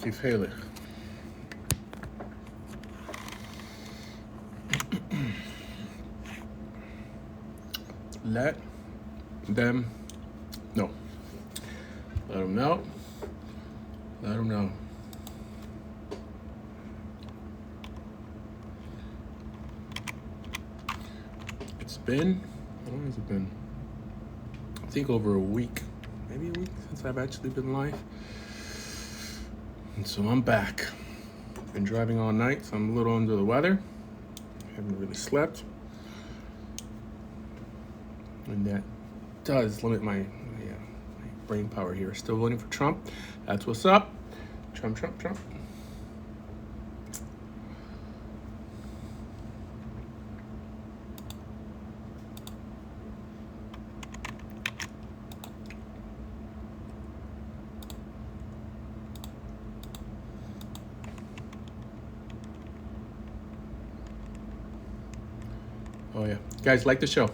gefährlich. Let them know. Let them know. Let them know. It's been, how long has it been? I think over a week, maybe a week since I've actually been live. And so I'm back. Been driving all night, so I'm a little under the weather. Haven't really slept. And that does limit my brain power here. Still voting for Trump. That's what's up. Trump. Oh yeah. Guys, like the show.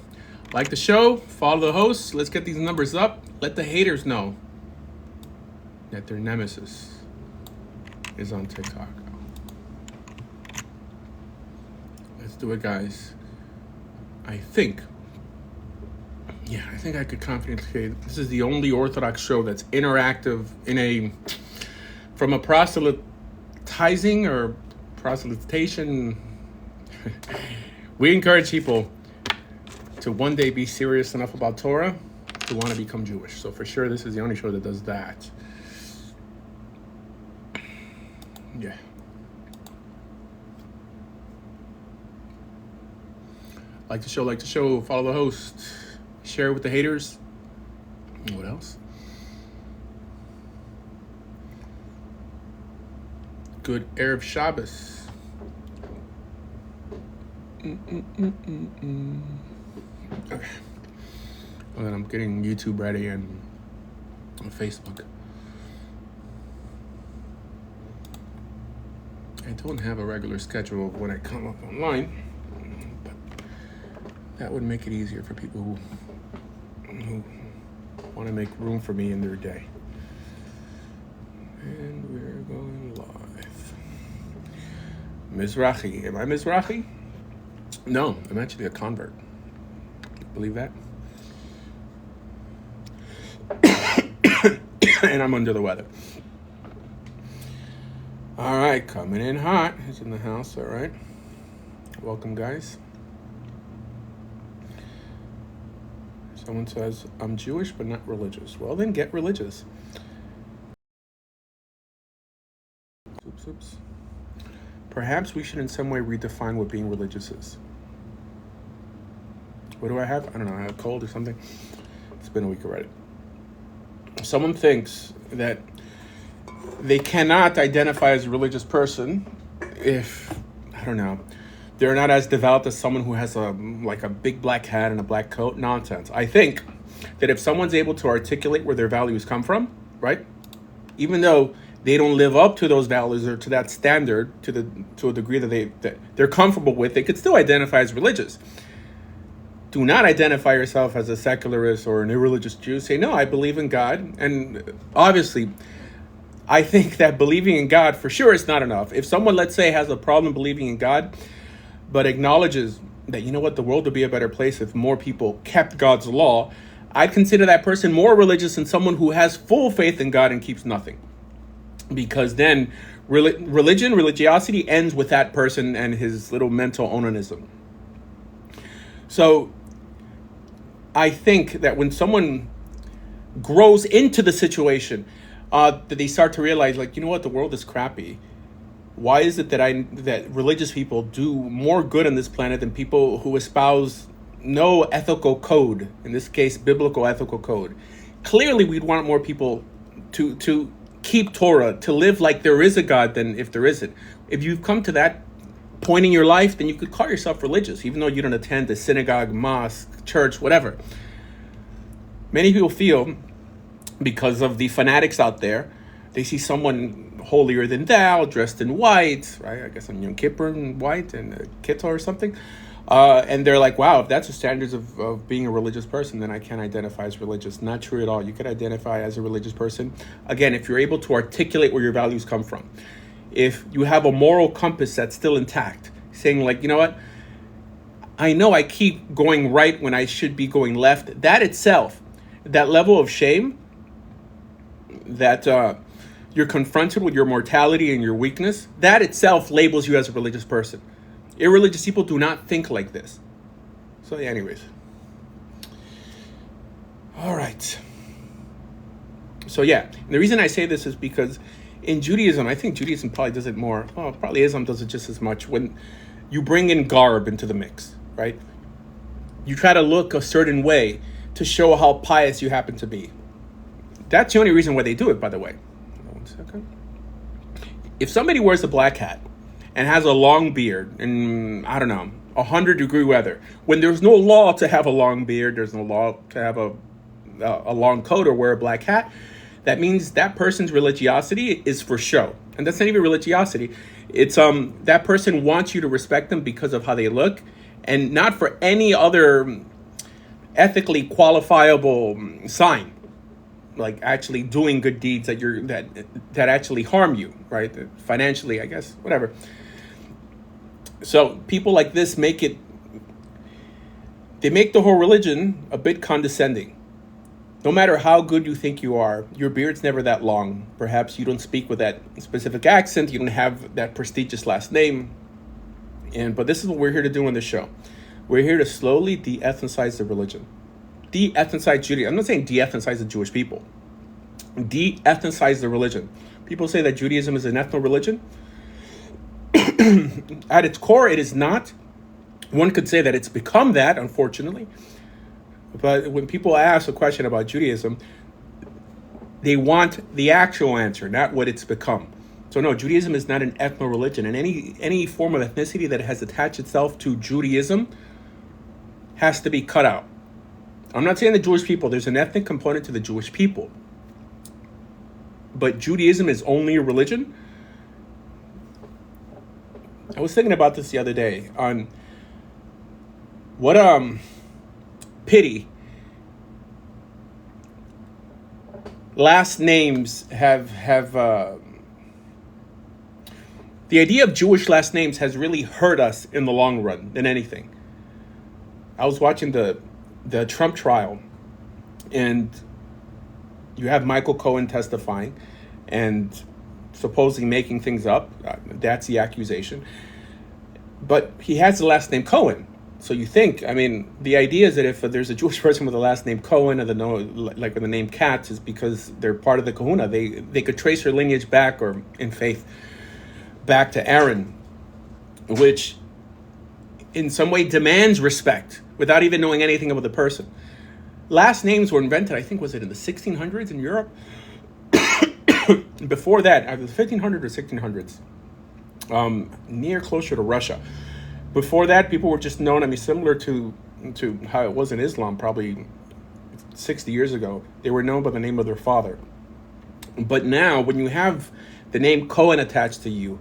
Like the show, follow the host. Let's get these numbers up. Let the haters know that their nemesis is on TikTok. Let's do it, guys. I think I could confidently say this is the only Orthodox show that's interactive from a proselytizing or proselytation. We encourage people to one day be serious enough about Torah to want to become Jewish. So for sure, this is the only show that does that. Yeah. Like the show, follow the host, share with the haters. What else? Good Erev Shabbos. Okay. Well, then I'm getting YouTube ready and Facebook. I don't have a regular schedule of when I come up online, but that would make it easier for people who want to make room for me in their day. And we're going live. Mizrahi. Am I Mizrahi? No, I'm actually a convert. Believe that? And I'm under the weather. All right, coming in hot. Who's in the house? All right. Welcome, guys. Someone says, I'm Jewish, but not religious. Well, then get religious. Oops. Perhaps we should in some way redefine what being religious is. What do I have? I don't know. I have a cold or something. It's been a week already. Someone thinks that they cannot identify as a religious person if, I don't know, they're not as devout as someone who has a big black hat and a black coat. Nonsense. I think that if someone's able to articulate where their values come from, right, even though they don't live up to those values or to that standard to a degree that they're comfortable with, they could still identify as religious. Do not identify yourself as a secularist or an irreligious Jew. Say, no, I believe in God. And obviously, I think that believing in God, for sure, is not enough. If someone, let's say, has a problem believing in God, but acknowledges that, you know what, the world would be a better place if more people kept God's law, I'd consider that person more religious than someone who has full faith in God and keeps nothing. Because then religiosity ends with that person and his little mental onanism. So I think that when someone grows into the situation, that they start to realize, like, you know what, the world is crappy. Why is it that religious people do more good on this planet than people who espouse no ethical code, in this case, biblical ethical code? Clearly, we'd want more people to keep Torah, to live like there is a God than if there isn't. If you've come to that point in your life, then you could call yourself religious, even though you don't attend a synagogue, mosque, church, whatever. Many people feel, because of the fanatics out there, they see someone holier than thou, dressed in white, right? I guess on Yom Kippur in white and a kittah or something. And they're like, wow, if that's the standards of being a religious person, then I can't identify as religious. Not true at all. You can identify as a religious person, again, if you're able to articulate where your values come from. If you have a moral compass that's still intact, saying like, you know what, I know I keep going right when I should be going left. That itself, that level of shame, that you're confronted with your mortality and your weakness, that itself labels you as a religious person. Irreligious people do not think like this. So yeah, anyways. All right. So yeah, and the reason I say this is because in Judaism, I think Judaism probably does it more. Well, probably Islam does it just as much. When you bring in garb into the mix, right? You try to look a certain way to show how pious you happen to be. That's the only reason why they do it, by the way. 1 second. If somebody wears a black hat and has a long beard in, I don't know, 100-degree weather, when there's no law to have a long beard, there's no law to have a long coat or wear a black hat, that means that person's religiosity is for show. And that's not even religiosity. It's that person wants you to respect them because of how they look and not for any other ethically qualifiable sign, like actually doing good deeds that actually harm you, right? Financially, I guess, whatever. So people like this make the whole religion a bit condescending. No matter how good you think you are, your beard's never that long. Perhaps you don't speak with that specific accent. You don't have that prestigious last name. But this is what we're here to do on the show. We're here to slowly de-ethnicize the religion. De-ethnicize Judaism. I'm not saying de-ethnicize the Jewish people. De-ethnicize the religion. People say that Judaism is an ethno-religion. At its core, it is not. One could say that it's become that, unfortunately. But when people ask a question about Judaism, they want the actual answer, not what it's become. So no, Judaism is not an ethno-religion. And any form of ethnicity that has attached itself to Judaism has to be cut out. I'm not saying the Jewish people. There's an ethnic component to the Jewish people. But Judaism is only a religion? I was thinking about this the other day on what pity last names have the idea of Jewish last names has really hurt us in the long run than anything. I was watching the Trump trial, and you have Michael Cohen testifying and supposedly making things up. That's the accusation. But he has the last name Cohen. So you think, I mean, the idea is that if there's a Jewish person with the last name Cohen or with the name Katz, is because they're part of the Kahuna. They could trace their lineage back, or in faith, back to Aaron, which in some way demands respect without even knowing anything about the person. Last names were invented, I think, was it in the 1600s in Europe? Before that, either the 1500s or 1600s, closer to Russia. Before that, people were just known, I mean, similar to how it was in Islam probably 60 years ago. They were known by the name of their father. But now, when you have the name Cohen attached to you,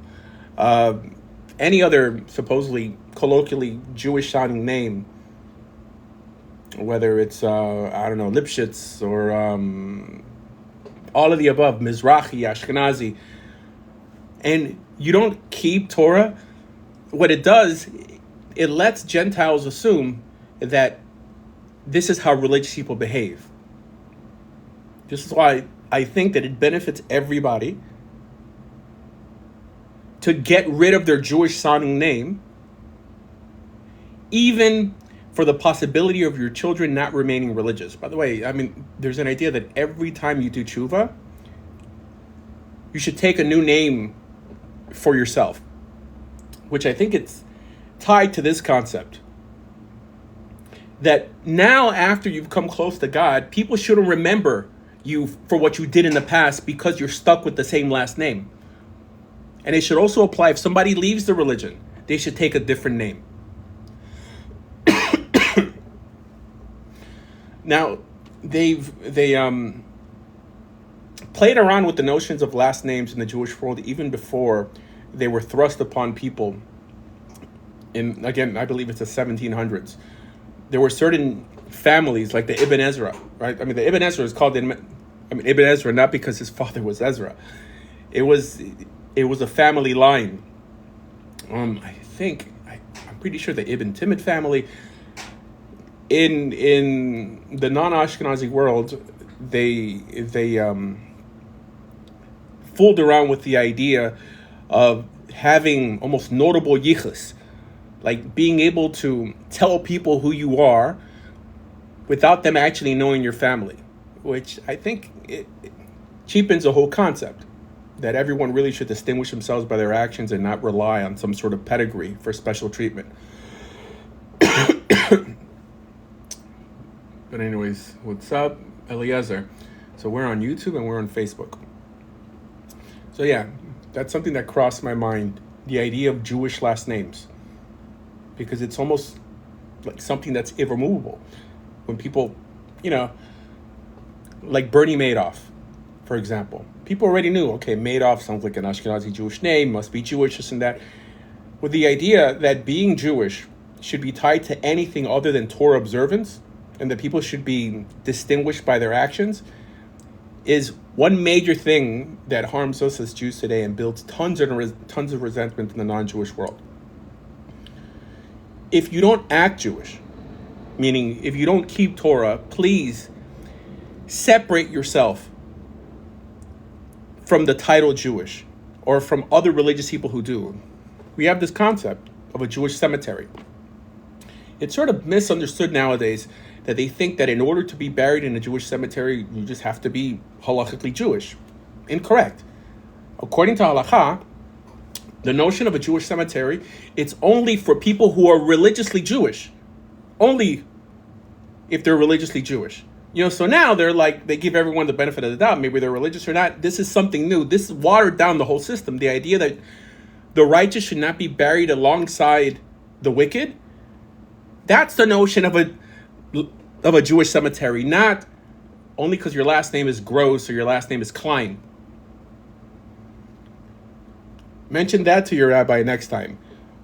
any other supposedly colloquially Jewish-sounding name, whether it's, Lipschitz or all of the above, Mizrahi, Ashkenazi, and you don't keep Torah, what it does, it lets Gentiles assume that this is how religious people behave. This is why I think that it benefits everybody to get rid of their Jewish-sounding name, even for the possibility of your children not remaining religious. By the way, I mean, there's an idea that every time you do tshuva, you should take a new name for yourself, which I think it's tied to this concept. That now, after you've come close to God, people shouldn't remember you for what you did in the past because you're stuck with the same last name. And it should also apply if somebody leaves the religion, they should take a different name. Now, they played around with the notions of last names in the Jewish world even before they were thrust upon people again, I believe it's the 1700s. There were certain families like the Ibn Ezra, right? I mean, the Ibn Ezra is called Ibn Ezra not because his father was Ezra. It was a family line. I'm pretty sure the Ibn Timid family. In the non-Ashkenazi world, they fooled around with the idea of having almost notable yichus, like being able to tell people who you are without them actually knowing your family, which I think it cheapens the whole concept that everyone really should distinguish themselves by their actions and not rely on some sort of pedigree for special treatment. But anyways, what's up, Eliezer? So we're on YouTube and we're on Facebook. So yeah, that's something that crossed my mind, the idea of Jewish last names, because it's almost like something that's irremovable. When people, like Bernie Madoff, for example, people already knew, okay, Madoff sounds like an Ashkenazi Jewish name, must be Jewish, this and that. With the idea that being Jewish should be tied to anything other than Torah observance, and that people should be distinguished by their actions, is one major thing that harms us as Jews today and builds tons of resentment in the non-Jewish world. If you don't act Jewish, meaning if you don't keep Torah, please separate yourself from the title Jewish or from other religious people who do. We have this concept of a Jewish cemetery. It's sort of misunderstood nowadays that they think that in order to be buried in a Jewish cemetery, you just have to be halachically Jewish. Incorrect. According to halakha, the notion of a Jewish cemetery, it's only for people who are religiously Jewish. Only if they're religiously Jewish. So now they give everyone the benefit of the doubt. Maybe they're religious or not. This is something new. This watered down the whole system. The idea that the righteous should not be buried alongside the wicked. That's the notion of a Jewish cemetery, not only because your last name is Gross or your last name is Klein. Mention that to your rabbi next time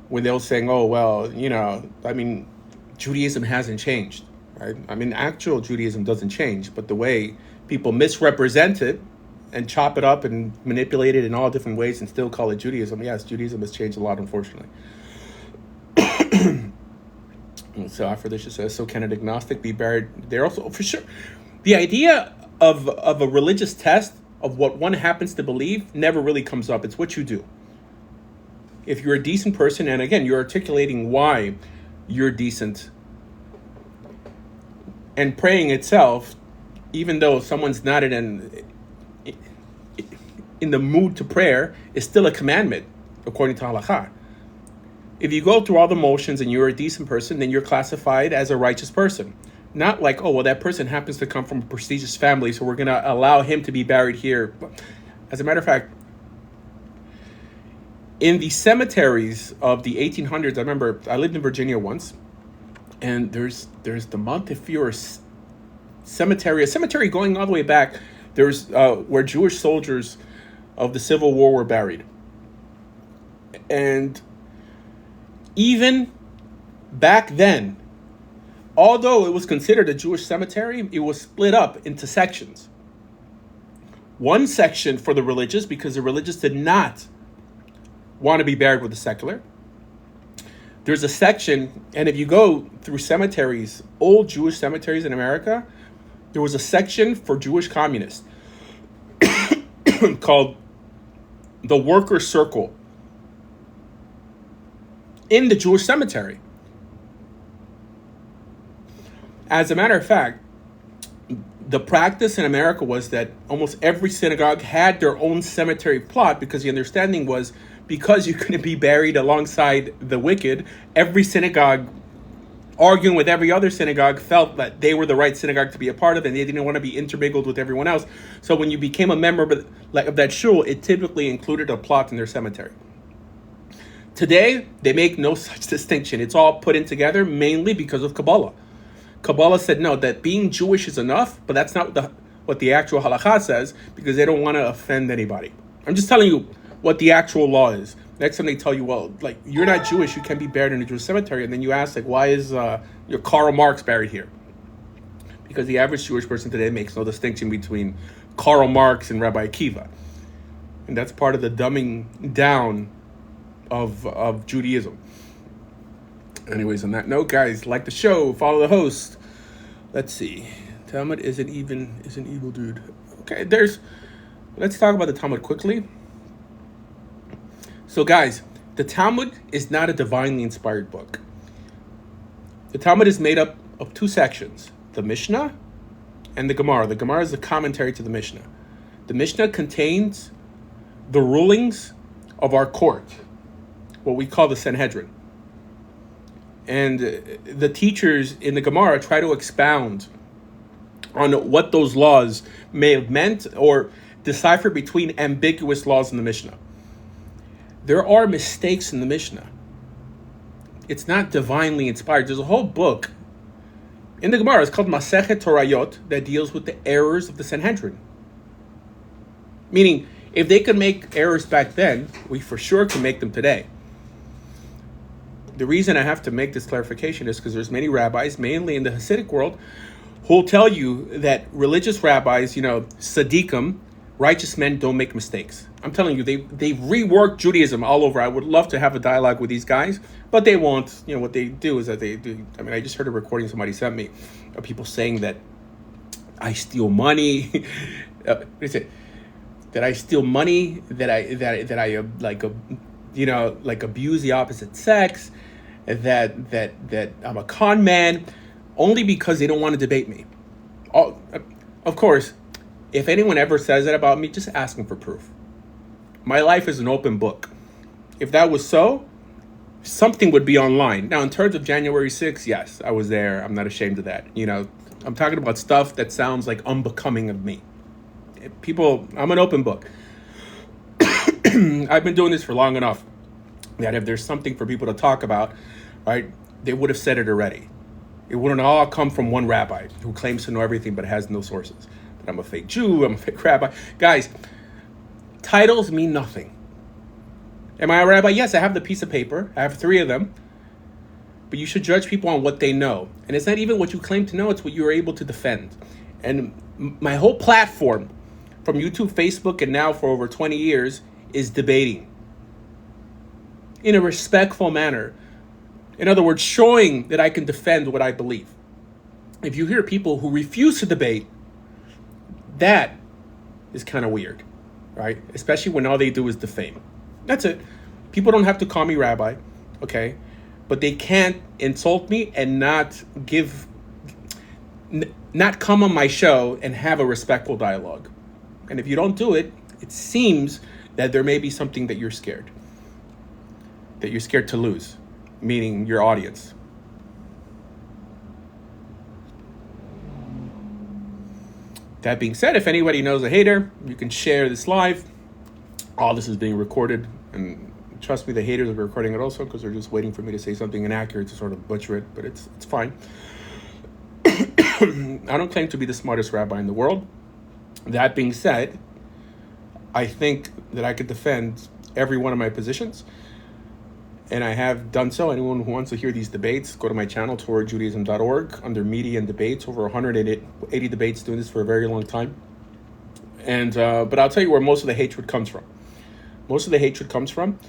when they're saying, oh, well, Judaism hasn't changed, right? Actual Judaism doesn't change, but the way people misrepresent it and chop it up and manipulate it in all different ways and still call it Judaism. Yes, Judaism has changed a lot, unfortunately. So after this, it says, so can an agnostic be buried there also? For sure. The idea of a religious test of what one happens to believe never really comes up. It's what you do. If you're a decent person, and again, you're articulating why you're decent, and praying itself, even though someone's not in the mood to prayer, is still a commandment, according to halakha. If you go through all the motions and you're a decent person, then you're classified as a righteous person. Not like, oh, well, that person happens to come from a prestigious family, so we're going to allow him to be buried here. As a matter of fact, in the cemeteries of the 1800s, I remember I lived in Virginia once, and there's the Montefiore cemetery, a cemetery going all the way back. There's where Jewish soldiers of the Civil War were buried. And even back then, although it was considered a Jewish cemetery, it was split up into sections. One section for the religious, because the religious did not want to be buried with the secular. There's a section, and if you go through cemeteries, old Jewish cemeteries in America, there was a section for Jewish communists called the Worker Circle in the Jewish cemetery. As a matter of fact, the practice in America was that almost every synagogue had their own cemetery plot, because the understanding was, because you couldn't be buried alongside the wicked, every synagogue, arguing with every other synagogue, felt that they were the right synagogue to be a part of, and they didn't want to be intermingled with everyone else. So when you became a member of that shul, it typically included a plot in their cemetery. Today, they make no such distinction. It's all put in together mainly because of Kabbalah. Kabbalah said no, that being Jewish is enough, but that's not what the actual halakha says, because they don't want to offend anybody. I'm just telling you what the actual law is. Next time they tell you, well, like, you're not Jewish, you can't be buried in a Jewish cemetery. And then you ask, like, why is your Karl Marx buried here? Because the average Jewish person today makes no distinction between Karl Marx and Rabbi Akiva. And that's part of the dumbing down of Judaism. Anyways, on that note, guys, like the show, follow the host. Let's see. Talmud is an evil dude. Okay, let's talk about the Talmud quickly. So, guys, the Talmud is not a divinely inspired book. The Talmud is made up of two sections, the Mishnah and the Gemara. The Gemara is a commentary to the Mishnah. The Mishnah contains the rulings of our court, what we call the Sanhedrin. And the teachers in the Gemara try to expound on what those laws may have meant or decipher between ambiguous laws in the Mishnah. There are mistakes in the Mishnah. It's not divinely inspired. There's a whole book in the Gemara. It's called Masechet Torayot that deals with the errors of the Sanhedrin. Meaning, if they could make errors back then, we for sure can make them today. The reason I have to make this clarification is because there's many rabbis, mainly in the Hasidic world, who will tell you that religious rabbis, tzaddikim, righteous men don't make mistakes. I'm telling you, they've reworked Judaism all over. I would love to have a dialogue with these guys, but they won't. What they do is that they do. I mean, I just heard a recording somebody sent me of people saying that I steal money. What is it? That I steal money, that I abuse the opposite sex, that I'm a con man, only because they don't want to debate me. Of course, if anyone ever says that about me, just ask them for proof. My life is an open book. If that was so, something would be online. Now, in terms of January 6th, yes, I was there. I'm not ashamed of that. I'm talking about stuff that sounds like unbecoming of me. People, I'm an open book. I've been doing this for long enough that if there's something for people to talk about, right, they would have said it already. It wouldn't all come from one rabbi who claims to know everything but has no sources. But I'm a fake Jew, I'm a fake rabbi. Guys, titles mean nothing. Am I a rabbi? Yes, I have the piece of paper. I have 3 of them. But you should judge people on what they know. And it's not even what you claim to know, it's what you're able to defend. And my whole platform, from YouTube, Facebook, and now for over 20 years, is debating in a respectful manner. In other words, showing that I can defend what I believe. If you hear people who refuse to debate, that is kind of weird, right? Especially when all they do is defame. That's it. People don't have to call me rabbi, okay? But they can't insult me and not come on my show and have a respectful dialogue. And if you don't do it, it seems that there may be something that you're scared. That you're scared to lose, meaning your audience. That being said, if anybody knows a hater, you can share this live. All this is being recorded. And trust me, the haters are recording it also because they're just waiting for me to say something inaccurate to sort of butcher it. But it's fine. I don't claim to be the smartest rabbi in the world. That being said, I think that I could defend every one of my positions. And I have done so. Anyone who wants to hear these debates, go to my channel, TorahJudaism.org, under Media and Debates. Over 180 debates, doing this for a very long time. And but I'll tell you where most of the hatred comes from. Most of the hatred comes from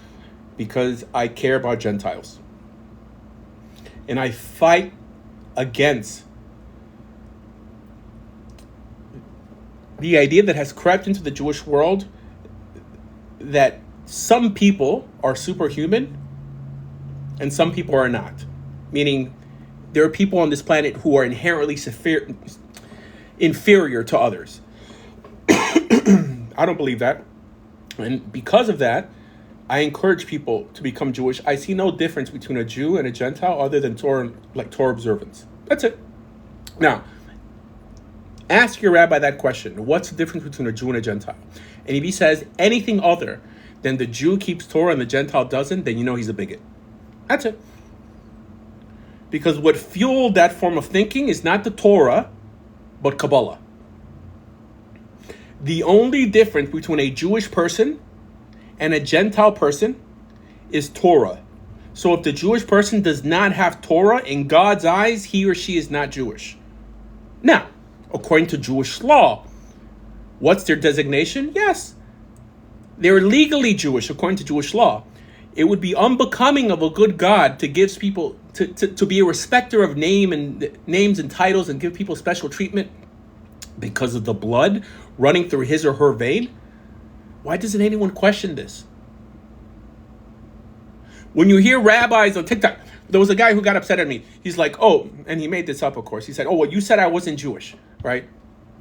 because I care about Gentiles. And I fight against the idea that has crept into the Jewish world that some people are superhuman and some people are not. Meaning, there are people on this planet who are inherently inferior to others. I don't believe that. And because of that, I encourage people to become Jewish. I see no difference between a Jew and a Gentile other than Torah observance. That's it. Now, ask your rabbi that question. What's the difference between a Jew and a Gentile? And if he says anything other than the Jew keeps Torah and the Gentile doesn't, then you know he's a bigot. That's it. Because what fueled that form of thinking is not the Torah, but Kabbalah. The only difference between a Jewish person and a Gentile person is Torah. So if the Jewish person does not have Torah, in God's eyes, he or she is not Jewish. Now, according to Jewish law, what's their designation? Yes, they're legally Jewish according to Jewish law. It would be unbecoming of a good God to give people to be a respecter of names and titles and give people special treatment because of the blood running through his or her vein. Why doesn't anyone question this? When you hear rabbis on TikTok, there was a guy who got upset at me. He's like, oh, and he made this up, of course. He said, oh, well, you said I wasn't Jewish, right?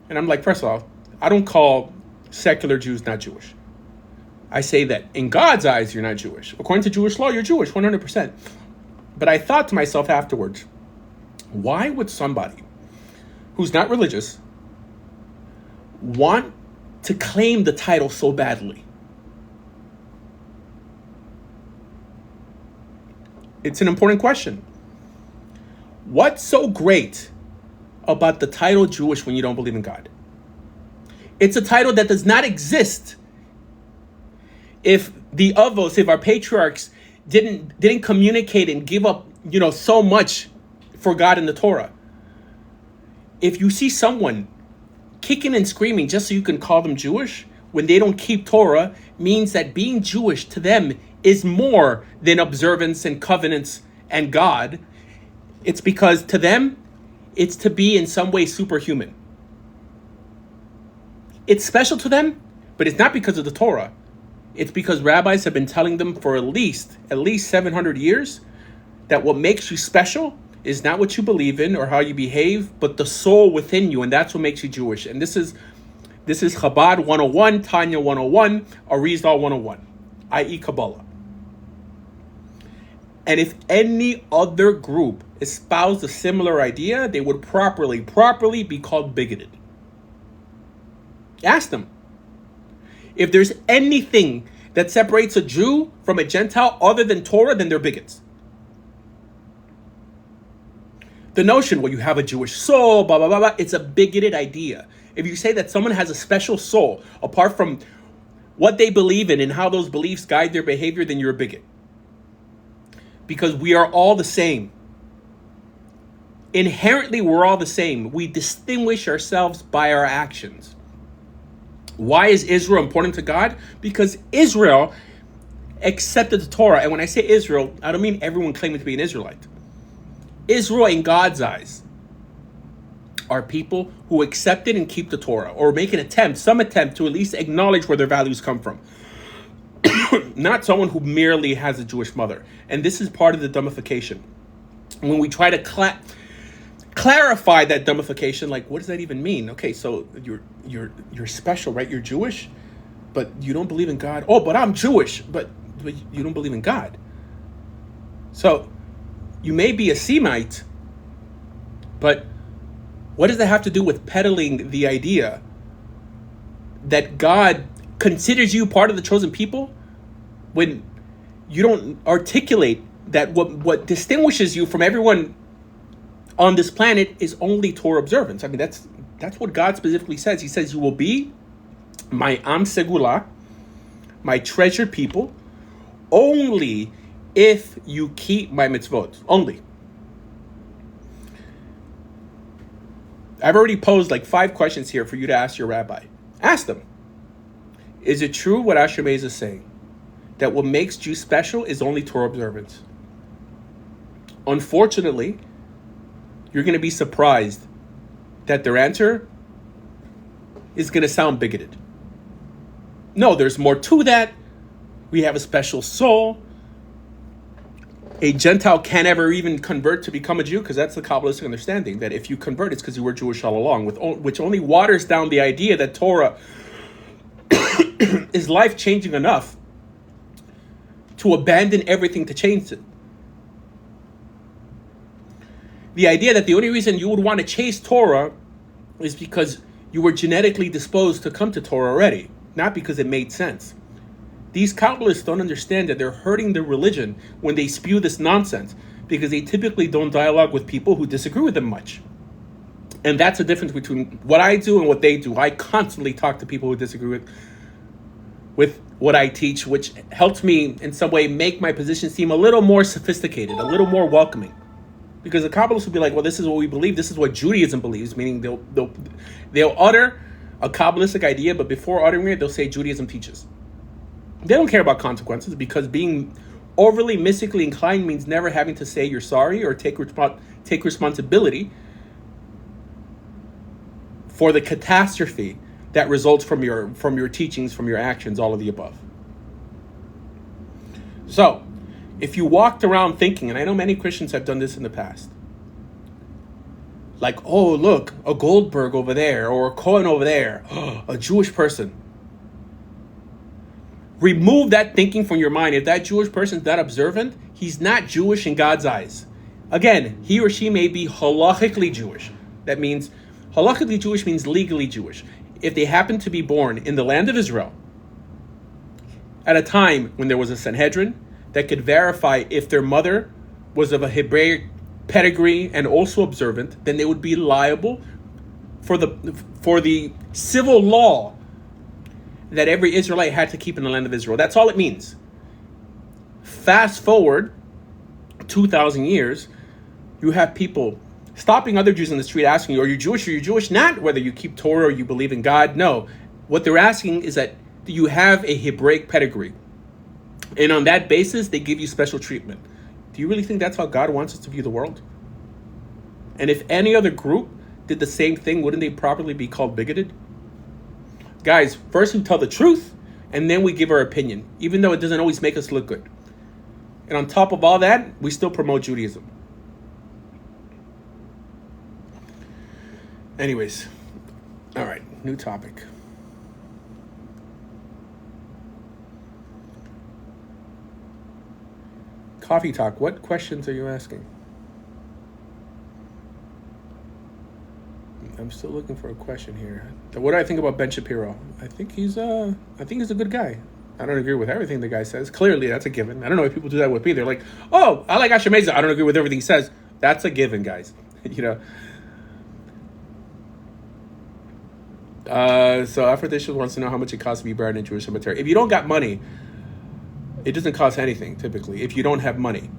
And I'm like, first of all, I don't call secular Jews not Jewish. I say that in God's eyes, you're not Jewish. According to Jewish law, you're Jewish, 100%. But I thought to myself afterwards, why would somebody who's not religious want to claim the title so badly? It's an important question. What's so great about the title Jewish when you don't believe in God? It's a title that does not exist if the avos, if our patriarchs didn't communicate and give up, so much for God in the Torah. If you see someone kicking and screaming just so you can call them Jewish when they don't keep Torah, means that being Jewish to them is more than observance and covenants and God. It's because to them, it's to be in some way superhuman. It's special to them, but it's not because of the Torah. It's because rabbis have been telling them for at least 700 years that what makes you special is not what you believe in or how you behave, but the soul within you, and that's what makes you Jewish. And this is Chabad 101, Tanya 101, Arizal 101, i.e. Kabbalah. And if any other group espoused a similar idea, they would properly be called bigoted. Ask them. If there's anything that separates a Jew from a Gentile other than Torah, then they're bigots. The notion, well, you have a Jewish soul, blah, blah, blah, blah, it's a bigoted idea. If you say that someone has a special soul, apart from what they believe in and how those beliefs guide their behavior, then you're a bigot. Because we are all the same. Inherently, we're all the same. We distinguish ourselves by our actions. Why is Israel important to God? Because Israel accepted the Torah. And when I say Israel, I don't mean everyone claiming to be an Israelite. Israel, in God's eyes, are people who accepted and keep the Torah, or make some attempt to at least acknowledge where their values come from. Not someone who merely has a Jewish mother. And this is part of the dumbification. When we try to clarify that dumbification, like, what does that even mean? Okay, so you're special, right? You're Jewish, but you don't believe in God. Oh, but I'm Jewish, but you don't believe in God. So you may be a Semite, but what does that have to do with peddling the idea that God considers you part of the chosen people when you don't articulate that what distinguishes you from everyone on this planet is only Torah observance? I mean, that's what God specifically says. He says, you will be my Am Segula, my treasured people, only if you keep my mitzvot. Only. I've already posed like 5 questions here for you to ask your rabbi. Ask them. Is it true what Meza is saying? That what makes Jews special is only Torah observance? Unfortunately, you're going to be surprised that their answer is going to sound bigoted. No, there's more to that. We have a special soul. A Gentile can't ever even convert to become a Jew, because that's the Cabalistic understanding, that if you convert, it's because you were Jewish all along, which only waters down the idea that Torah is life-changing enough to abandon everything to change it. The idea that the only reason you would want to chase Torah is because you were genetically disposed to come to Torah already, not because it made sense. These Kabbalists don't understand that they're hurting their religion when they spew this nonsense, because they typically don't dialogue with people who disagree with them much. And that's the difference between what I do and what they do. I constantly talk to people who disagree with what I teach, which helps me in some way make my position seem a little more sophisticated, a little more welcoming. Because the Kabbalists will be like, well, this is what we believe. This is what Judaism believes, meaning they'll utter a Kabbalistic idea, but before uttering it, they'll say Judaism teaches. They don't care about consequences, because being overly mystically inclined means never having to say you're sorry or take responsibility for the catastrophe that results from your teachings, from your actions, all of the above. So, if you walked around thinking, and I know many Christians have done this in the past, like, oh, look, a Goldberg over there, or a Cohen over there, a Jewish person. Remove that thinking from your mind. If that Jewish person is not observant, he's not Jewish in God's eyes. Again, he or she may be halachically Jewish. That means, halachically Jewish means legally Jewish. If they happen to be born in the land of Israel, at a time when there was a Sanhedrin that could verify if their mother was of a Hebraic pedigree and also observant, then they would be liable for the civil law that every Israelite had to keep in the land of Israel. That's all it means. Fast forward 2,000 years, you have people stopping other Jews in the street asking you, are you Jewish? Are you Jewish? Not whether you keep Torah or you believe in God. No. What they're asking is that do you have a Hebraic pedigree? And on that basis, they give you special treatment. Do you really think that's how God wants us to view the world? And if any other group did the same thing, wouldn't they properly be called bigoted? Guys, first we tell the truth, and then we give our opinion, even though it doesn't always make us look good. And on top of all that, we still promote Judaism. Anyways, all right, new topic. Coffee talk. What questions are you asking? I'm still looking for a question here. What do I think about Ben Shapiro? I think he's a good guy. I don't agree with everything the guy says. Clearly, that's a given. I don't know if people do that with me. They're like, oh, I like Meza. I don't agree with everything he says. That's a given, guys. So Aphrodisias wants to know how much it costs to be buried in a Jewish cemetery. If you don't got money, it doesn't cost anything typically. If you don't have money,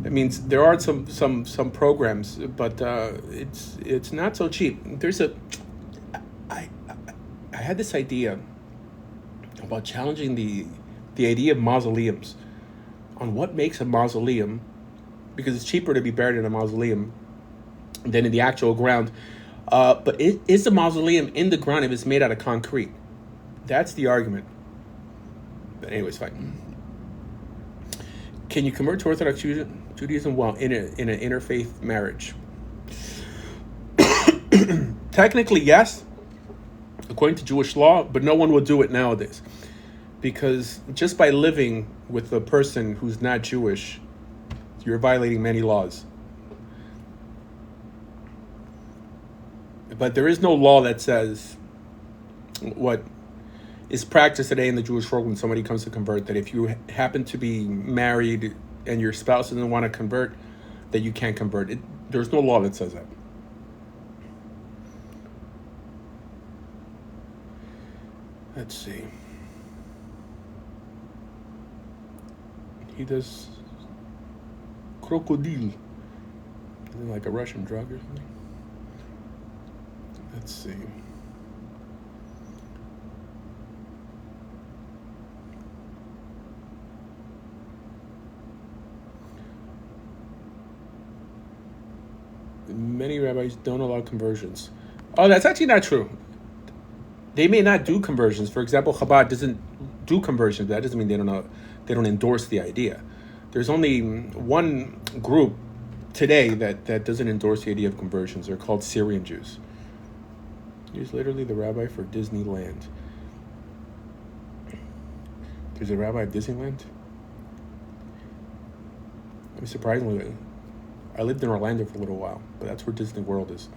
that means there are some programs, but it's not so cheap. I had this idea about challenging the idea of mausoleums on what makes a mausoleum, because it's cheaper to be buried in a mausoleum than in the actual ground. But is the mausoleum in the ground if it's made out of concrete? That's the argument. But anyways, fine. Can you convert to Orthodox Judaism while in an interfaith marriage? Technically, yes, according to Jewish law, but no one will do it nowadays. Because just by living with a person who's not Jewish, you're violating many laws. But there is no law that says what is practiced today in the Jewish world when somebody comes to convert, that if you happen to be married and your spouse doesn't want to convert, that you can't convert. There's no law that says that. Let's see. He does crocodile. Isn't it like a Russian drug or something? Let's see. Many rabbis don't allow conversions. Oh, that's actually not true. They may not do conversions. For example, Chabad doesn't do conversions. That doesn't mean they don't endorse the idea. There's only one group today that doesn't endorse the idea of conversions. They're called Syrian Jews. He's literally the rabbi for Disneyland. There's a rabbi of Disneyland? I mean, surprisingly, I lived in Orlando for a little while, but that's where Disney World is.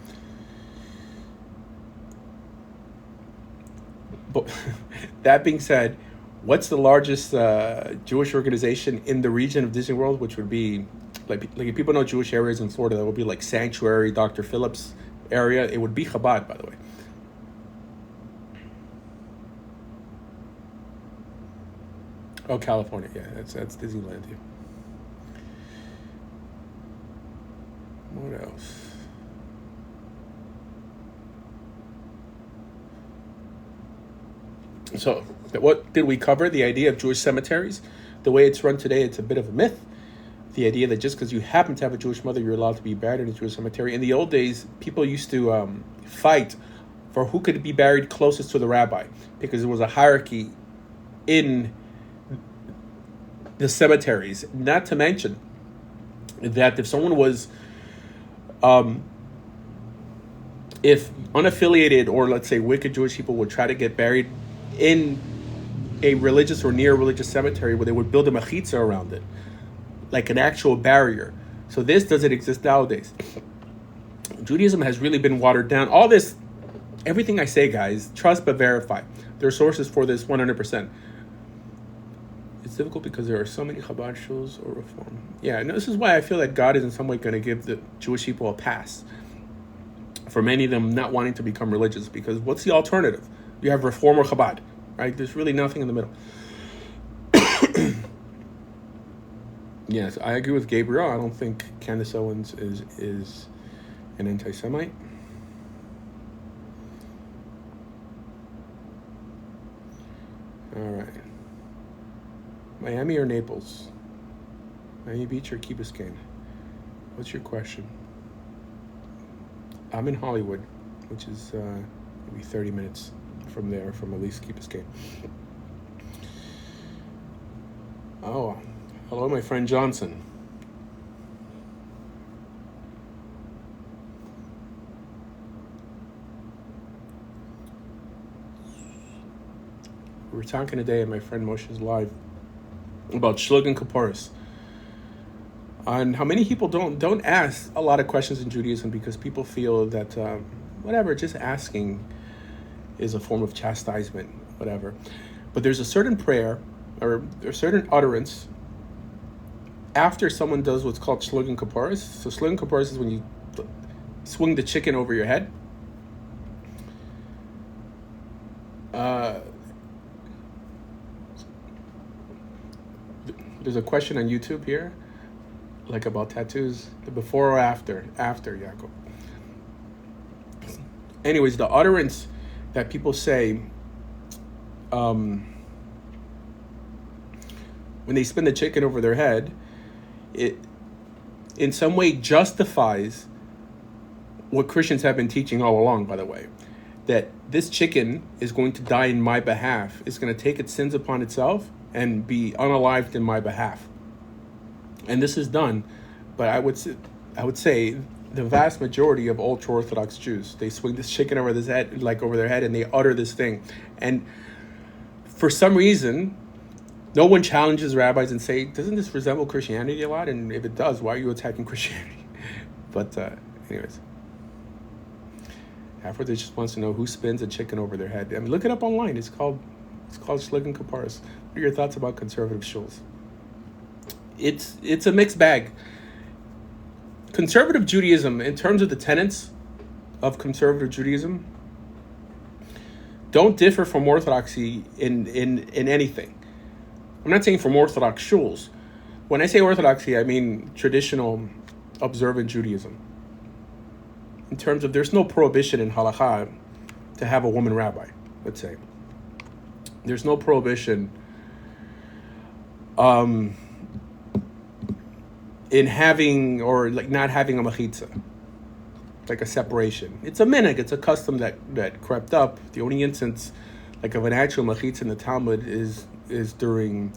But that being said, what's the largest Jewish organization in the region of Disney World, which would be, like if people know Jewish areas in Florida, that would be like Sanctuary, Dr. Phillips area. It would be Chabad, by the way. Oh, California. Yeah, that's Disneyland. Yeah. What else? So, what did we cover? The idea of Jewish cemeteries. The way it's run today, it's a bit of a myth. The idea that just because you happen to have a Jewish mother, you're allowed to be buried in a Jewish cemetery. In the old days, people used to fight for who could be buried closest to the rabbi, because there was a hierarchy in the cemeteries. Not to mention that if someone was, if unaffiliated or let's say wicked Jewish people would try to get buried in a religious or near religious cemetery, where they would build a mechitza around it, like an actual barrier. So this doesn't exist nowadays. Judaism has really been watered down. All this, everything I say, guys, trust but verify. There are sources for this 100%. It's difficult because there are so many Chabad shuls or reform. Yeah, no, this is why I feel that God is in some way going to give the Jewish people a pass for many of them not wanting to become religious, because what's the alternative? You have reform or Chabad, right? There's really nothing in the middle. Yes, I agree with Gabriel. I don't think Candace Owens is an anti-Semite. All right. Miami or Naples? Miami Beach or Key Biscayne? What's your question? I'm in Hollywood, which is maybe 30 minutes from there, from at least Key Biscayne. Oh, hello, my friend Johnson. We were talking today at my friend Moshe's live about Shlug and Kaparis, on how many people don't ask a lot of questions in Judaism because people feel that whatever, just asking is a form of chastisement, whatever. But there's a certain prayer or a certain utterance after someone does what's called Shlug and Kaparis. So Shlug and Kaparis is when you swing the chicken over your head. There's a question on YouTube here, like about tattoos, the before or after Yaakov. Anyways, the utterance that people say when they spin the chicken over their head, it in some way justifies what Christians have been teaching all along, by the way, that this chicken is going to die in my behalf. It's going to take its sins upon itself and be unalived in my behalf. And this is done, but I would say the vast majority of ultra-Orthodox Jews, they swing this chicken over their head, and they utter this thing. And for some reason, no one challenges rabbis and say, doesn't this resemble Christianity a lot? And if it does, why are you attacking Christianity? But anyways, Africa just wants to know who spins a chicken over their head. I mean, look it up online. It's called Shlig and Kaparis. What are your thoughts about conservative shuls? It's a mixed bag. Conservative Judaism, in terms of the tenets of conservative Judaism, don't differ from Orthodoxy in anything. I'm not saying from Orthodox shuls. When I say Orthodoxy, I mean traditional observant Judaism. In terms of, there's no prohibition in halakha to have a woman rabbi, let's say. There's no prohibition in having or like not having a mechitza, like a separation. It's a minhag, it's a custom that crept up. The only instance like of an actual mechitza in the Talmud is during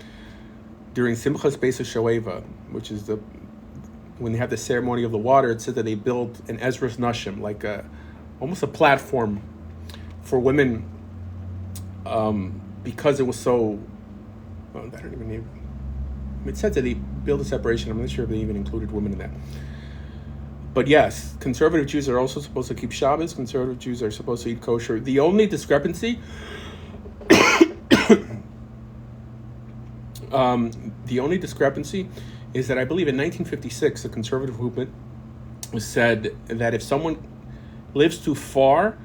Simchas Beis HaShoeva, which is when they have the ceremony of the water. It said that they built an Ezras Nashim, like almost a platform for women, because it was so. Well, I don't even know. It said that they built a separation. I'm not sure if they even included women in that. But yes, conservative Jews are also supposed to keep Shabbos. Conservative Jews are supposed to eat kosher. The only discrepancy, is that I believe in 1956, the conservative movement said that if someone lives too far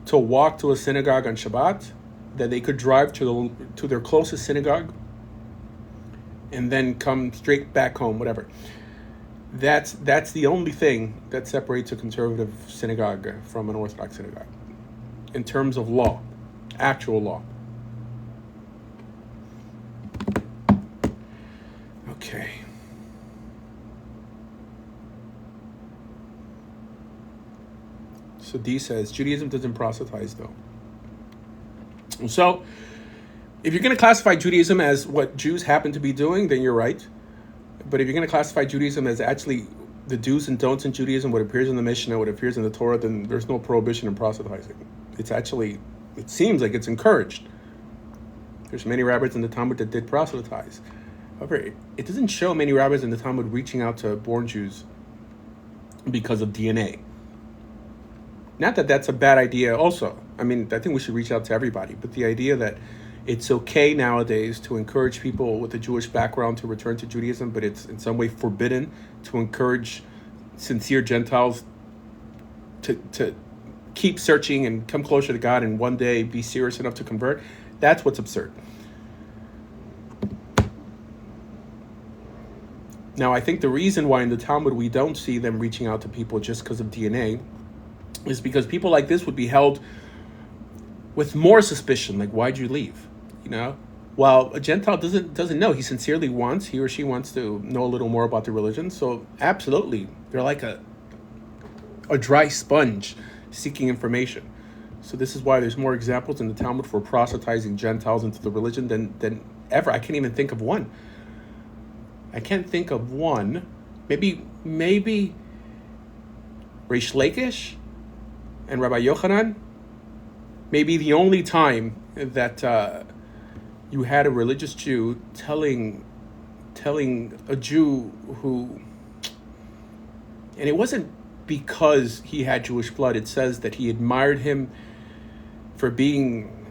to walk to a synagogue on Shabbat, that they could drive to their closest synagogue and then come straight back home, whatever. That's the only thing that separates a conservative synagogue from an Orthodox synagogue in terms of law, actual law. Okay. So D says, Judaism doesn't proselytize, though. So, if you're going to classify Judaism as what Jews happen to be doing, then you're right. But if you're going to classify Judaism as actually the do's and don'ts in Judaism, what appears in the Mishnah, what appears in the Torah, then there's no prohibition in proselytizing. It's actually, it seems like it's encouraged. There's many rabbis in the Talmud that did proselytize. However, it doesn't show many rabbis in the Talmud reaching out to born Jews because of DNA. Not that that's a bad idea also. I mean, I think we should reach out to everybody. But the idea that it's okay nowadays to encourage people with a Jewish background to return to Judaism, but it's in some way forbidden to encourage sincere Gentiles to keep searching and come closer to God and one day be serious enough to convert, that's what's absurd. Now, I think the reason why in the Talmud we don't see them reaching out to people just because of DNA is because people like this would be held with more suspicion. Like, why'd you leave? You know? While a Gentile doesn't know. He sincerely wants, he or she wants to know a little more about the religion. So absolutely, they're like a dry sponge seeking information. So this is why there's more examples in the Talmud for proselytizing Gentiles into the religion than ever. I can't even think of one. Maybe Reish Lakish and Rabbi Yochanan. Maybe the only time that you had a religious Jew telling a Jew who, and it wasn't because he had Jewish blood. It says that he admired him for being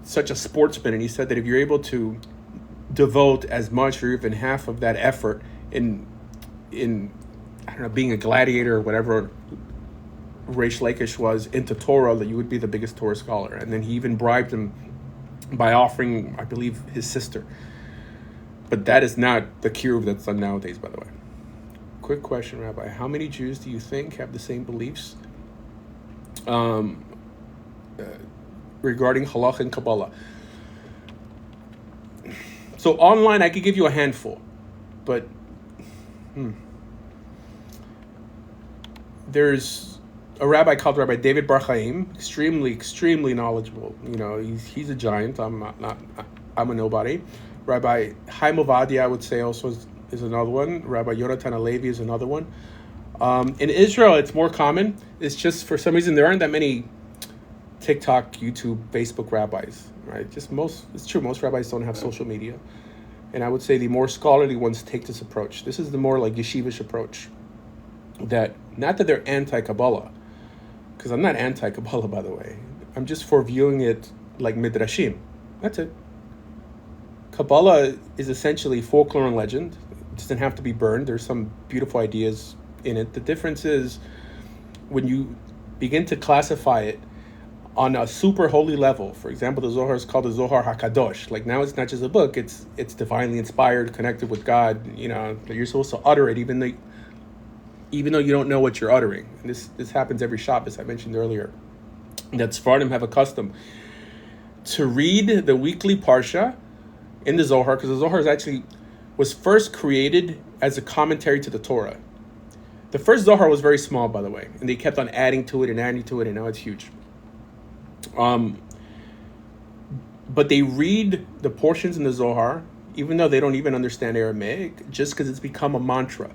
such a sportsman, and he said that if you're able to devote as much or even half of that effort in I don't know, being a gladiator or whatever Reish Lakish was into Torah, that you would be the biggest Torah scholar. And then he even bribed him by offering, I believe, his sister. But that is not the kiruv that's done nowadays, by the way. Quick question, Rabbi. How many Jews do you think have the same beliefs regarding halakha and Kabbalah? So online, I could give you a handful, but there's a rabbi called Rabbi David Bar Chaim, extremely knowledgeable. You know, he's a giant. I'm not. I'm a nobody. Rabbi Chaim Ovadia, I would say, also is another one. Rabbi Yonatan Alevi is another one. In Israel, it's more common. It's just for some reason there aren't that many TikTok, YouTube, Facebook rabbis, right? It's true, most rabbis don't have social media. And I would say the more scholarly ones take this approach. This is the more like yeshivish approach. That, not that they're anti-Kabbalah, because I'm not anti-Kabbalah, by the way. I'm just for viewing it like midrashim. That's it. Kabbalah is essentially folklore and legend. It doesn't have to be burned. There's some beautiful ideas in it. The difference is when you begin to classify it on a super holy level. For example, the Zohar is called the Zohar HaKadosh. Like, now it's not just a book, it's divinely inspired, connected with God. You know, you're supposed to utter it even though you don't know what you're uttering. And this happens every Shabbos, I mentioned earlier. That Sephardim have a custom to read the weekly Parsha in the Zohar, because the Zohar was first created as a commentary to the Torah. The first Zohar was very small, by the way, and they kept on adding to it, and now it's huge. But they read the portions in the Zohar, even though they don't even understand Aramaic, just because it's become a mantra.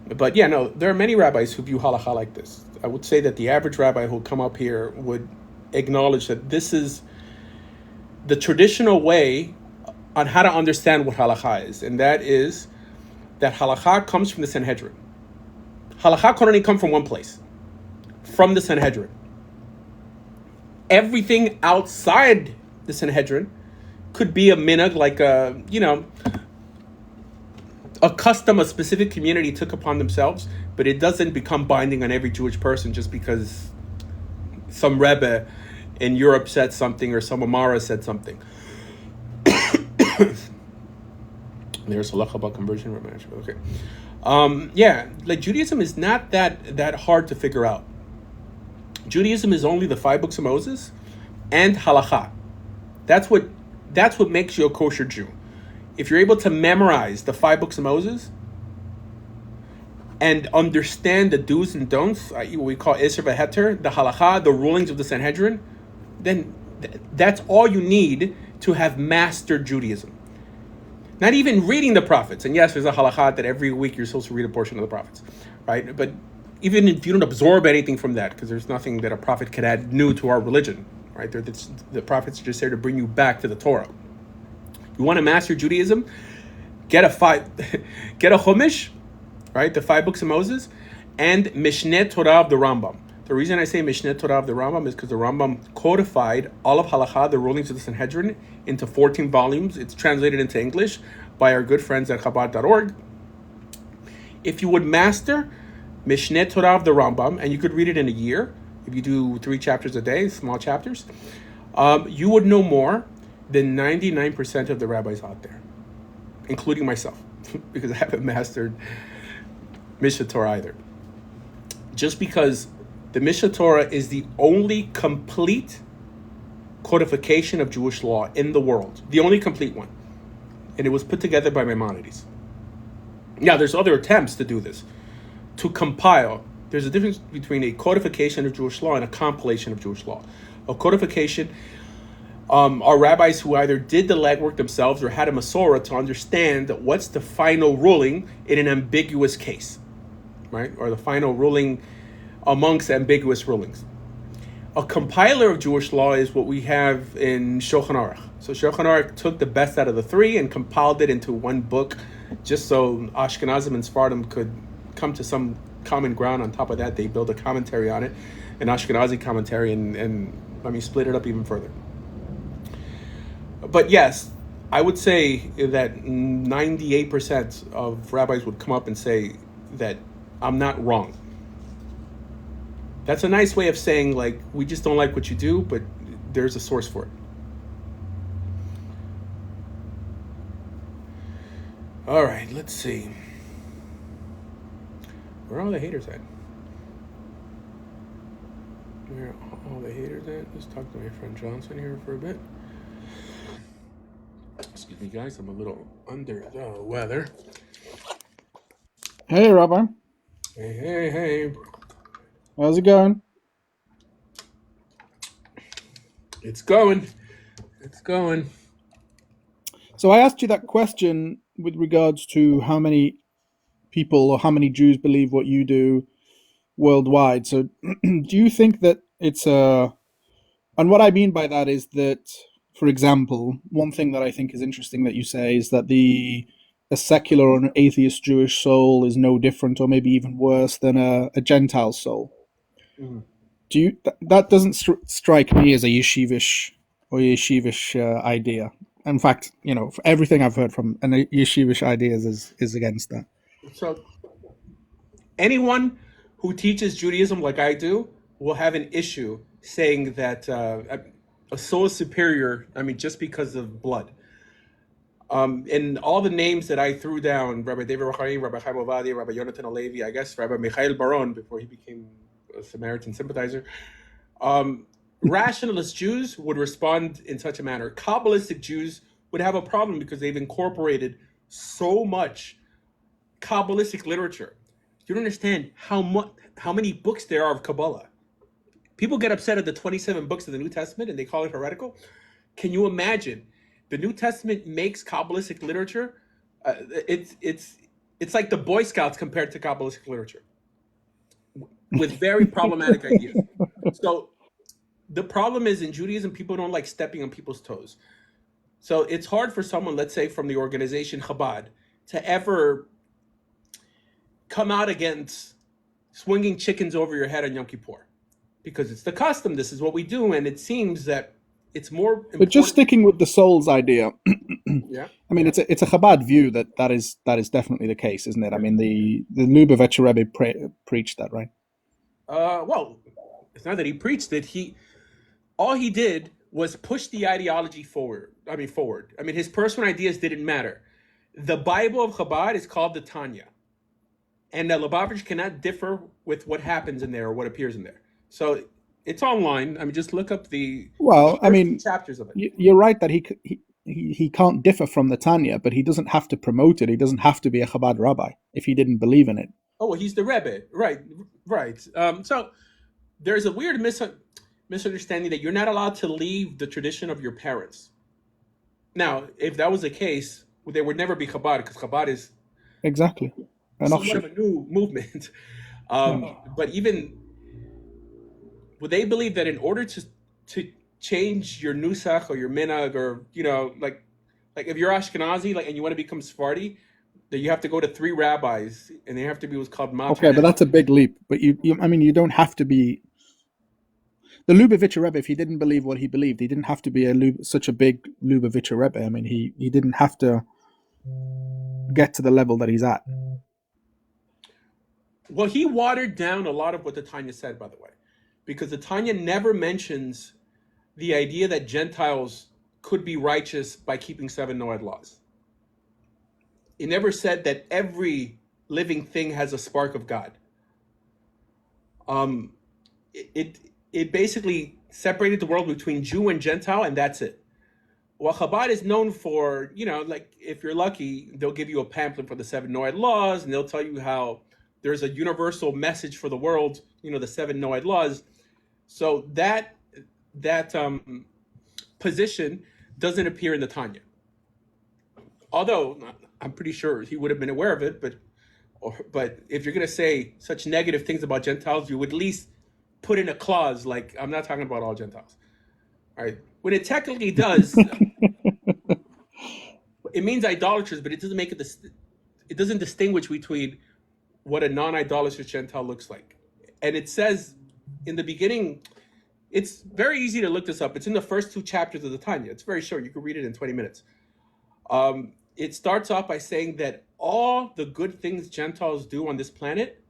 But yeah, no, there are many rabbis who view halakha like this. I would say that the average rabbi who will come up here would acknowledge that this is the traditional way on how to understand what halakha is. And that is that halakha comes from the Sanhedrin. Halakha can only come from one place, from the Sanhedrin. Everything outside the Sanhedrin could be a minhag, like a custom a specific community took upon themselves, but it doesn't become binding on every Jewish person just because some Rebbe in Europe said something or some Amara said something. There's halacha about conversion. Okay. Yeah, like Judaism is not that hard to figure out. Judaism is only the 5 books of Moses and halacha. That's what makes you a kosher Jew. If you're able to memorize the 5 books of Moses and understand the do's and don'ts, what we call Isser v'Heter, the halacha, the rulings of the Sanhedrin, then that's all you need to have mastered Judaism. Not even reading the prophets. And yes, there's a halakha that every week you're supposed to read a portion of the prophets, right? But even if you don't absorb anything from that, because there's nothing that a prophet could add new to our religion, right? The prophets are just there to bring you back to the Torah. You want to master Judaism? Get a Chumash, right? The 5 books of Moses, and Mishneh Torah of the Rambam. The reason I say Mishneh Torah of the Rambam is because the Rambam codified all of halakha, the rulings of the Sanhedrin, into 14 volumes. It's translated into English by our good friends at Chabad.org. If you would master Mishneh Torah of the Rambam, and you could read it in a year, if you do 3 chapters a day, small chapters, you would know more than 99% of the rabbis out there, including myself, because I haven't mastered Mishneh Torah either. Just because the Mishneh Torah is the only complete codification of Jewish law in the world, the only complete one, and it was put together by Maimonides. Now, there's other attempts to do this, to compile. There's a difference between a codification of Jewish law and a compilation of Jewish law. A codification are rabbis who either did the legwork themselves or had a Masorah to understand what's the final ruling in an ambiguous case, right? Or the final ruling amongst ambiguous rulings. A compiler of Jewish law is what we have in Shulchan Aruch. So Shulchan Aruch took the best out of the 3 and compiled it into one book, just so Ashkenazim and Sephardim could come to some common ground. On top of that, they built a commentary on it, an Ashkenazi commentary, and let me split it up even further. But yes, I would say that 98% of rabbis would come up and say that I'm not wrong. That's a nice way of saying, like, we just don't like what you do, but there's a source for it. All right, let's see. Where are all the haters at? Where are all the haters at? Let's talk to my friend Johnson here for a bit. Excuse me, guys. I'm a little under the weather. Hey, Rabbi. Hey. How's it going? It's going. So I asked you that question with regards to how many people or how many Jews believe what you do worldwide. So do you think that it's a... And what I mean by that is that, for example, one thing that I think is interesting that you say is that a secular or an atheist Jewish soul is no different or maybe even worse than a Gentile soul. Mm-hmm. Do you that doesn't strike me as a yeshivish idea. In fact, for everything I've heard from yeshivish ideas is against that. So anyone who teaches Judaism like I do will have an issue saying that a soul is superior, just because of blood. And all the names that I threw down, Rabbi David Rachaim, Rabbi Chaim Ovadia, Rabbi Yonatan Alevi, I guess Rabbi Michael Baron before he became a Samaritan sympathizer, rationalist Jews would respond in such a manner. Cabalistic Jews would have a problem because they've incorporated so much Kabbalistic literature. You don't understand how many books there are of Kabbalah. People get upset at the 27 books of the New Testament and they call it heretical. Can you imagine? The New Testament makes Kabbalistic literature. It's like the Boy Scouts compared to Kabbalistic literature, with very problematic ideas. So the problem is in Judaism, people don't like stepping on people's toes. So it's hard for someone, let's say from the organization Chabad, to ever come out against swinging chickens over your head on Yom Kippur, because it's the custom. This is what we do, and it seems that it's more important. But just sticking with the soul's idea, yeah. It's a Chabad view that is definitely the case, isn't it? Yeah. The Lubavitcher Rebbe preached that, right? Well, it's not that he preached it. All he did was push the ideology forward. His personal ideas didn't matter. The Bible of Chabad is called the Tanya, and the Lubavitch cannot differ with what happens in there or what appears in there. So it's online. I mean, just look up the Well, I first two mean, chapters of it. you're right that he can't differ from the Tanya, but he doesn't have to promote it. He doesn't have to be a Chabad rabbi if he didn't believe in it. Oh, well, he's the Rebbe, right? Right. So there's a weird misunderstanding that you're not allowed to leave the tradition of your parents. Now, if that was the case, there would never be Chabad, because Chabad is Exactly. An somewhat of offshoot. a new movement. Yeah. But even would they believe that in order to change your nusach or your minhag, or like if you're Ashkenazi, like, and you want to become Sephardi, that you have to go to 3 rabbis and they have to be what's called Okay, but matzanan. that's a big leap. But I mean, you don't have to be the Lubavitcher Rebbe. If he didn't believe what he believed, he didn't have to be such a big Lubavitcher Rebbe. I mean, he didn't have to get to the level that he's at. Well, he watered down a lot of what the Tanya said, by the way, because the Tanya never mentions the idea that Gentiles could be righteous by keeping 7 Noahide laws. It never said that every living thing has a spark of God. It basically separated the world between Jew and Gentile, and that's it. Well, Chabad is known for, like, if you're lucky, they'll give you a pamphlet for the 7 Noahide laws, and they'll tell you how there's a universal message for the world, the 7 Noahide laws. So that position doesn't appear in the Tanya. Although I'm pretty sure he would have been aware of it, but if you're going to say such negative things about Gentiles, you would at least put in a clause like, I'm not talking about all Gentiles. All right. When it technically does, it means idolaters, but it doesn't make it doesn't distinguish between what a non-idolatrous Gentile looks like. And it says in the beginning, it's very easy to look this up. It's in the first 2 chapters of the Tanya. It's very short. You can read it in 20 minutes. It starts off by saying that all the good things Gentiles do on this planet,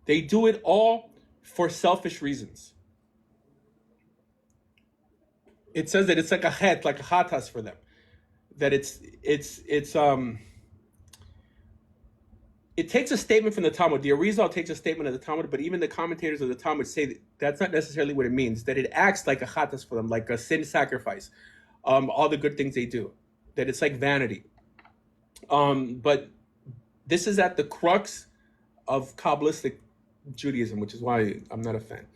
they do it all for selfish reasons. It says that it's like a het, like a hatas for them. That it takes a statement from the Talmud. The Arizal takes a statement of the Talmud, but even the commentators of the Talmud say that that's not necessarily what it means. That it acts like a chatas for them, like a sin sacrifice. All the good things they do. That it's like vanity. But this is at the crux of Cabalistic Judaism, which is why I'm not a fan.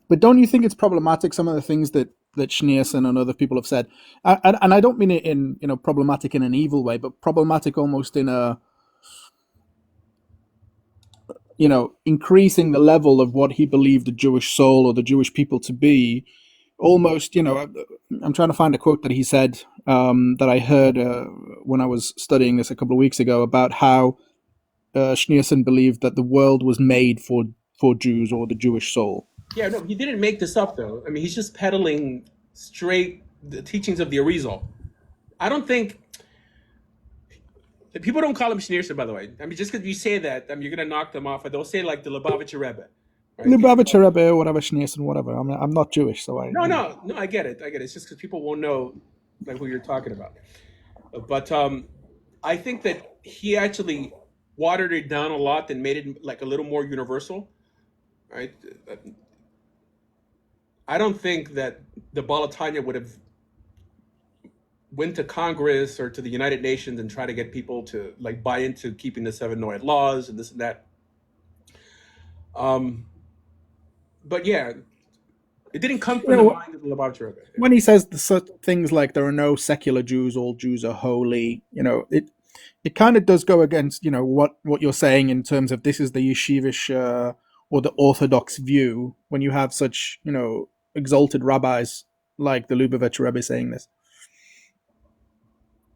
But don't you think it's problematic, some of the things that Schneerson and other people have said? And I don't mean it in problematic in an evil way, but problematic almost in a increasing the level of what he believed the Jewish soul or the Jewish people to be. Almost, I'm trying to find a quote that he said that I heard when I was studying this a couple of weeks ago about how Schneerson believed that the world was made for Jews or the Jewish soul. Yeah, no, he didn't make this up, though. I mean, he's just peddling straight the teachings of the Arizal. I don't think people don't call him Schneerson, by the way. I mean, just because you say that, I mean, you're gonna knock them off, or they'll say like the Lubavitcher Rebbe. Right? Lubavitcher Rebbe or whatever, Schneerson, whatever. I'm not Jewish, so I. No, I get it. It's just because people won't know like who you're talking about. But I think that he actually watered it down a lot and made it like a little more universal. Right? I don't think that the Balatanya would have went to Congress or to the United Nations and try to get people to like buy into keeping the 7 Noahide laws and this and that. But yeah, it didn't come from the mind of the Lubavitcher Rebbe. When he says things like there are no secular Jews, all Jews are holy, it kind of does go against what you're saying in terms of this is the yeshivish or the orthodox view when you have such exalted rabbis like the Lubavitcher Rebbe saying this.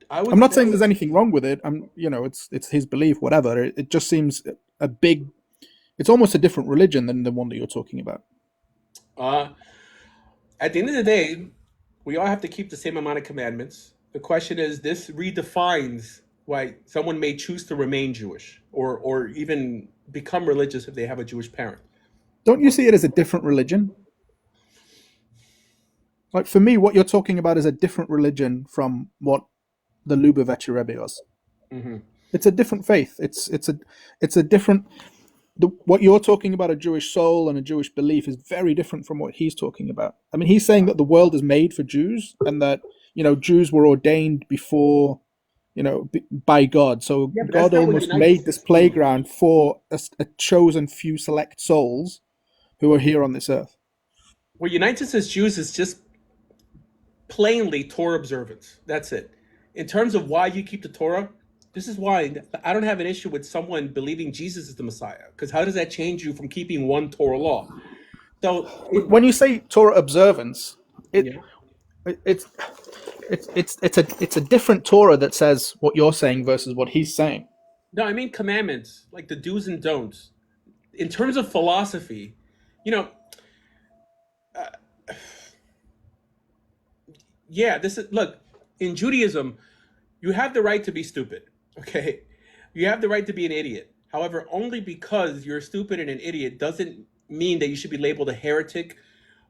I'm not saying there's anything wrong with it. It's his belief, whatever. It just seems it's almost a different religion than the one that you're talking about. At the end of the day, we all have to keep the same amount of commandments. The question is, this redefines why someone may choose to remain Jewish or even become religious if they have a Jewish parent. Don't you see it as a different religion? Like for me, what you're talking about is a different religion from what the Lubavitcher Rebbe was. Mm-hmm. It's a different faith. It's a different. What you're talking about, a Jewish soul and a Jewish belief, is very different from what he's talking about. I mean, he's saying that the world is made for Jews, and that Jews were ordained before, by God. So Yeah, but that's God not what almost unites. made this playground for a chosen few select souls who are here on this earth. What unites us as Jews is just plainly Torah observance. That's it. In terms of why you keep the Torah, this is why I don't have an issue with someone believing Jesus is the Messiah. Because how does that change you from keeping one Torah law? So, When you say Torah observance, it yeah. it's it's a different Torah that says what you're saying versus what he's saying. No, I mean commandments, like the do's and don'ts. In terms of philosophy, you know, yeah, this is look, in Judaism, you have the right to be stupid, okay? You have the right to be an idiot. However, only because you're stupid and an idiot doesn't mean that you should be labeled a heretic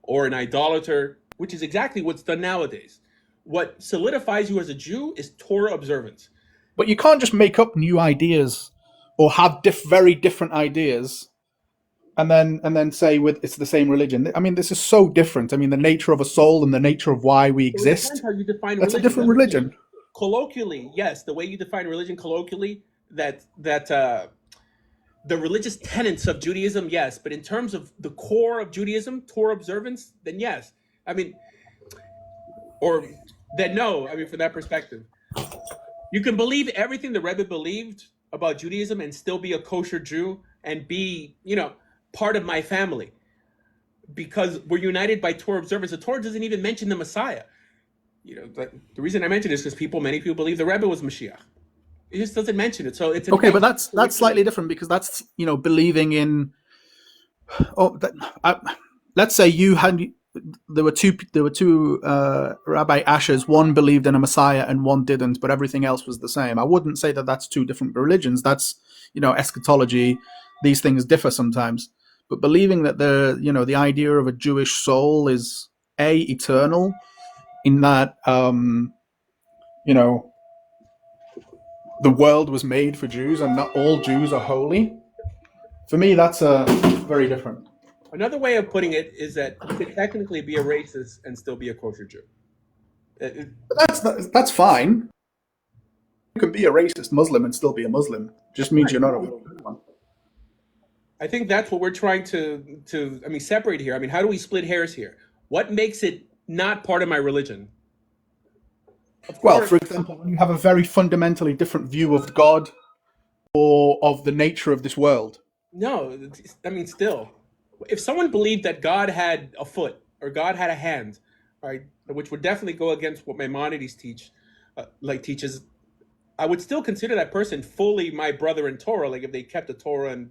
or an idolater, which is exactly what's done nowadays. What solidifies you as a Jew is Torah observance. But you can't just make up new ideas or have very different ideas and then say with it's the same religion. I mean, this is so different. I mean, the nature of a soul and the nature of why we So it depends exist. how you define That's a religion, different doesn't it? religion. Colloquially, yes, the way you define religion colloquially, that the religious tenets of Judaism, yes, but in terms of the core of Judaism, Torah observance, then yes. I mean, or then no. I mean, from that perspective, you can believe everything the Rebbe believed about Judaism and still be a kosher Jew and be, part of my family because we're united by Torah observance. The Torah doesn't even mention the Messiah. The reason I mention this is because many people believe the Rebbe was Mashiach. It just doesn't mention it. So it's Okay, but that's slightly different because that's believing in. Oh, let's say there were two Rabbi Ashers. One believed in a Messiah and one didn't, but everything else was the same. I wouldn't say that that's two different religions. That's eschatology. These things differ sometimes, but believing that the idea of a Jewish soul is eternal, in that the world was made for Jews and not all Jews are holy. For me, that's very different. Another way of putting it is that you could technically be a racist and still be a kosher Jew. That's fine. You can be a racist Muslim and still be a Muslim. Just means you're not a good one. I think that's what we're trying to separate here. I mean, how do we split hairs here? What makes it not part of my religion? Well, for example, when you have a very fundamentally different view of God or of the nature of this world. No, I mean, still, if someone believed that God had a foot or God had a hand, right, which would definitely go against what Maimonides teaches, I would still consider that person fully my brother in Torah. Like if they kept the Torah, and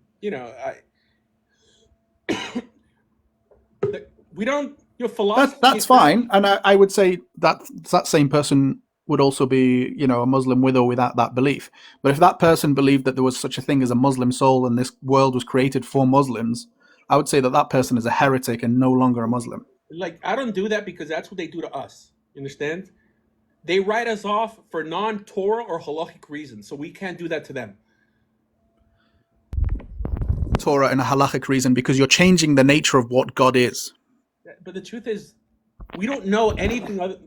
we don't. Philosophy. That's fine, and I would say that same person would also be, a Muslim with or without that belief. But if that person believed that there was such a thing as a Muslim soul and this world was created for Muslims, I would say that person is a heretic and no longer a Muslim. Like, I don't do that because that's what they do to us. You understand? They write us off for non-Torah or halachic reasons, so we can't do that to them. Torah and a halachic reason because you're changing the nature of what God is. But the truth is, we don't know anything other.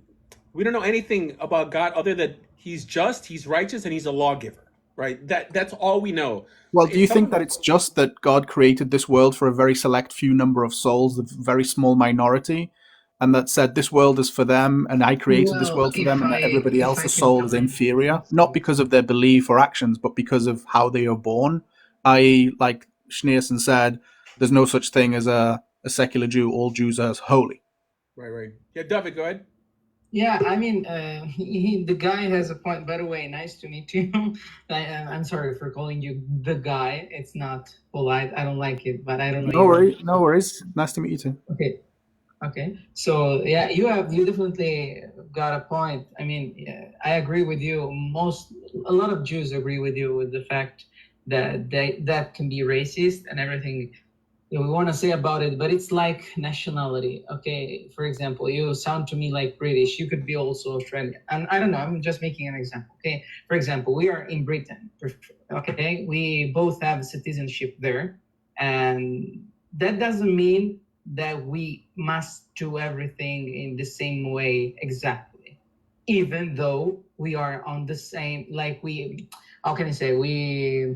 We don't know anything about God other than He's just, He's righteous, and He's a lawgiver. Right? That's all we know. Well, do you think that it's just that God created this world for a very select few number of souls, a very small minority, and that said this world is for them, and I created this world for them, and that everybody else's soul is inferior, not because of their belief or actions, but because of how they are born? I.e., like Schneerson said, there's no such thing as a secular Jew. All Jews are holy. Right. Yeah, David, go ahead. Yeah, I mean, the guy has a point. By the way, nice to meet you. I'm sorry for calling you the guy. It's not polite. I don't like it, but I don't know. No worries. Nice to meet you too. Okay. So yeah, you definitely got a point. I mean, I agree with you. A lot of Jews agree with you with the fact that that can be racist and everything. we want to say about it, but it's like nationality. Okay, for example, you sound to me like British. You could be also Australian, and I don't know. I'm just making an example. Okay, for example, we are in Britain. Okay, we both have citizenship there, and that doesn't mean that we must do everything in the same way exactly, even though we are on the same. Like we, how can I say we?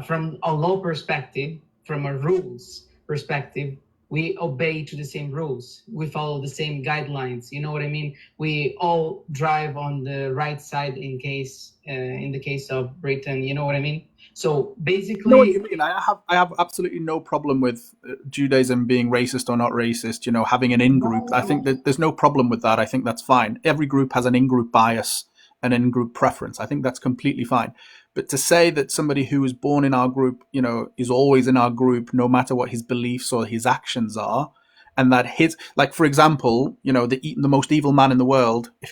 From a law perspective, from a rules perspective, we obey to the same rules. We follow the same guidelines. You know what I mean? We all drive on the right side in the case of Britain. You know what I mean? So basically, I know what you mean. I have absolutely no problem with Judaism being racist or not racist. You know, having an in-group. I think that there's no problem with that. I think that's fine. Every group has an in-group bias, an in-group preference. I think that's completely fine. But to say that somebody who was born in our group, you know, is always in our group, no matter what his beliefs or his actions are, and that his, like for example, you know, the most evil man in the world, if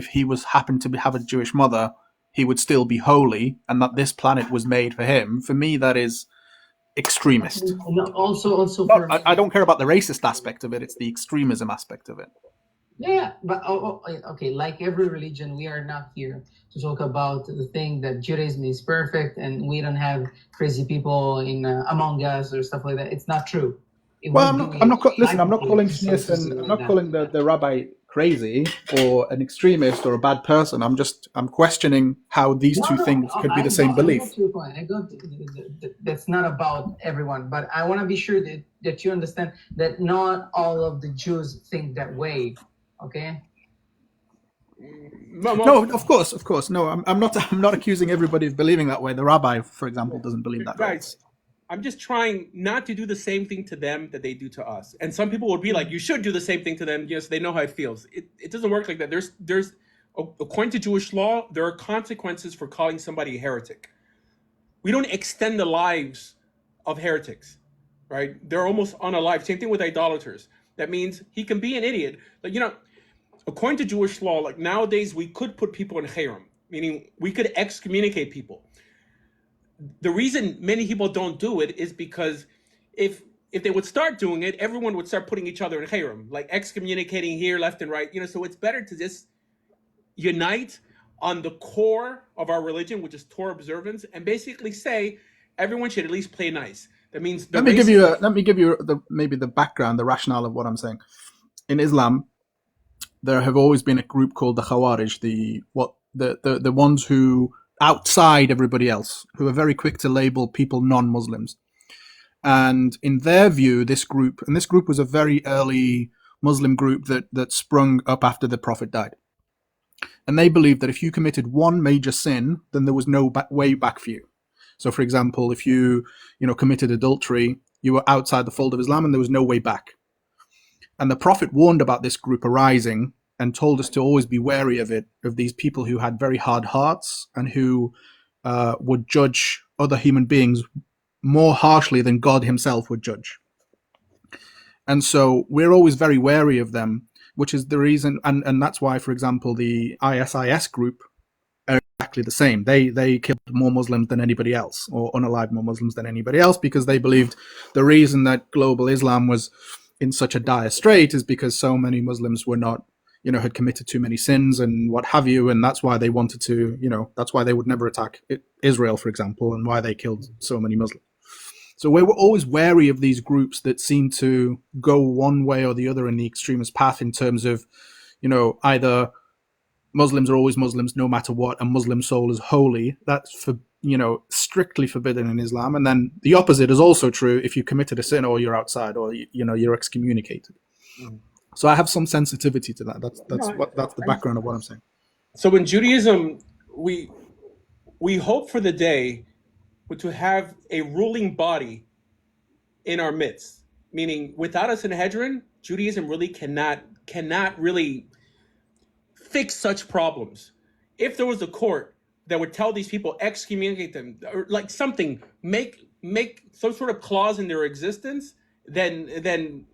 he was happened to have a Jewish mother, he would still be holy, and that this planet was made for him. For me, that is extremist. also for I don't care about the racist aspect of it; it's the extremism aspect of it. yeah, but okay, like every religion, we are not here to talk about the thing that Judaism is perfect and we don't have crazy people in among us or stuff like that. It's not true. It Well, would I'm not. be Listen, I'm not calling hypocritical to Schneerson. say I'm like not that. calling the rabbi crazy or an extremist or a bad person. I'm questioning how these two things could be the same I belief. got your point. I got that's not about everyone, but I want to be sure that you understand that not all of the Jews think that way. Okay. No, of course. No, I'm not. I'm not accusing everybody of believing that way. The rabbi, for example, doesn't believe that way. Guys, I'm just trying not to do the same thing to them that they do to us. And some people would be like, you should do the same thing to them. Yes, they know how it feels. It doesn't work like that. There's according to Jewish law, there are consequences for calling somebody a heretic. We don't extend the lives of heretics, right? They're almost unalive. Same thing with idolaters. That means he can be an idiot. Like, you know, according to Jewish law, like nowadays we could put people in cherem, meaning we could excommunicate people. The reason many people don't do it is because if they would start doing it, everyone would start putting each other in cherem, like excommunicating here, left and right. You know, so it's better to just unite on the core of our religion, which is Torah observance, and basically say everyone should at least play nice. That means let me give you maybe the background, the rationale of what I'm saying. In Islam, there have always been a group called the Khawarij, the ones who outside everybody else, who are very quick to label people non-Muslims. And in their view, this group was a very early Muslim group that sprung up after the Prophet died. And they believed that if you committed one major sin, then there was no way back for you. So, for example, if you committed adultery, you were outside the fold of Islam and there was no way back. And the Prophet warned about this group arising and told us to always be wary of it, of these people who had very hard hearts and who would judge other human beings more harshly than God himself would judge. And so we're always very wary of them, which is the reason, and that's why, for example, the ISIS group are exactly the same. They killed more Muslims than anybody else, or unalived more Muslims than anybody else, because they believed the reason that global Islam was in such a dire strait is because so many Muslims were not, had committed too many sins and what have you, and that's why they wanted to, that's why they would never attack Israel, for example, and why they killed so many Muslims. So we were always wary of these groups that seem to go one way or the other in the extremist path in terms of, either Muslims are always Muslims no matter what, a Muslim soul is holy. That's strictly forbidden in Islam. And then the opposite is also true. If you committed a sin, or you're outside, or you're excommunicated. Mm-hmm. So I have some sensitivity to that. That's the background of what I'm saying. So in Judaism, we hope for the day to have a ruling body in our midst. Meaning, without a Sanhedrin, Judaism really cannot really fix such problems. If there was a court that would tell these people, excommunicate them, or like something, make some sort of clause in their existence, then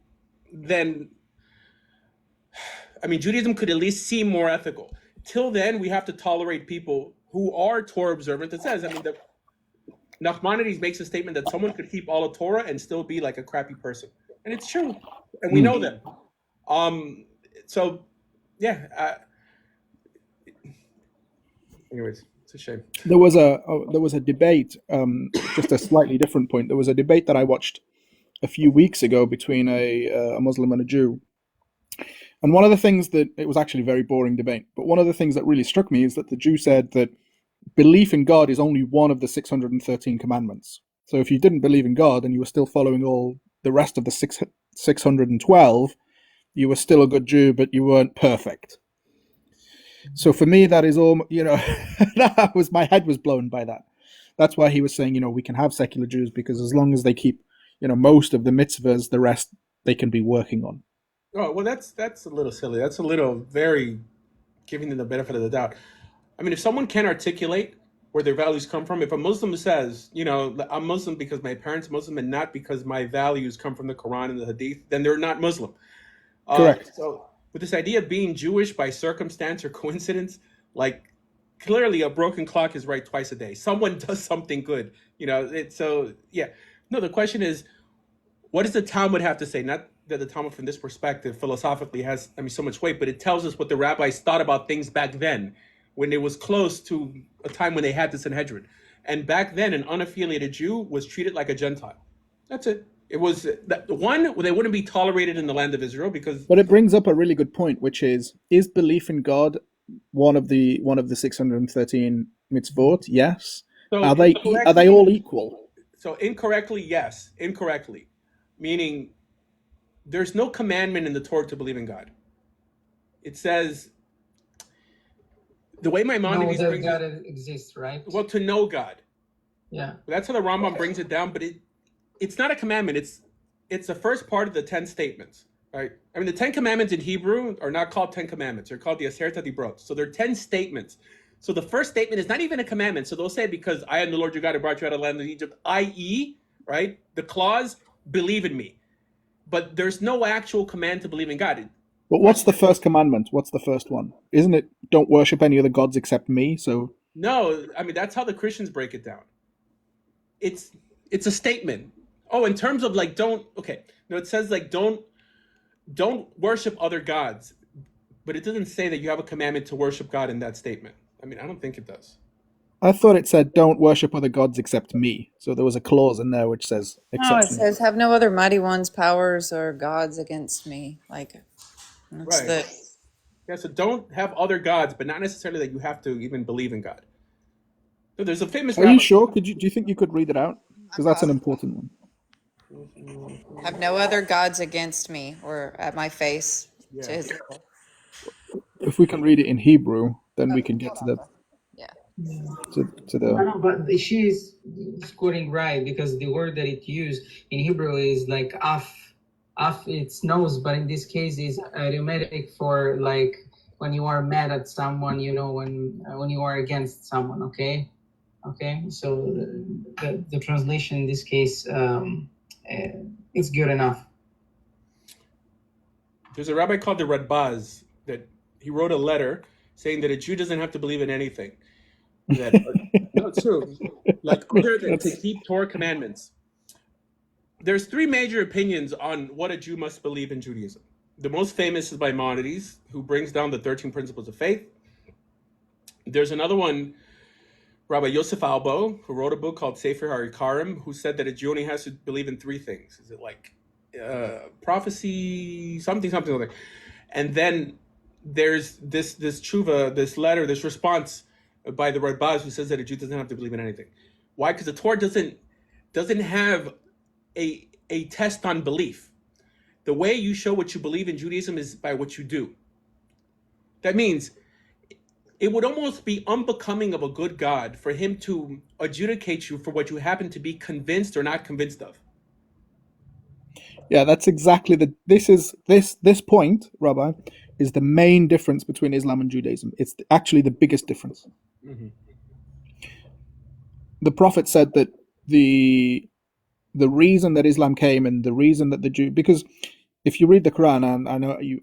I mean, Judaism could at least seem more ethical. Till then, we have to tolerate people who are Torah observant. It says, I mean, Nachmanides makes a statement that someone could keep all of Torah and still be like a crappy person, and it's true, and we know them. So yeah. Anyways, it's a shame. There was a debate, just a slightly different point. There was a debate that I watched a few weeks ago between a Muslim and a Jew. And one of the things that, it was actually a very boring debate, but one of the things that really struck me is that the Jew said that belief in God is only one of the 613 commandments. So if you didn't believe in God and you were still following all the rest of the 612, you were still a good Jew, but you weren't perfect. So for me, that is all, my head was blown by that. That's why he was saying, we can have secular Jews because as long as they keep, most of the mitzvahs, the rest they can be working on. Oh, well, that's a little silly. That's a little very giving them the benefit of the doubt. I mean, if someone can articulate where their values come from, if a Muslim says, I'm Muslim because my parents are Muslim and not because my values come from the Quran and the Hadith, then they're not Muslim. Correct. So with this idea of being Jewish by circumstance or coincidence, like clearly a broken clock is right twice a day. Someone does something good, so yeah. No, the question is, what does the Talmud have to say? Not that the Talmud from this perspective philosophically has, so much weight, but it tells us what the rabbis thought about things back then when it was close to a time when they had the Sanhedrin. And back then, an unaffiliated Jew was treated like a Gentile. That's it. It was one, they wouldn't be tolerated in the land of Israel because. But it brings up a really good point, which is belief in God one of the 613 mitzvot? Yes. So are they all equal? So incorrectly, yes. Incorrectly, meaning there's no commandment in the Torah to believe in God. It says the way Maimonides brings God exists, right? Well, to know God. Yeah. That's how the Rambam brings it down, but it's not a commandment. It's the first part of the 10 statements, right? The 10 commandments in Hebrew are not called 10 commandments. They're called the Aseret HaDibrot. So they're 10 statements. So the first statement is not even a commandment. So they'll say, because I am the Lord your God who brought you out of the land of Egypt, i.e., right? The clause, believe in me. But there's no actual command to believe in God. But what's the first commandment? What's the first one? Isn't it, don't worship any other gods except me? So no, that's how the Christians break it down. It's a statement. Oh, in terms of it says don't worship other gods, but it doesn't say that you have a commandment to worship God in that statement. I don't think it does. I thought it said don't worship other gods except me. So there was a clause in there which says except it says have no other mighty ones, powers, or gods against me. That's right. Yeah, so don't have other gods, but not necessarily that you have to even believe in God. So there's a famous. Are you sure? Do you think you could read it out? Because that's an important one. Have no other gods against me or at my face. Yeah. If we can read it in Hebrew, then we can get to the. To the. No, but she is quoting right because the word that it used in Hebrew is like af. Af, it's nose, but in this case is aromatic for when you are mad at someone, when you are against someone. Okay. So the translation in this case it's good enough. There's a rabbi called the Radbaz that he wrote a letter saying that a Jew doesn't have to believe in anything. No, it's true. Other than to keep Torah commandments. There's 3 major opinions on what a Jew must believe in Judaism. The most famous is by Maimonides, who brings down the 13 principles of faith. There's another one, Rabbi Yosef Albo, who wrote a book called Sefer HaIkarim, who said that a Jew only has to believe in 3 things. Is it prophecy, something. And then there's this tshuva, this letter, this response by the Rabbis who says that a Jew doesn't have to believe in anything. Why? Because the Torah doesn't have a test on belief. The way you show what you believe in Judaism is by what you do. That means it would almost be unbecoming of a good God for him to adjudicate you for what you happen to be convinced or not convinced of. Yeah, that's exactly this point, Rabbi, is the main difference between Islam and Judaism. It's actually the biggest difference. Mm-hmm. The Prophet said that the reason that Islam came and the reason that the Jew, because if you read the Quran, and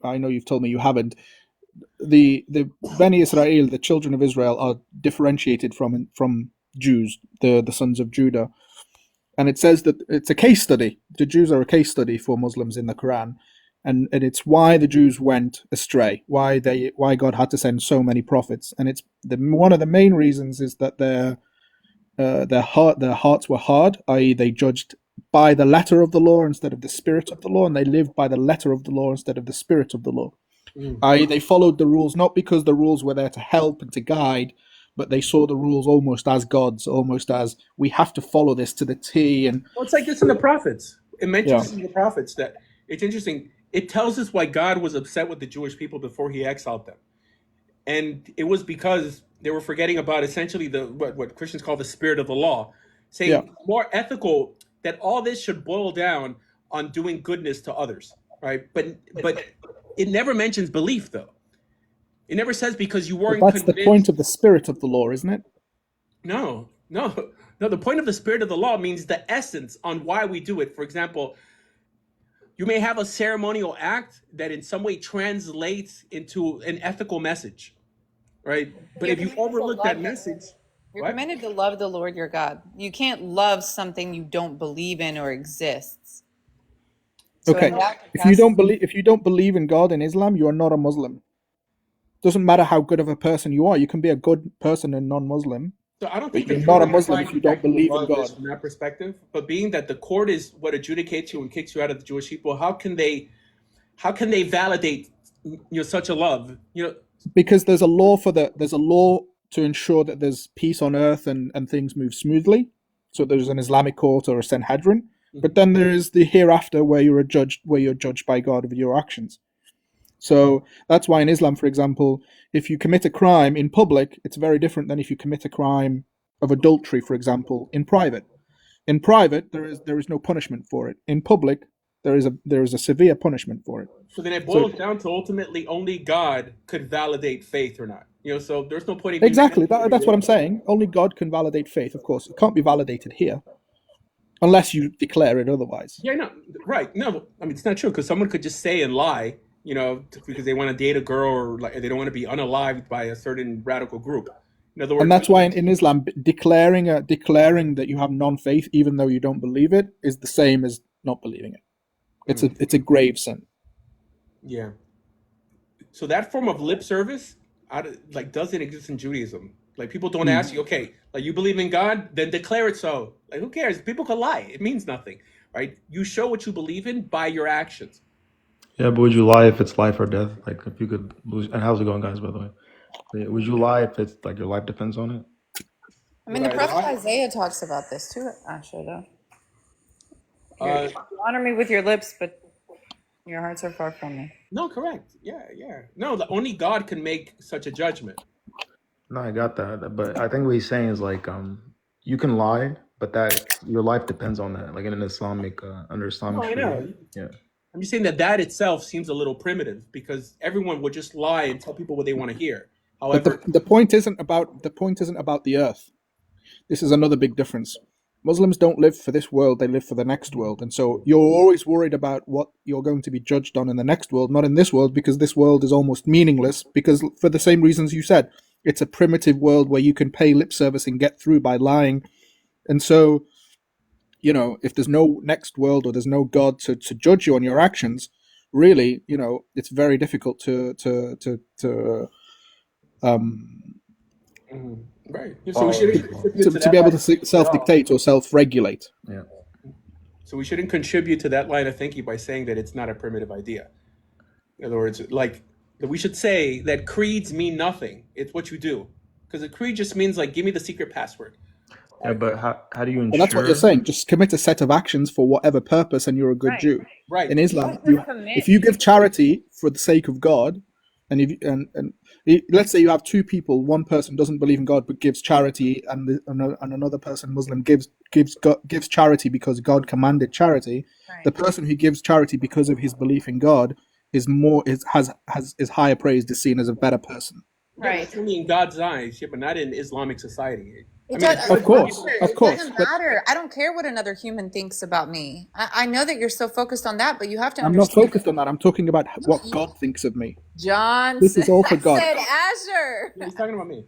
I know you've told me you haven't, the Bani Israel, the children of Israel, are differentiated from Jews, the sons of Judah. And it says that it's a case study. The Jews are a case study for Muslims in the Quran. And it's why the Jews went astray, why God had to send so many prophets. And it's one of the main reasons is that their hearts were hard, i.e. they judged by the letter of the law instead of the spirit of the law, and they lived by the letter of the law instead of the spirit of the law. I.e. they followed the rules not because the rules were there to help and to guide, but they saw the rules almost as gods, almost as we have to follow this to the T. And well, it's like this in the prophets. It mentions in the prophets that it's interesting. It tells us why God was upset with the Jewish people before he exiled them. And it was because they were forgetting about essentially what Christians call the spirit of the law, saying more ethical, that all this should boil down on doing goodness to others, right? But it never mentions belief, though. It never says because you weren't that's convinced. The point of the spirit of the law, isn't it? No. The point of the spirit of the law means the essence on why we do it. For example, you may have a ceremonial act that in some way translates into an ethical message, right? But if you overlook that message, you're commanded to love the Lord your God. You can't love something you don't believe in or exists. So okay. If you don't believe in God in Islam, you are not a Muslim. Doesn't matter how good of a person you are. You can be a good person and non-Muslim. So I don't think you're not a Muslim if you don't believe in God. From that perspective, but being that the court is what adjudicates you and kicks you out of the Jewish people, how can they validate such a love? Because there's a law to ensure that there's peace on earth and things move smoothly. So there's an Islamic court or a Sanhedrin, but then there is the hereafter where you're judged by God of your actions. So that's why in Islam, for example, if you commit a crime in public, it's very different than if you commit a crime of adultery, for example, in private. In private, there is no punishment for it. In public, there is a severe punishment for it. So then it boils down to ultimately only God could validate faith or not. So there's no point in exactly. That's what I'm saying. Only God can validate faith. Of course, it can't be validated here, unless you declare it otherwise. Yeah, no, right. No, I mean it's not true because someone could just say and lie. Because they want to date a girl or they don't want to be unalived by a certain radical group. In other words, and that's why in Islam, declaring that you have non-faith, even though you don't believe it, is the same as not believing it. It's a grave sin. Yeah. So that form of lip service, doesn't exist in Judaism. People don't ask you, okay, you believe in God, then declare it so. Who cares? People can lie. It means nothing, right? You show what you believe in by your actions. Yeah, but would you lie if it's life or death? If you could lose, and how's it going, guys, by the way? Would you lie if it's your life depends on it? I mean, the prophet Isaiah talks about this too, actually, though. You honor me with your lips, but your hearts are far from me. No, correct. Yeah. No, only God can make such a judgment. No, I got that. But I think what he's saying is you can lie, but that your life depends on that. In an Islamic, under Islamic. I know. Yeah. I'm just saying that itself seems a little primitive because everyone would just lie and tell people what they want to hear. However, but the point isn't about the earth. This is another big difference. Muslims don't live for this world; they live for the next world, and so you're always worried about what you're going to be judged on in the next world, not in this world, because this world is almost meaningless. Because for the same reasons you said, it's a primitive world where you can pay lip service and get through by lying, and so. If there's no next world or there's no God to judge you on your actions, really, it's very difficult to right. So to be able to self-dictate or self-regulate. Yeah. So we shouldn't contribute to that line of thinking by saying that it's not a primitive idea. In other words, we should say that creeds mean nothing. It's what you do, because a creed just means give me the secret password. Yeah, but how do you ensure? Well, that's what you're saying. Just commit a set of actions for whatever purpose, and you're a good Jew. Right. In Islam, if you give charity for the sake of God, and let's say you have two people, one person doesn't believe in God but gives charity, and another person, Muslim, gives charity because God commanded charity. Right. The person who gives charity because of his belief in God is higher praised, is seen as a better person. Right. It's only in God's eyes, but not in Islamic society. Of course. It doesn't matter. I don't care what another human thinks about me. I know that you're so focused on that, but you have to understand. I'm not focused on that. I'm talking about what God thinks of me. John this is all for God. Said Asher. Yeah, he's talking about me.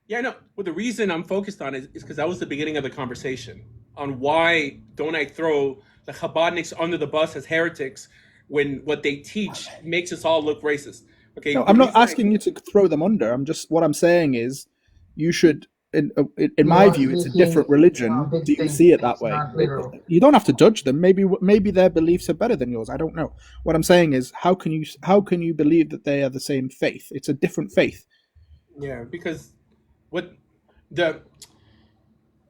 Yeah, no. Well, the reason I'm focused on it is because that was the beginning of the conversation on why don't I throw the Chabadniks under the bus as heretics when what they teach makes us all look racist. Okay, No, the I'm not reason asking you to throw them under. What I'm saying is, you should, in You my are view, it's a making different religion. big Do you see it that things, way? not literal. You don't have to judge them. Maybe their beliefs are better than yours. I don't know. What I'm saying is, how can you believe that they are the same faith? It's a different faith. yeah, because what the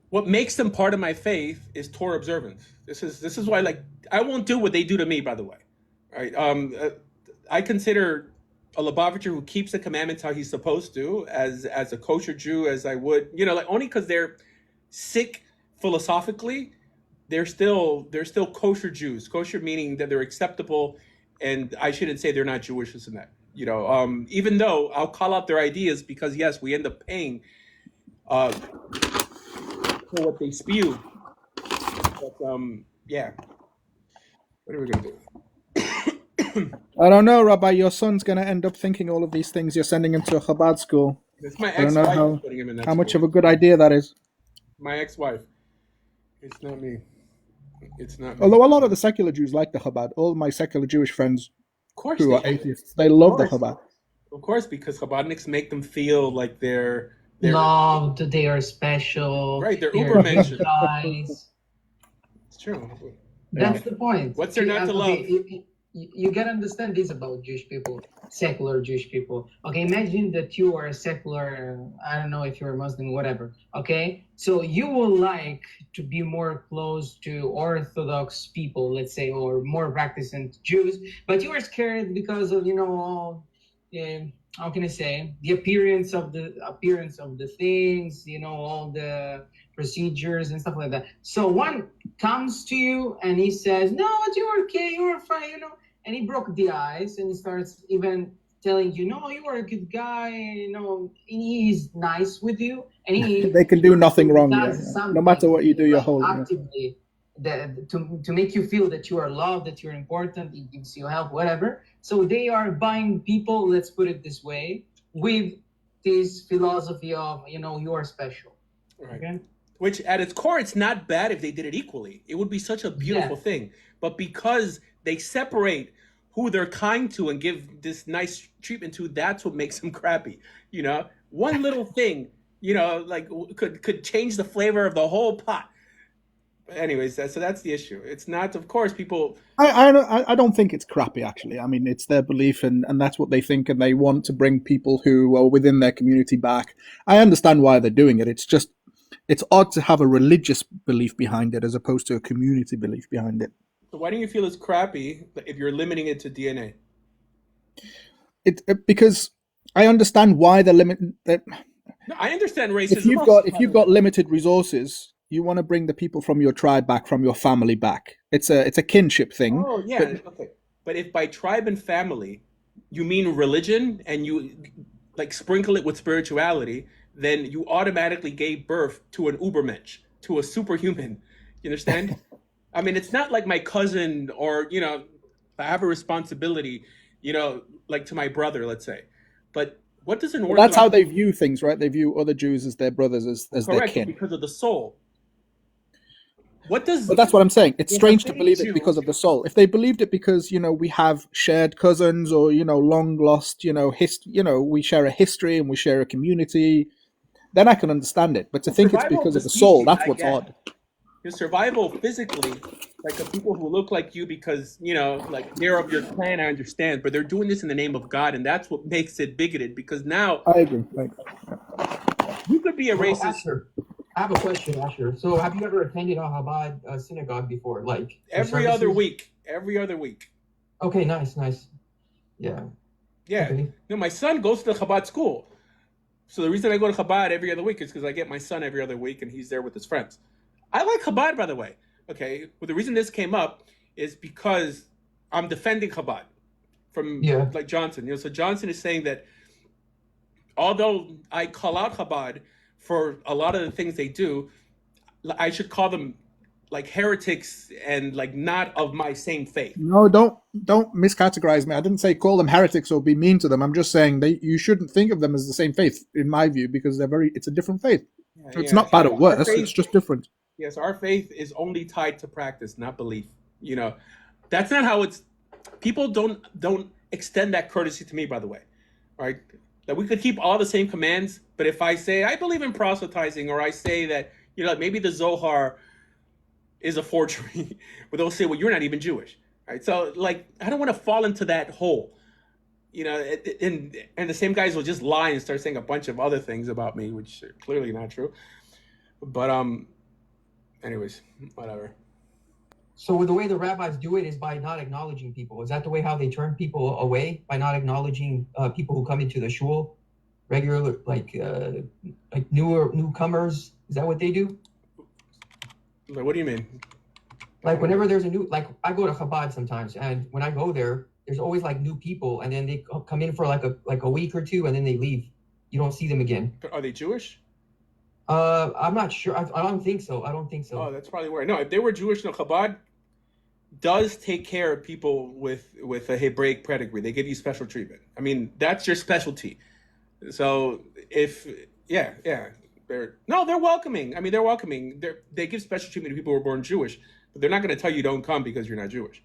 what makes them part of my faith is Torah observance. This is why, like, I won't do what they do to me. By the way, right? I consider a Lubavitcher who keeps the commandments how he's supposed to, as a kosher Jew, as I would, like only because they're sick philosophically, they're still kosher Jews. Kosher meaning that they're acceptable, and I shouldn't say they're not Jewish, this and that. Even though I'll call out their ideas because yes, we end up paying for what they spew. But yeah, what are we gonna do? I don't know, Rabbi. Your son's going to end up thinking all of these things. You're sending him to a Chabad school. It's my I don't know ex-wife putting him in that how much school. of a good idea that is. My ex-wife. It's not me. It's not me. Although a lot of the secular Jews like the Chabad. All my secular Jewish friends Of course who they are do. atheists, they love the Of course. Chabad. Of course, because Chabadniks make them feel like they're Loved, they are special. right. They're They're Ubermensch. good guys. It's true. That's the point. What's there not to love? You gotta understand this about Jewish people, secular Jewish people. Okay, imagine that you are a secular, I don't know if you're a Muslim, whatever. Okay, so you will like to be more close to Orthodox people, let's say, or more practicing Jews, but you are scared because of all, how can I say, the appearance of the things, all the procedures and stuff like that. So one comes to you and he says, "No, but you're okay, you're fine," and he broke the ice and he starts even telling you, "No, you are a good guy," and he's nice with you, and they can do nothing wrong. does No matter what you do, you're holy. actively to make you feel that you are loved, that you're important. He gives you help, whatever. So they are buying people, let's put it this way, with this philosophy of you are special. Right. Okay? Which at its core, it's not bad if they did it equally. It would be such a beautiful thing. But because they separate who they're kind to and give this nice treatment to, that's what makes them crappy. One little thing, like could change the flavor of the whole pot. Anyways, so that's the issue. It's not, of course, people. I don't think it's crappy, actually. I mean, it's their belief, and that's what they think, and they want to bring people who are within their community back. I understand why they're doing it. It's just, it's odd to have a religious belief behind it as opposed to a community belief behind it. So why do you feel it's crappy if you're limiting it to DNA? Because I understand why they're limited. No, I understand racism. If you've got limited resources, you want to bring the people from your tribe back, from your family back. It's a kinship thing. Oh yeah, okay. But if by tribe and family you mean religion and you like sprinkle it with spirituality, then you automatically gave birth to an Ubermensch, to a superhuman. You understand? I mean, it's not like my cousin or I have a responsibility, like to my brother, let's say. But what does an Orthodox... That's how they view things, right? They view other Jews as their brothers, as their kin. Because of the soul. But that's what I'm saying. It's strange to believe it because of the soul. If they believed it because we have shared cousins or long lost we share a history and we share a community, then I can understand it. But to think it's because of the soul, that's what's odd. Your survival physically, like the people who look like you because like they're of your clan, I understand, but they're doing this in the name of God, and that's what makes it bigoted. Because now I agree. You could be a racist. Asher, I have a question, Asher. So, have you ever attended a Chabad synagogue before? Like every other week. Every other week. Okay, nice. Yeah. Yeah. Okay. No, my son goes to the Chabad school. So the reason I go to Chabad every other week is because I get my son every other week and he's there with his friends. I like Chabad, by the way. Okay. Well, the reason this came up is because I'm defending Chabad from like Johnson. So Johnson is saying that although I call out Chabad for a lot of the things they do, I should call them like heretics and like not of my same faith. No, don't miscategorize me. I didn't say call them heretics or be mean to them. I'm just saying you shouldn't think of them as the same faith, in my view, because it's a different faith. It's not bad or worse. It's just different. Yes, our faith is only tied to practice, not belief. You know, that's not how it's. People don't extend that courtesy to me, by the way. Right? That we could keep all the same commands, but if I say I believe in proselytizing, or I say that maybe the Zohar is a forgery, but they'll say, well, you're not even Jewish. Right? So like, I don't want to fall into that hole. And the same guys will just lie and start saying a bunch of other things about me, which are clearly not true. But anyways, whatever. So the way the rabbis do it is by not acknowledging people. Is that the way how they turn people away, by not acknowledging people who come into the shul, regular like newcomers? Is that what they do? Like, what do you mean? Like whenever there's like I go to Chabad sometimes, and when I go there, there's always like new people, and then they come in for like a week or two, and then they leave. You don't see them again. Are they Jewish? I'm not sure. I don't think so. Oh, that's probably where. No, if they were Jewish, no, Chabad does take care of people with a Hebraic pedigree. They give you special treatment. I mean, that's your specialty. So they're welcoming. I mean, they're welcoming. They give special treatment to people who are born Jewish, but they're not going to tell you don't come because you're not Jewish.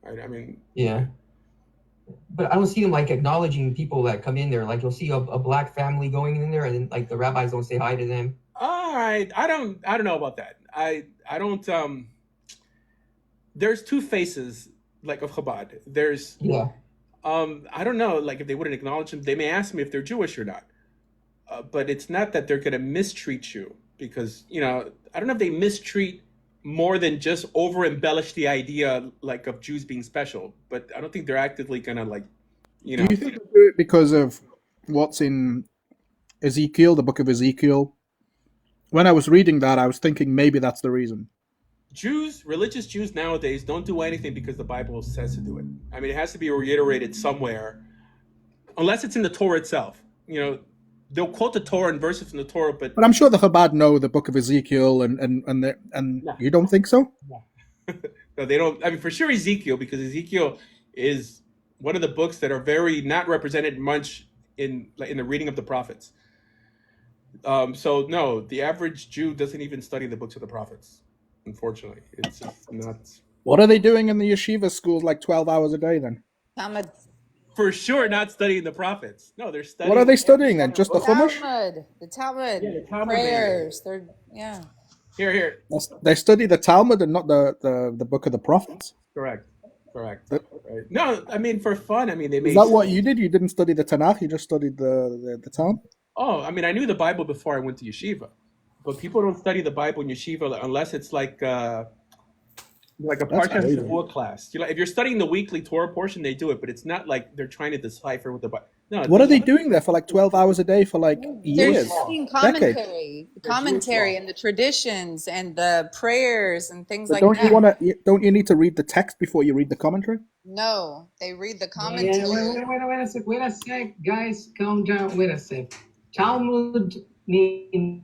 Right? I mean, yeah. But I don't see them like acknowledging people that come in there. Like you'll see a black family going in there, and then like the rabbis don't say hi to them. All right, I don't know about that. I don't. There's two faces like of Chabad. There's I don't know, like if they wouldn't acknowledge them, they may ask me if they're Jewish or not. But it's not that they're going to mistreat you, because I don't know if they mistreat more than just over embellish the idea like of Jews being special, but I don't think they're actively gonna like, Do you think they do it because of what's in Ezekiel, the book of Ezekiel? When I was reading that, I was thinking maybe that's the reason. Religious Jews nowadays don't do anything because the Bible says to do it. I mean, it has to be reiterated somewhere, unless it's in the Torah itself. They'll quote the Torah and verses from the Torah, but I'm sure the Chabad know the book of Ezekiel, and no. You don't think so? No, they don't. I mean, for sure Ezekiel, because Ezekiel is one of the books that are very not represented much in the reading of the prophets. So no, the average Jew doesn't even study the books of the prophets. Unfortunately, it's just not. What are they doing in the yeshiva schools, like 12 hours a day then? Talmud. For sure, not studying the prophets. No, they're studying. What are they studying then? Just the Chumash? The Talmud. Yeah, the Talmud. Prayers. Here. They study the Talmud and not the book of the prophets. Correct. Right. No, I mean for fun. I mean they. Is that what you did? You didn't study the Tanakh. You just studied the Talmud. Oh, I mean, I knew the Bible before I went to yeshiva, but people don't study the Bible in yeshiva unless it's like a part-time Shavua class. If you're studying the weekly Torah portion, they do it, but it's not like they're trying to decipher what the Bible. No. What are they doing there for like 12 hours a day for like They're years? studying commentary and the traditions and the prayers and things like that. Don't you need to read the text before you read the commentary? No, they read the commentary. Wait a sec, guys, calm down. Wait a sec. Talmud means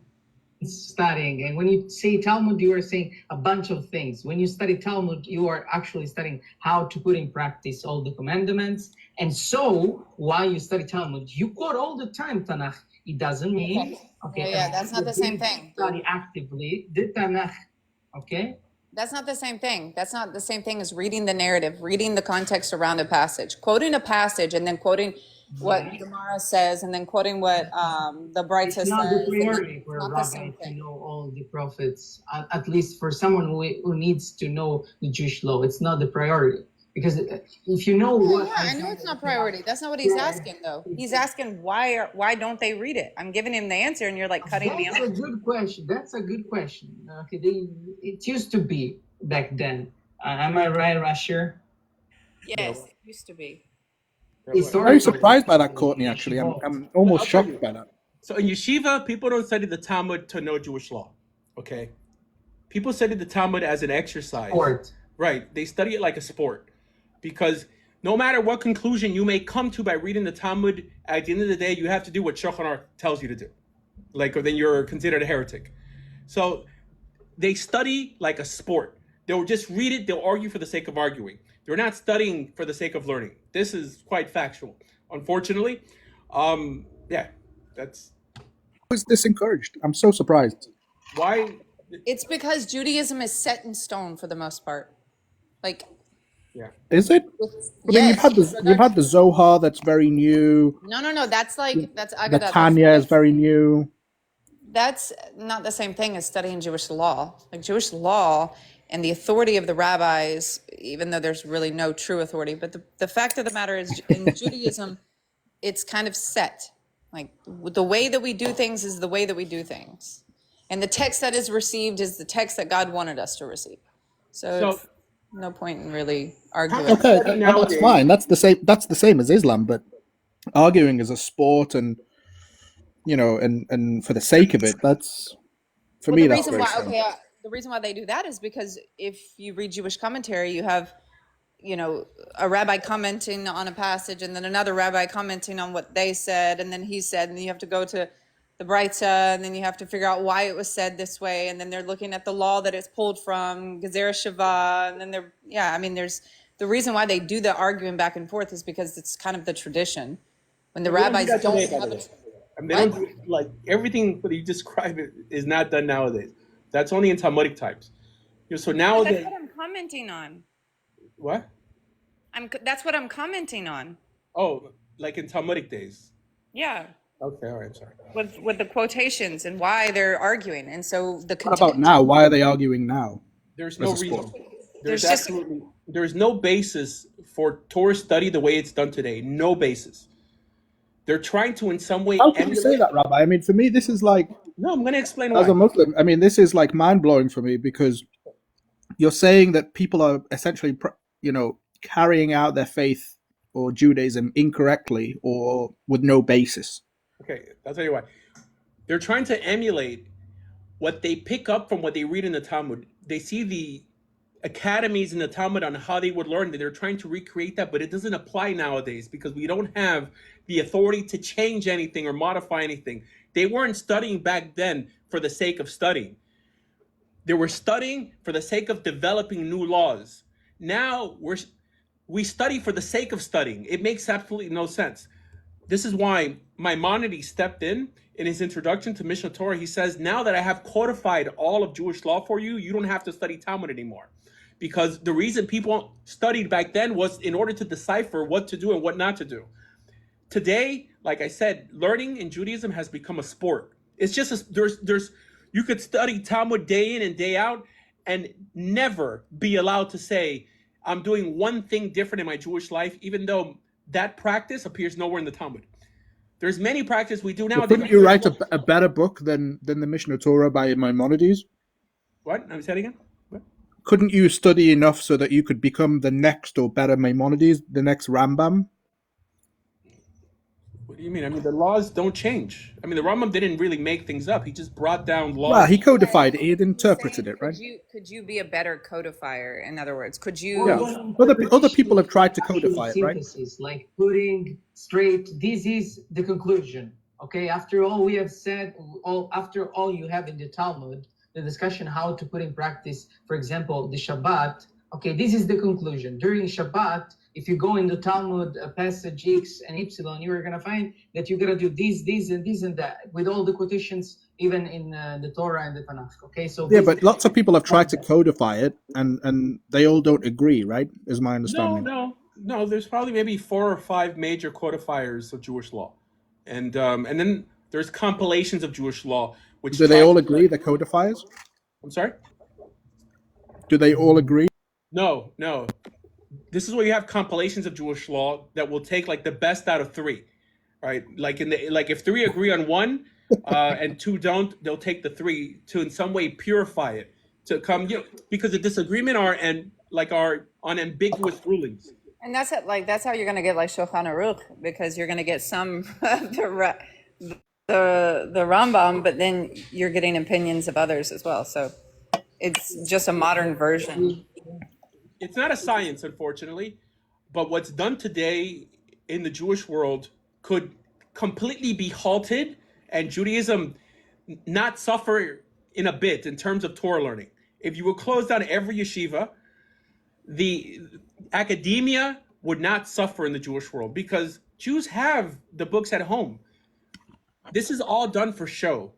studying, and when you say Talmud, you are saying a bunch of things. When you study Talmud, you are actually studying how to put in practice all the commandments. And so, while you study Talmud, you quote all the time Tanakh. It doesn't mean that's not the same thing. Study actively the Tanakh. Okay. That's not the same thing. That's not the same thing as reading the narrative, reading the context around a passage, quoting a passage, and then quoting what Gemara says, and then quoting what the Bright says. It's not the priority for a rabbi to know all the prophets, at least for someone who needs to know the Jewish law. It's not the priority. Because if you know what... Yeah, I know it's not priority. That's not what he's asking, though. He's asking why don't they read it? I'm giving him the answer, and you're like cutting me off. That's a good question. Okay, it used to be back then. Am I right, Rasher? Yes, it used to be. I'm very surprised by that, Courtney, actually. I'm almost shocked by that. So in yeshiva, people don't study the Talmud to know Jewish law, okay? People study the Talmud as an exercise. Sport. Right. They study it like a sport. Because no matter what conclusion you may come to by reading the Talmud, at the end of the day, you have to do what SchanKorus tells you to do. Or then you're considered a heretic. So they study like a sport. They'll just read it. They'll argue for the sake of arguing. They're not studying for the sake of learning. This is quite factual, unfortunately. Yeah, that's How is this encouraged? I'm so surprised. why. It's because Judaism is set in stone for the most part. Like, Yeah. Is it? I mean, yes, you've had the Zohar that's very new. no. That's like that's The Agadah. Tanya is very new. That's not the same thing as studying Jewish law. Like Jewish law and the authority of the rabbis, even though there's really no true authority, but the fact of the matter is, in Judaism, it's kind of set. Like the way that we do things is the way that we do things, and the text that is received is the text that God wanted us to receive. So it's no point in really arguing. Okay, that's fine. That's the same. That's the same as Islam, but arguing is a sport, and and for the sake of it, that's for me. That's very strange. The reason why they do that is because if you read Jewish commentary, you have, a rabbi commenting on a passage, and then another rabbi commenting on what they said, and then he said, and then you have to go to the Breitza, and then you have to figure out why it was said this way, and then they're looking at the law that it's pulled from, Gezerah Shava, and then there's the reason why they do the arguing back and forth is because it's kind of the tradition. When the rabbis don't have it. I mean, they don't do, like everything that you describe is not done nowadays. That's only in Talmudic times. So nowadays, that's what I'm commenting on. What? That's what I'm commenting on. Oh, like in Talmudic days. Yeah. Okay, all right, I'm sorry. With the quotations and why they're arguing, and so the. What about now? Why are they arguing now? There's no reason. There's no basis for Torah study the way it's done today. No basis. They're trying to, in some way. How can you say that, Rabbi? I mean, for me, this is like. No, I'm going to explain why. As a Muslim, I mean, this is like mind blowing for me because you're saying that people are essentially, carrying out their faith or Judaism incorrectly or with no basis. Okay, I'll tell you why. They're trying to emulate what they pick up from what they read in the Talmud. They see the academies in the Talmud on how they would learn. They're trying to recreate that, but it doesn't apply nowadays because we don't have the authority to change anything or modify anything. They weren't studying back then for the sake of studying. They were studying for the sake of developing new laws. Now we study for the sake of studying. It makes absolutely no sense. This is why Maimonides stepped in his introduction to Mishnah Torah. He says, now that I have codified all of Jewish law for you, you don't have to study Talmud anymore. Because the reason people studied back then was in order to decipher what to do and what not to do. Today, like I said, learning in Judaism has become a sport. It's just you could study Talmud day in and day out and never be allowed to say, I'm doing one thing different in my Jewish life, even though that practice appears nowhere in the Talmud. There's many practices we do now. Couldn't you write a better book than the Mishnah Torah by Maimonides? What? I'm saying again? What? Couldn't you study enough so that you could become the next or better Maimonides, the next Rambam? What do you mean? I mean, the laws don't change. I mean, the Rambam didn't really make things up. He just brought down laws. Well, he codified it. He interpreted it, right? Could you be a better codifier? In other words, could you? Yeah. Other people have tried to codify it, right? Like putting straight, this is the conclusion. Okay, after all we have said, after all you have in the Talmud, the discussion how to put in practice, for example, the Shabbat. Okay, this is the conclusion. During Shabbat, if you go in the Talmud, passage X and Y, you are going to find that you're going to do this, and that, with all the quotations, even in the Torah and the Tanakh. Okay, so yeah, but lots of people have tried to codify it, and they all don't agree, right? Is my understanding. No. There's probably maybe 4 or 5 major codifiers of Jewish law, and then there's compilations of Jewish law. Which do they all agree? The codifiers? I'm sorry. Do they all agree? No. This is where you have compilations of Jewish law that will take like the best out of 3, right? Like if 3 agree on 1 and 2 don't, they'll take the 3 to in some way purify it to come, because the disagreement are unambiguous rulings. And that's how you're going to get like Shulchan Aruch, because you're going to get some the Rambam, but then you're getting opinions of others as well. So it's just a modern version. It's not a science, unfortunately, but what's done today in the Jewish world could completely be halted and Judaism not suffer in a bit in terms of Torah learning. If you would close down every yeshiva, the academia would not suffer in the Jewish world because Jews have the books at home. This is all done for show.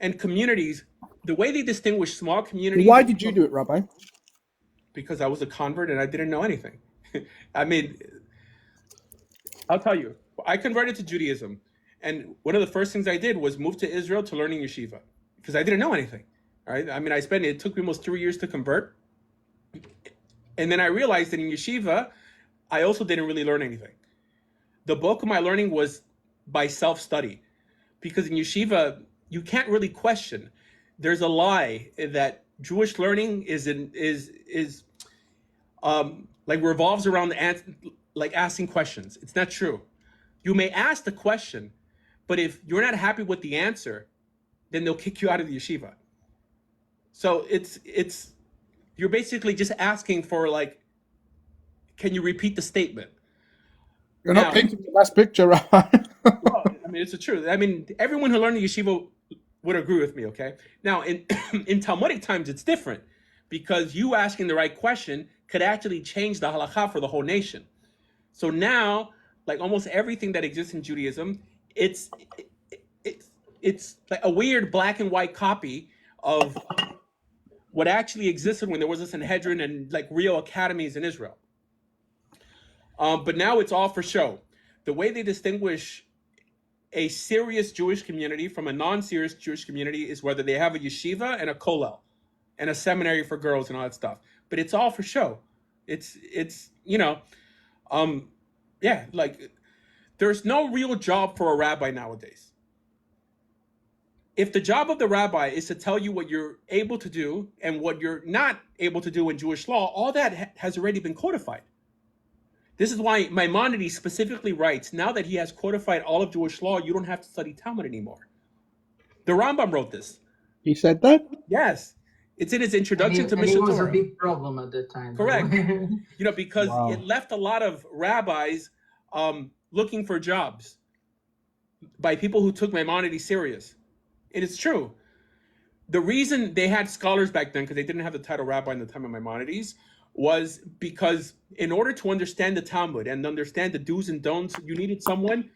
And communities, the way they distinguish small communities. Why did you do it, Rabbi? Because I was a convert and I didn't know anything. I mean, I'll tell you, I converted to Judaism. And one of the first things I did was move to Israel to learn in yeshiva because I didn't know anything. Right? I mean, it took me almost 3 years to convert. And then I realized that in yeshiva, I also didn't really learn anything. The bulk of my learning was by self-study because in yeshiva, you can't really question. There's a lie that Jewish learning revolves around asking questions. It's not true. You may ask the question, but if you're not happy with the answer, then they'll kick you out of the yeshiva. So you're basically just asking for can you repeat the statement? You're not painting the best picture, Rabbi. Well, I mean, it's the truth. I mean, everyone who learned the yeshiva would agree with me, okay? Now, in Talmudic times, it's different because you asking the right question could actually change the halakha for the whole nation. So now, like almost everything that exists in Judaism, it's like a weird black and white copy of what actually existed when there was a Sanhedrin and like real academies in Israel. But now it's all for show. The way they distinguish a serious Jewish community from a non-serious Jewish community is whether they have a yeshiva and a kollel and a seminary for girls and all that stuff. But it's all for show. It's there's no real job for a rabbi nowadays. If the job of the rabbi is to tell you what you're able to do and what you're not able to do in Jewish law, all that has already been codified. This is why Maimonides specifically writes, now that he has codified all of Jewish law, you don't have to study Talmud anymore. The Rambam wrote this. He said that? Yes. It's in his introduction to Mishnah Torah. It was a big problem at that time. Correct. Because Wow. it left a lot of rabbis looking for jobs by people who took Maimonides serious. And it's true. The reason they had scholars back then, because they didn't have the title rabbi in the time of Maimonides, was because in order to understand the Talmud and understand the do's and don'ts, you needed someone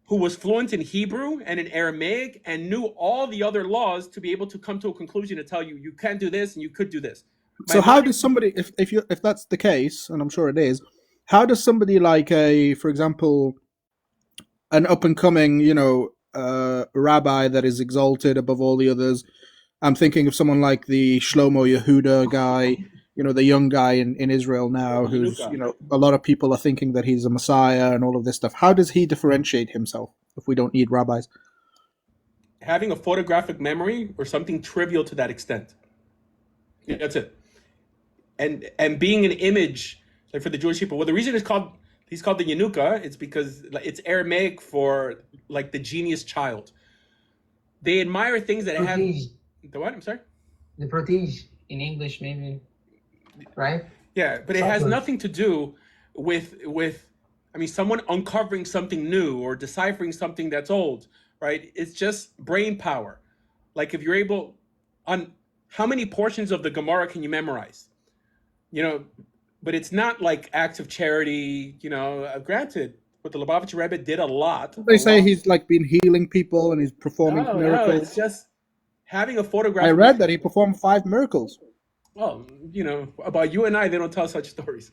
who was fluent in Hebrew and in Aramaic and knew all the other laws to be able to come to a conclusion to tell you, you can't do this and you could do this. So how does somebody, if that's the case, and I'm sure it is, how does somebody like for example, an up and coming, rabbi that is exalted above all the others? I'm thinking of someone like the Shlomo Yehuda guy, the young guy in Israel now, who's, a lot of people are thinking that he's a messiah and all of this stuff. How does he differentiate himself if we don't need rabbis? Having a photographic memory or something trivial to that extent. Yeah, that's it. And being an image, like for the Jewish people. Well, the reason he's called the Yanuka, it's because it's Aramaic for like the genius child. They admire things that have the what? I'm sorry? The protege in English, maybe. Right? Yeah, but it has nothing to do with someone uncovering something new or deciphering something that's old, right? It's just brain power. Like if you're able, on how many portions of the Gemara can you memorize? But it's not like acts of charity, granted, but the Lubavitcher Rebbe did a lot. They say he's like been healing people and he's performing miracles. No, it's just having a photograph. I read that he performed 5 miracles. Well, about you and I, they don't tell such stories.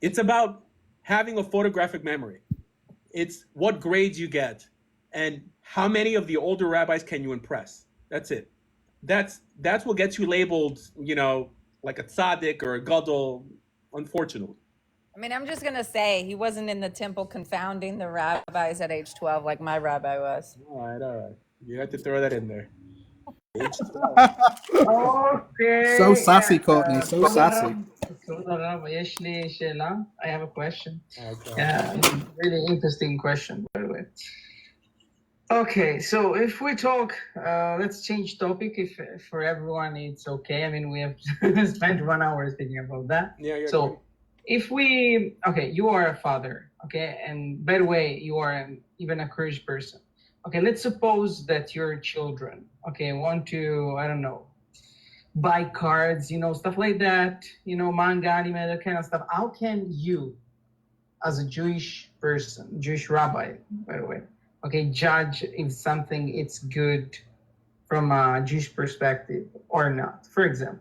It's about having a photographic memory. It's what grades you get and how many of the older rabbis can you impress. That's it. That's what gets you labeled, like a tzaddik or a gadol, unfortunately. I mean, I'm just going to say he wasn't in the temple confounding the rabbis at age 12 like my rabbi was. All right. You have to throw that in there. Okay. So sassy, Courtney. So sassy. I have a question. Okay. Yeah, really interesting question, by the way. Okay, so if we talk, let's change topic. If for everyone it's okay. I mean, we have spent 1 hour speaking about that. Yeah. So if you are a father, okay, and by the way, you are even a Kurdish person. Okay, let's suppose that your children, okay, want to, I don't know, buy cards, stuff like that, manga, anime, that kind of stuff. How can you, as a Jewish person, Jewish rabbi, by the way, okay, judge if something it's good from a Jewish perspective or not? For example,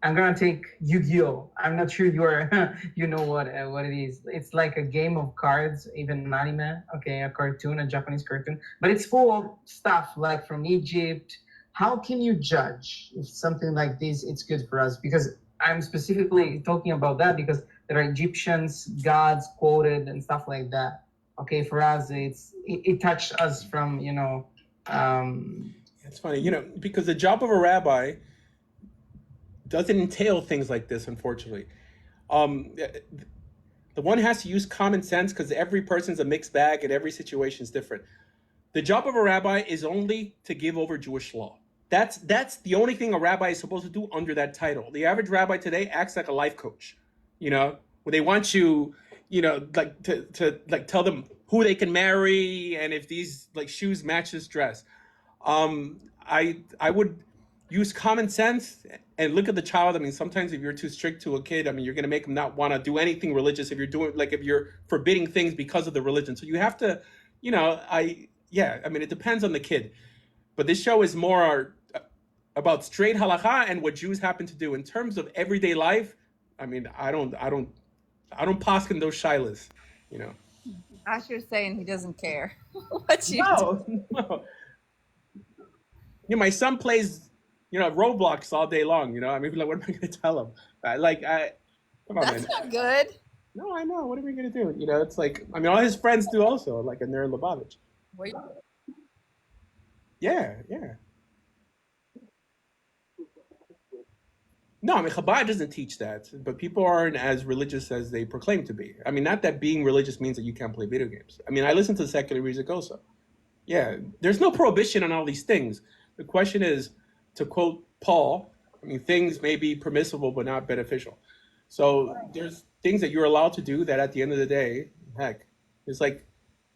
I'm gonna take Yu-Gi-Oh. I'm not sure you know what it is. It's like a game of cards, even an anime, okay, a Japanese cartoon, but it's full of stuff like from Egypt. How can you judge if something like this it's good for us? Because I'm specifically talking about that because there are Egyptians, gods quoted and stuff like that. Okay, for us it touched us from It's funny, because the job of a rabbi doesn't entail things like this, unfortunately. The one has to use common sense because every person's a mixed bag and every situation is different. The job of a rabbi is only to give over Jewish law. That's the only thing a rabbi is supposed to do under that title. The average rabbi today acts like a life coach, where they want you, like to like tell them who they can marry and if these like shoes match this dress. I would use common sense and look at the child. I mean, sometimes if you're too strict to a kid, I mean, you're going to make them not want to do anything religious if you're forbidding things because of the religion. So you have to, it depends on the kid. But this show is more about straight halakha and what Jews happen to do in terms of everyday life. I mean, I don't poskin those shilas, Asher's saying he doesn't care what you do. No. My son plays, Roblox all day long. I mean, like, what am I going to tell him? Come on, That's man. not good. No, I know. What are we going to do? It's like, I mean, all his friends do also, like, and they're in Lubavitch. Wait. Yeah. No, I mean, Chabad doesn't teach that, but people aren't as religious as they proclaim to be. I mean, not that being religious means that you can't play video games. I mean, I listen to secular music also. Yeah, there's no prohibition on all these things. The question is, to quote Paul, I mean, things may be permissible but not beneficial. So there's things that you're allowed to do that at the end of the day, heck, it's like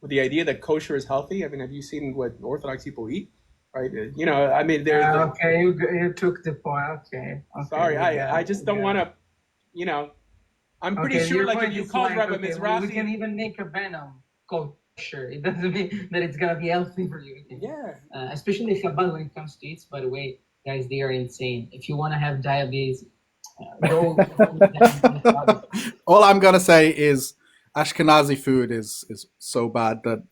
with the idea that kosher is healthy. I mean, have you seen what Orthodox people eat? Right? I mean, okay, you took the point. Okay. Sorry, I just don't want to, I'm pretty sure, like, if you called Rabbi Mizrahi... We can even make a venom kosher. It doesn't mean that it's going to be healthy for you. Yeah. Especially Chabad when it comes to eats, by the way, guys, they are insane. If you want to have diabetes, go. All I'm going to say is Ashkenazi food is so bad that,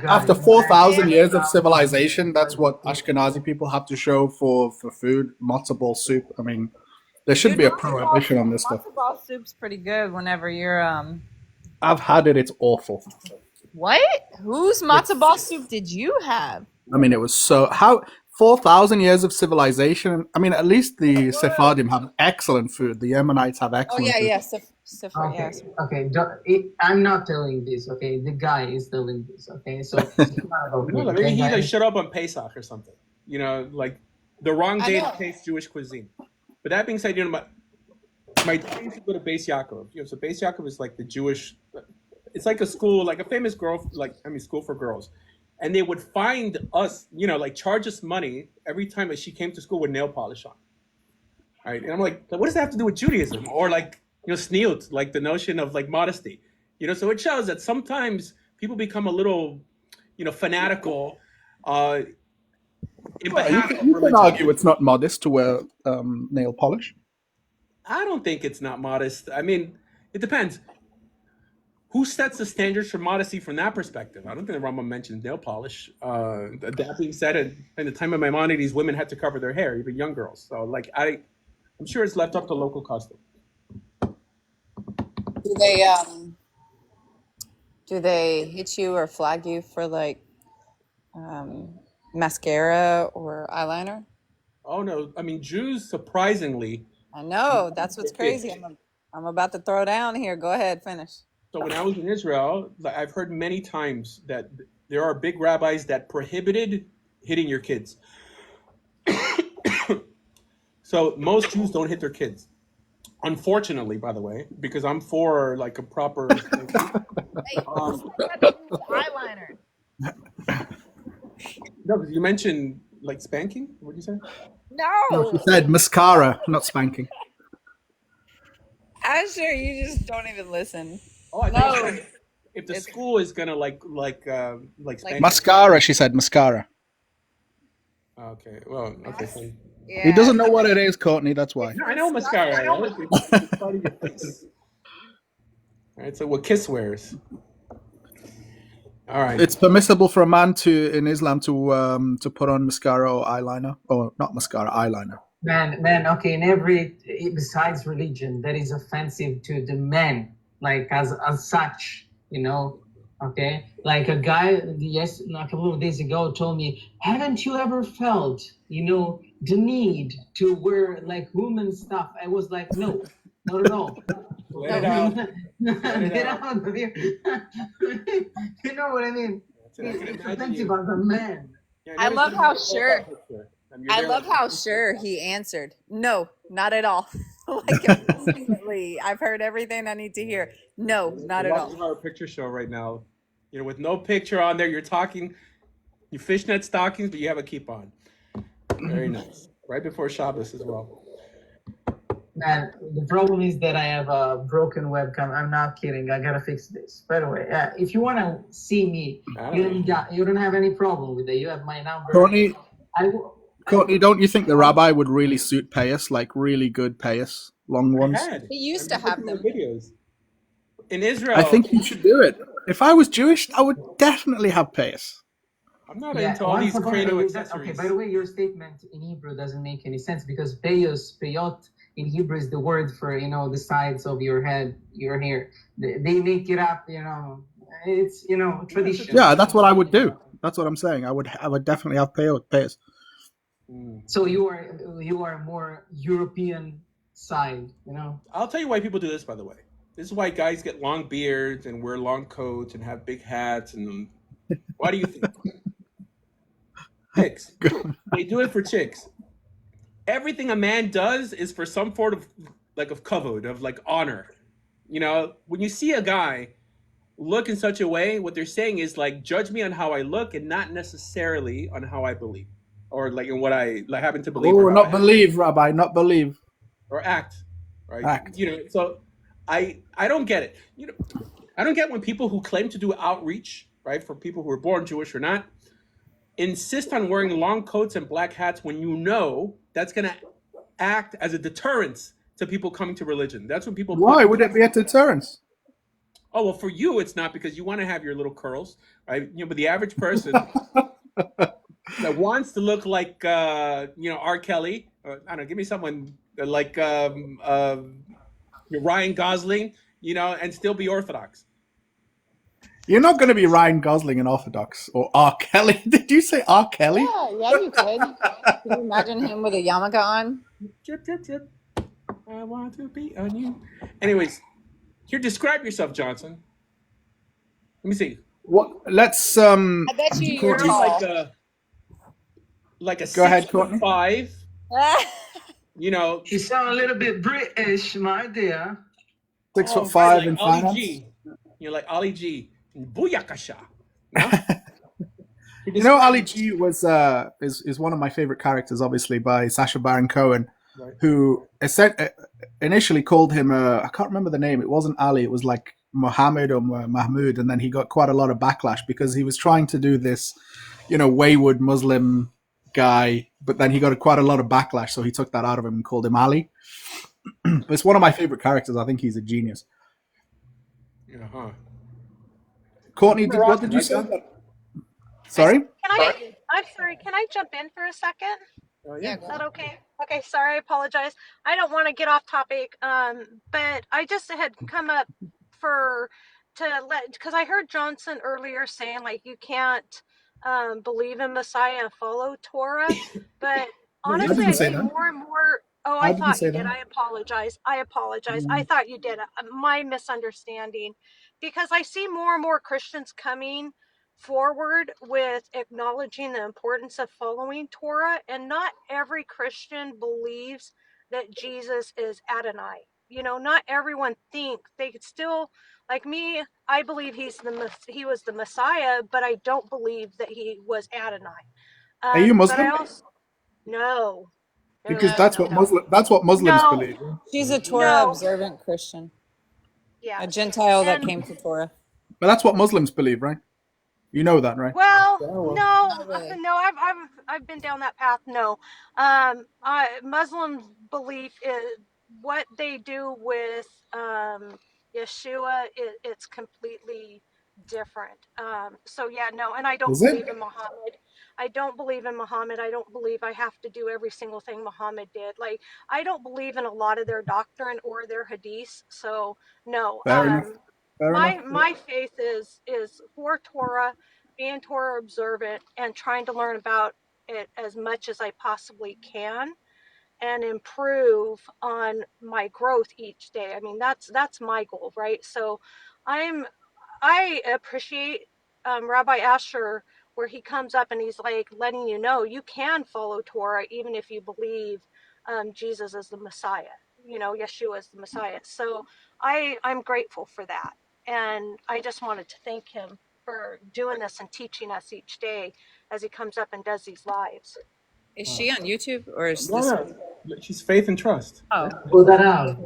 after 4,000 years of civilization, that's what Ashkenazi people have to show for food. Matzo ball soup. I mean, there should be a prohibition on this stuff. Matzo ball soup's pretty good whenever you're I've had it. It's awful. What? Whose matzo ball soup did you have? I mean, it was 4,000 years of civilization. I mean, at least the Sephardim have excellent food. The Yemenites have excellent food. Yes. Okay. I'm not telling this. Okay, the guy is telling this. Okay, so maybe he like shut up on Pesach or something. Like the wrong day to taste Jewish cuisine. But that being said, my dad used to go to Beis Yaakov. So Beis Yaakov is like the Jewish. It's like a school, like a famous school for girls. And they would find us, like charge us money every time that she came to school with nail polish on. Right? And I'm like, what does that have to do with Judaism? Or like, sneut, like the notion of like modesty. So it shows that sometimes people become a little, fanatical. You can argue it's not modest to wear nail polish. I don't think it's not modest. I mean, it depends. Who sets the standards for modesty from that perspective? I don't think the Rambam mentions nail polish. That being said, in the time of Maimonides, women had to cover their hair, even young girls. So, like, I'm sure it's left up to local custom. Do they hit you or flag you for like mascara or eyeliner? Oh no! I mean, Jews surprisingly. I know, that's what's crazy. I'm about to throw down here. Go ahead, finish. So when I was in Israel, I've heard many times that there are big rabbis that prohibited hitting your kids. So most Jews don't hit their kids. Unfortunately, by the way, because I'm for like a proper eyeliner. No, because you mentioned like spanking. What did you say? No, she No, said mascara, not spanking. Asher, you just don't even listen. Oh, I thought you No, said if the it's school is gonna like spank. Mascara, she said mascara. Okay, well, okay, fine. He yeah. doesn't know what it is, Courtney, that's why. It's No, I know mascara. It's part of your face. All right, so what Kiss wears. All right. It's permissible for a man in Islam to put on mascara or eyeliner, or not mascara, eyeliner. Man, okay, in every, besides religion, that is offensive to the men, like as such, okay? Like a guy, a couple of days ago told me, haven't you ever felt, the need to wear like woman stuff? I was like, no, not at all. Let it out. Get out of here. You know what I mean? It's offensive as a man. Yeah, I love how sure. I there love like- how sure he answered. No, not at all. Like immediately, I've heard everything I need to hear. No, not at We're all. watching our picture show right now. With no picture on there, you're talking, you fishnet stockings, but you have a keep on. Very nice. Right before Shabbos as well. Man, the problem is that I have a broken webcam. I'm not kidding. I gotta fix this. By the way, if you wanna see me, you don't have any problem with it. You have my number. Courtney, don't you think the rabbi would really suit payas, like really good payas, long ones? He used to have them. Videos. In Israel, I think you should do it. If I was Jewish, I would definitely have payas. I'm not into all these creative Okay, accessories. by the way, your statement in Hebrew doesn't make any sense because peyot in Hebrew is the word for, the sides of your head, your hair. They make it up, it's, tradition. Yeah, that's what I would do. That's what I'm saying. I would definitely have payas. So you are more European side, I'll tell you why people do this, by the way. This is why guys get long beards and wear long coats and have big hats. And why do you think? Chicks. They do it for chicks. Everything a man does is for some sort of kavod, of like honor. When you see a guy look in such a way, what they're saying is like, judge me on how I look and not necessarily on how I believe, or like in what I happen to believe. Oh, not believe, Rabbi, not believe. Or act, right? Act. So I don't get it. I don't get when people who claim to do outreach, right, for people who are born Jewish or not, insist on wearing long coats and black hats when that's going to act as a deterrence to people coming to religion. That's when people. Why would it be a deterrence? Oh, well, for you, it's not, because you want to have your little curls, right? But the average person that wants to look like, R. Kelly, or, I don't know, give me someone like Ryan Gosling, and still be Orthodox. You're not going to be Ryan Gosling and Orthodox or R. Kelly. Did you say R. Kelly? Yeah, you could. Can you imagine him with a yarmulke on? Drip, drip, drip. I want to be on you. Anyways, here, describe yourself, Johnson. Let me see. What? Let's I bet you're tall. Like a Go ahead, Courtney. 6'5". You sound a little bit British, my dear. 6'5" in like Ali finance. G. Like Ali G. Booyakasha. No? Ali G is one of my favorite characters, obviously, by Sacha Baron Cohen, Right. who initially called him, I can't remember the name, it wasn't Ali, it was like Mohammed or Mahmoud, and then he got quite a lot of backlash because he was trying to do this, wayward Muslim guy, but then he got quite a lot of backlash, so he took that out of him and called him Ali. But it's one of my favorite characters. I think he's a genius. Uh-huh. Courtney, what did you say? Sorry? I'm sorry, can I jump in for a second? Yeah. Is that okay? Okay, sorry, I apologize. I don't want to get off topic, but I just had come up because I heard Johnson earlier saying like you can't believe in Messiah and follow Torah, but honestly, I see more and more. Oh, I thought you did. I apologize. I thought you did. My misunderstanding, because I see more and more Christians coming forward with acknowledging the importance of following Torah, and not every Christian believes that Jesus is Adonai. Not everyone thinks. They could still, like me, I believe he was the Messiah, but I don't believe that he was Adonai. Are you But I Muslim? also no, Because that's what Muslims no, believe. She's a Torah no. observant Christian, a Yes, Gentile that and came to Torah. But that's what Muslims believe, right? You know that, right? well, Yeah, well, no, Not really. no. I've been down that path. No, Muslim belief is what they do with Yeshua. It's completely different. So yeah, no, and I don't Is it? believe in Muhammad. I don't believe in Muhammad. I don't believe I have to do every single thing Muhammad did. Like I don't believe in a lot of their doctrine or their hadiths. So no. Fair enough. Fair enough. My faith is for Torah, being Torah observant, and trying to learn about it as much as I possibly can, and improve on my growth each day. I mean, that's my goal, right? So, I appreciate Rabbi Asher where he comes up and he's like letting you know you can follow Torah even if you believe Jesus is the Messiah. You know, Yeshua is the Messiah. So I'm grateful for that. And I just wanted to thank him for doing this and teaching us each day as he comes up and does these lives. Is she on YouTube or is no, this? no. She's faith and trust. Oh, Pull that out.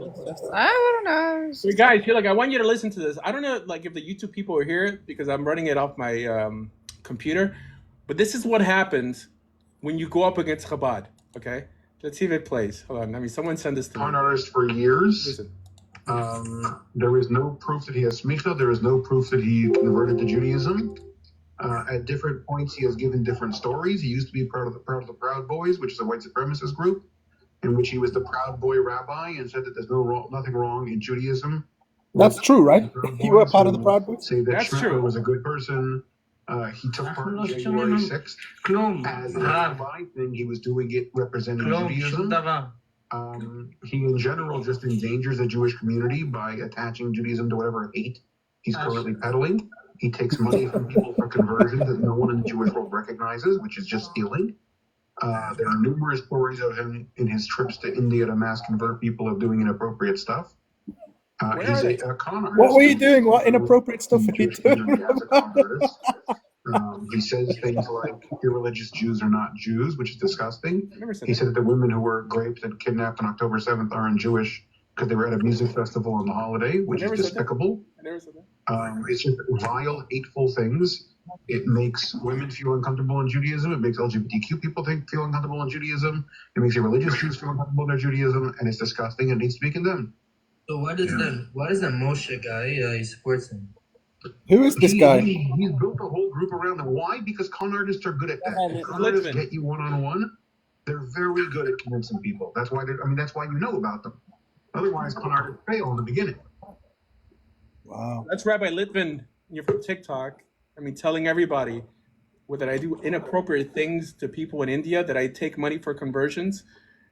I don't know. So guys, here, like, I want you to listen to this. I don't know, like, if the YouTube people are here because I'm running it off my computer, but this is what happens when you go up against Chabad. Okay, let's see if it plays. Hold on, I mean, someone send this to me. Con artist for years. Listen. There is no proof that he has smicha. There is no proof that he converted to Judaism. At different points, he has given different stories. He used to be part of the Proud Boys, which is a white supremacist group, in which he was the Proud Boy rabbi and said that there's nothing wrong in Judaism. That's true, right? You were part of the Proud Boys? Say that That's Shapiro true. was a good person. He took part in January 6th. As a rabbi thing, he was doing it representing Judaism. He in general just endangers the Jewish community by attaching Judaism to whatever hate he's currently peddling. He takes money from people for conversion that no one in the Jewish world recognizes, which is just stealing. There are numerous stories of him in his trips to India to mass convert people of doing inappropriate stuff. He's a con artist. What were you doing? What inappropriate stuff were you doing? As a con artist. He says things like irreligious Jews are not Jews, which is disgusting. He said that the women who were raped and kidnapped on October 7th aren't Jewish because they were at a music festival on the holiday, which is despicable. It's just vile, hateful things. It makes women feel uncomfortable in Judaism. It makes LGBTQ people feel uncomfortable in Judaism. It makes irreligious Jews feel uncomfortable in their Judaism, and it's disgusting and it needs to be condemned. So what is the Moshe guy? He supports him. Who is this guy? He's built a whole group around them. Why? Because con artists are good at that. Con artists get you one-on-one. They're very good at convincing people. That's why that's why you know about them. Otherwise, con artists fail in the beginning. Wow. That's Rabbi Litvin. You're from TikTok. I mean, telling everybody that I do inappropriate things to people in India, that I take money for conversions,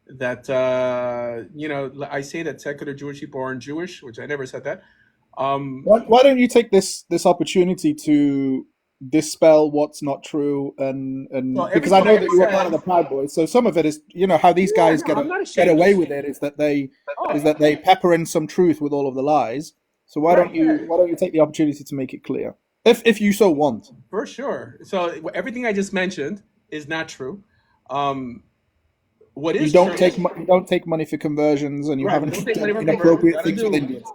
that, I say that secular Jewish people aren't Jewish, which I never said that. Why don't you take this opportunity to dispel what's not true and because I know that you were part of the Proud Boys, so some of it is how these guys get away with it is that they pepper in some truth with all of the lies. So why don't you take the opportunity to make it clear, if you so want? For sure. So everything I just mentioned is not true. What is you don't true, take money for conversions, and you haven't done inappropriate things with Indians.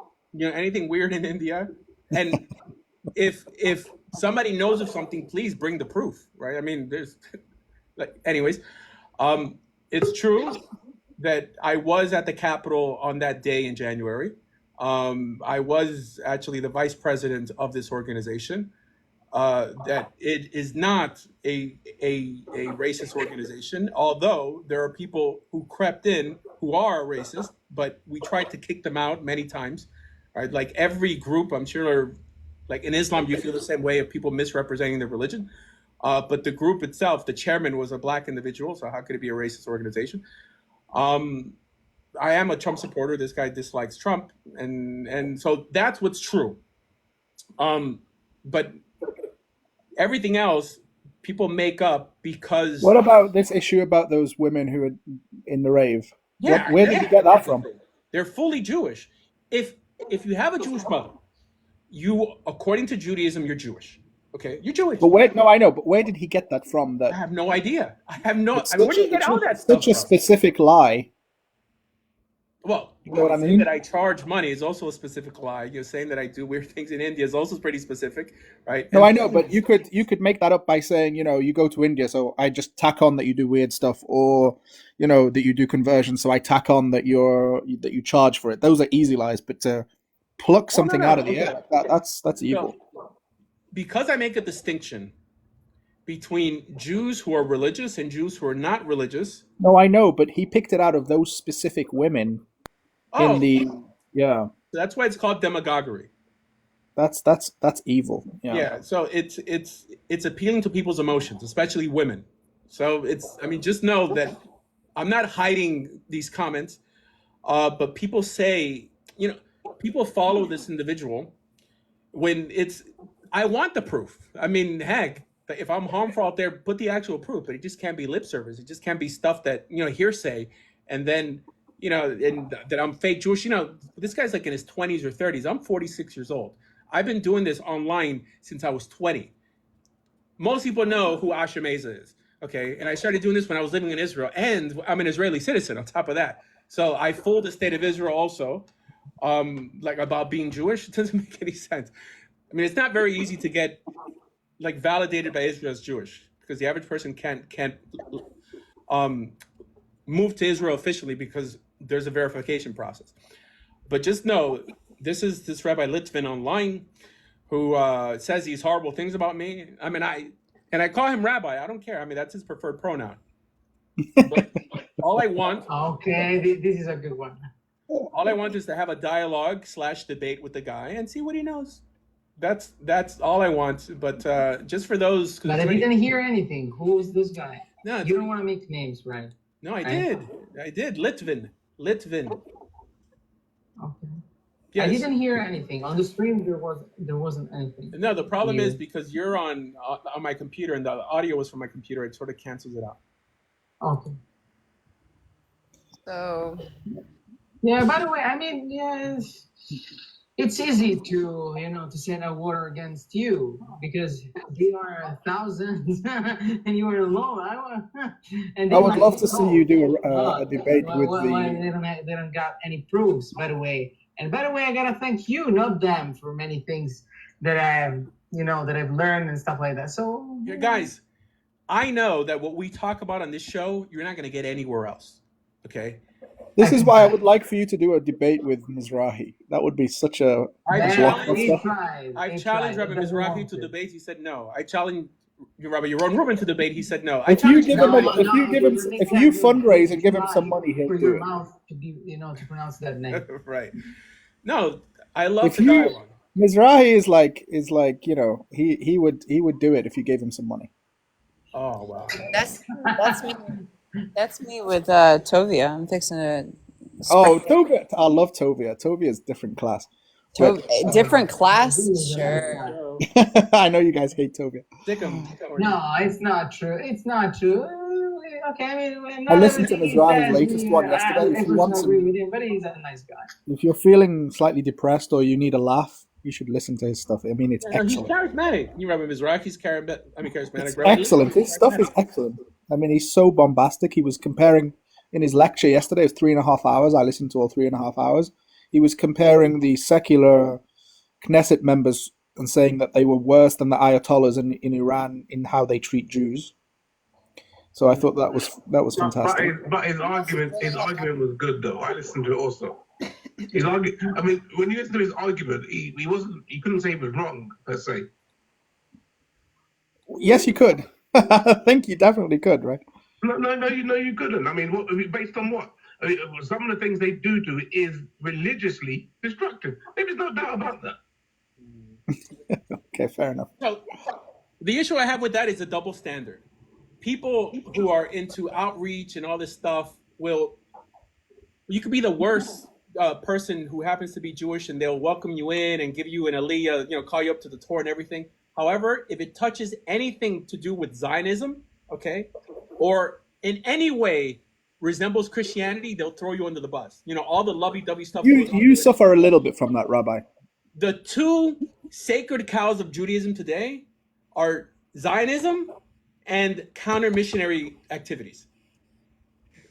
Anything weird in India, and if somebody knows of something, please bring the proof, right? I mean, there's anyways, it's true that I was at the Capitol on that day in January. I was actually the vice president of this organization. That it is not a racist organization, although there are people who crept in who are racist, but we tried to kick them out many times. Right, like every group, I'm sure, like in Islam, you feel the same way of people misrepresenting their religion. But the group itself, the chairman was a black individual, so how could it be a racist organization? I am a Trump supporter. This guy dislikes Trump, and so that's what's true. But everything else, people make up because. What about this issue about those women who are in the rave? Yeah, where did you get that from? They're fully Jewish. If you have a Jewish mother, you, according to Judaism, you're Jewish. Okay, you're Jewish. But where? No, I know. But where did he get that from? I have no idea. I mean, where It's do you get all that stuff such a from? specific lie. Well, You know what I saying mean? that I charge money is also a specific lie. You're saying that I do weird things in India is also pretty specific, right? No, I know, but you could make that up by saying, you go to India, so I just tack on that you do weird stuff, or that you do conversion, so I tack on that you charge for it. Those are easy lies, but to pluck something out of the air, that's evil. So, because I make a distinction between Jews who are religious and Jews who are not religious. No, I know, but he picked it out of those specific women. So that's why it's called demagoguery. That's evil. Yeah. So it's appealing to people's emotions, especially women. So just know that I'm not hiding these comments, but people say, people follow this individual when I want the proof. I mean, heck, if I'm harmful out there, put the actual proof, but it just can't be lip service. It just can't be stuff that, hearsay, and then, and that I'm fake Jewish. This guy's like in his 20s or 30s. I'm 46 years old. I've been doing this online since I was 20. Most people know who Meza is, okay? And I started doing this when I was living in Israel, and I'm an Israeli citizen on top of that. So I fooled the state of Israel also, about being Jewish. It doesn't make any sense. I mean, it's not very easy to get validated by Israel as Jewish, because the average person can't move to Israel officially because there's a verification process. But just know, this is this Rabbi Litvin online who says these horrible things about me. I mean, I call him Rabbi. I don't care. I mean, that's his preferred pronoun. But all I want. Okay, this is a good one. All I want is to have a dialogue / debate with the guy and see what he knows. That's all I want. But just for those. But I didn't hear anything. Who is this guy? No, you don't want to make names, right? No, I did. Litvin. Okay. Yes. I didn't hear anything on the stream. There wasn't anything. No, the problem is because you're on my computer and the audio was from my computer. It sort of cancels it out. Okay. So. Yeah. By the way, I mean, yes, it's easy to send a war against you because you are thousands and you are alone. I would love to see you do a debate with they don't got any proofs, by the way. And by the way, I gotta thank you, not them, for many things that I've learned and stuff like that. So, guys, I know that what we talk about on this show, you're not gonna get anywhere else. Okay. This is why I would like for you to do a debate with Mizrahi. That would be such a I've challenged Rabbi Mizrahi to debate. He said no. I challenged Rabbi Yaron Rubin to debate. He said no. If you fundraise and give him some money, he'll do it. Mouth to pronounce that name. Right. No, I love the dialogue. Mizrahi is like he would do it if you gave him some money. Oh wow. That's me. That's me with Tovia. I'm fixing to. Tovia! I love Tovia. Tovia is different class. Different class? Sure. I know you guys hate Tovia. No, it's not true. It's not true. Okay, I mean, I listened to Mizrahi's latest one yesterday. If you want agree with him, but he's a nice guy. If you're feeling slightly depressed or you need a laugh, you should listen to his stuff. I mean, it's excellent. He's charismatic. You remember Mizrahi's charismatic. It's excellent. His stuff is excellent. I mean, he's so bombastic. He was comparing in his lecture yesterday. It was 3.5 hours. I listened to all 3.5 hours. He was comparing the secular Knesset members and saying that they were worse than the Ayatollahs in Iran in how they treat Jews. So I thought that was fantastic. But his argument was good though. I listened to it also. I mean, when you listen to his argument, he couldn't say he was wrong per se. Yes, you could. I think you definitely could, right? No, you couldn't. I mean, based on what? I mean, some of the things they do is religiously destructive. There's no doubt about that. Okay, fair enough. So, the issue I have with that is a double standard. People who are into outreach and all this stuff you could be the worst person who happens to be Jewish and they'll welcome you in and give you an aliyah, call you up to the Torah and everything. However, if it touches anything to do with Zionism, okay, or in any way resembles Christianity, they'll throw you under the bus. All the lovey-dovey stuff. You suffer a little bit from that, Rabbi. The two sacred cows of Judaism today are Zionism and counter-missionary activities.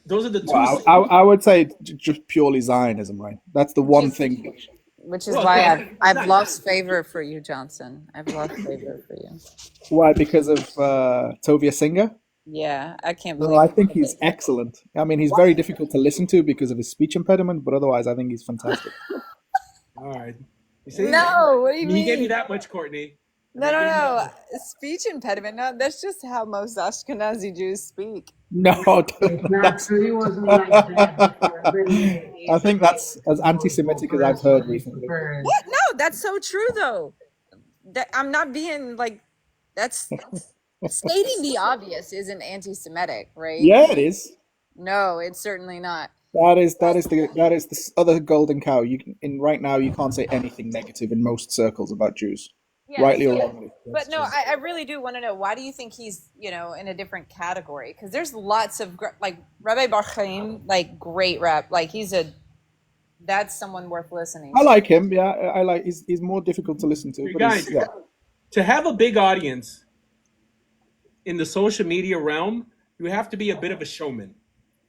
Those are the two. Well, I would say just purely Zionism, right? That's the one thing. Which is why I've lost favor for you, Johnson. I've lost favor for you. Why? Because of Tovia Singer? Yeah, I can't believe. No, I think he's excellent. I mean, he's very difficult to listen to because of his speech impediment, but otherwise, I think he's fantastic. All right. You see? No, what do you mean? He gave you that much, Courtney. No. Speech impediment. No, that's just how most Ashkenazi Jews speak. No, He wasn't like that before, I think that's as anti-Semitic as I've heard recently. What? No, that's so true, though. I'm not being like, that's stating the obvious isn't anti-Semitic, right? Yeah, it is. No, it's certainly not. That is the other golden cow. Right now you can't say anything negative in most circles about Jews, rightly or wrongly. But no, I really do want to know, why do you think he's in a different category? Because there's lots of like Rabbi Bar Chaim, like great rap, like that's someone worth listening to. I like him. Yeah, I like. He's more difficult to listen to. But guys, to have a big audience in the social media realm, you have to be a bit of a showman,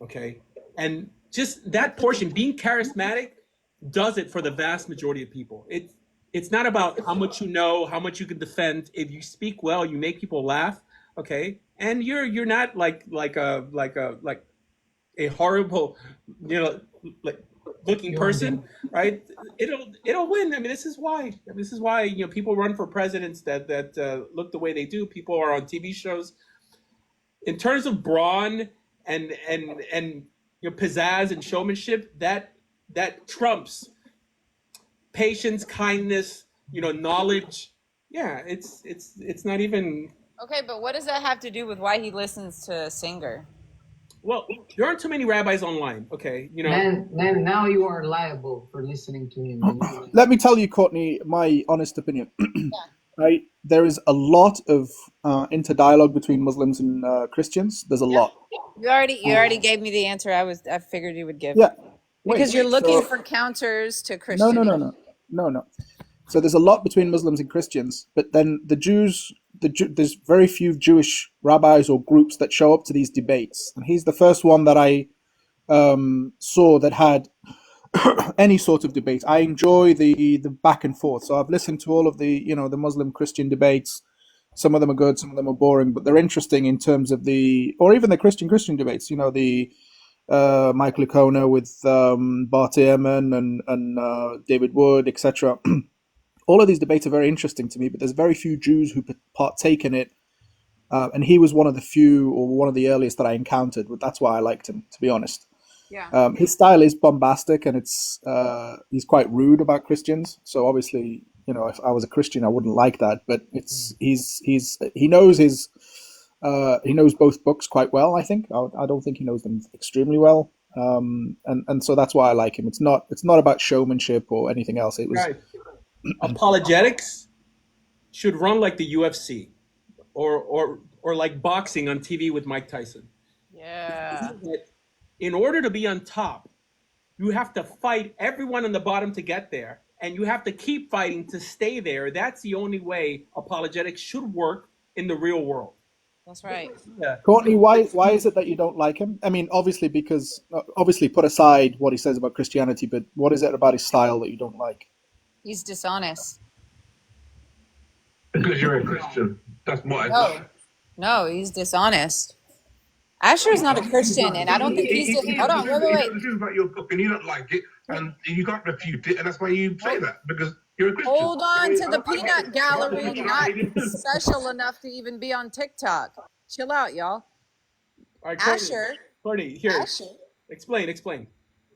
okay? And just that portion, being charismatic, does it for the vast majority of people. It's not about how much you know, how much you can defend. If you speak well, you make people laugh, okay? And you're not like a horrible, looking person, right? It'll win. I mean, this is why people run for presidents that look the way they do. People are on TV shows. In terms of brawn and pizzazz and showmanship, that trumps patience, kindness, knowledge. Yeah, it's not even. Okay, but what does that have to do with why he listens to Singer? Well, there aren't too many rabbis online, okay? Man, now you are liable for listening to him. Let me tell you, Courtney, my honest opinion. Right, there is a lot of interdialogue between Muslims and Christians. There's a lot. You already gave me the answer I figured you would give. Yeah. Because you're looking for counters to Christianity. No. So there's a lot between Muslims and Christians, but then the Jews, there's very few Jewish rabbis or groups that show up to these debates. And he's the first one that I saw that had any sort of debate. I enjoy the back and forth. So I've listened to all of the the Muslim Christian debates. Some of them are good, some of them are boring, but they're interesting in terms of or even the Christian debates. The Michael Licona with Bart Ehrman and David Wood, etc. All of these debates are very interesting to me, but there's very few Jews who partake in it. And he was one of the few, or one of the earliest that I encountered. That's why I liked him, to be honest. Yeah. His style is bombastic, and he's quite rude about Christians. So obviously, if I was a Christian, I wouldn't like that. But he knows both books quite well. I think I don't think he knows them extremely well. And so that's why I like him. It's not about showmanship or anything else. It was apologetics should run like the UFC or like boxing on TV with Mike Tyson. Yeah. In order to be on top, you have to fight everyone on the bottom to get there, and you have to keep fighting to stay there. That's the only way apologetics should work in the real world. That's right. Yeah. Courtney, why is it that you don't like him? I mean, obviously put aside what he says about Christianity, but what is it about his style that you don't like? He's dishonest. Because you're a Christian. That's why. No, he's dishonest. Asher is not a Christian, and I don't think he's. Hold on, wait. This is about your book, and you don't like it, and you can't refute it, and that's why you say that, because you're a Christian. Hold on to the peanut gallery, not special enough to even be on TikTok. Chill out, y'all. All right, Asher. Courtney, here. Asher. Explain.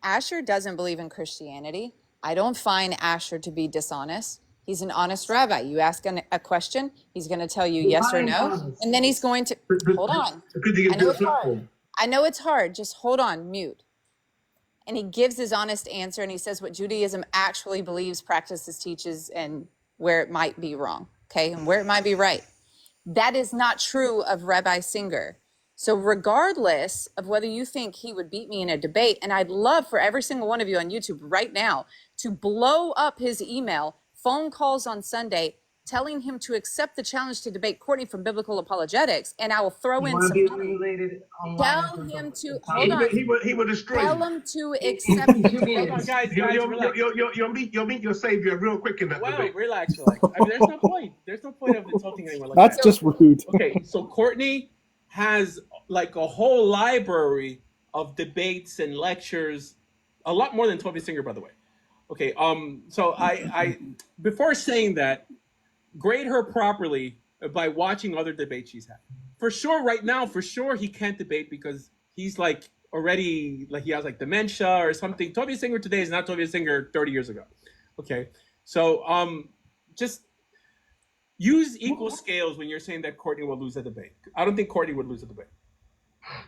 Asher doesn't believe in Christianity. I don't find Asher to be dishonest. He's an honest rabbi. You ask a question, he's going to tell you yes or no, and then he's going to hold on. I know it's hard. Just hold on, mute. And he gives his honest answer, and he says what Judaism actually believes, practices, teaches, and where it might be wrong, okay, and where it might be right. That is not true of Rabbi Singer. So regardless of whether you think he would beat me in a debate, and I'd love for every single one of you on YouTube right now to blow up his email, phone calls on Sunday, telling him to accept the challenge to debate Courtney from biblical apologetics, and I will throw in some money. Tell him to hold on. He would destroy Tell him to accept the debate. Hold on, guys, relax. You'll meet your savior real quick in that debate. Relax. I mean, there's no point. There's no point of insulting anyone like That's that. just rude. Okay, so Courtney has like a whole library of debates and lectures, a lot more than Toby Singer, by the way. Okay, so I before saying that, grade her properly by watching other debates she's had. For sure, right now, he can't debate because he's like already, like he has like dementia or something. Toby Singer today is not Toby Singer 30 years ago. Okay, so just use equal scales when you're saying that Courtney will lose a debate. I don't think Courtney would lose a debate.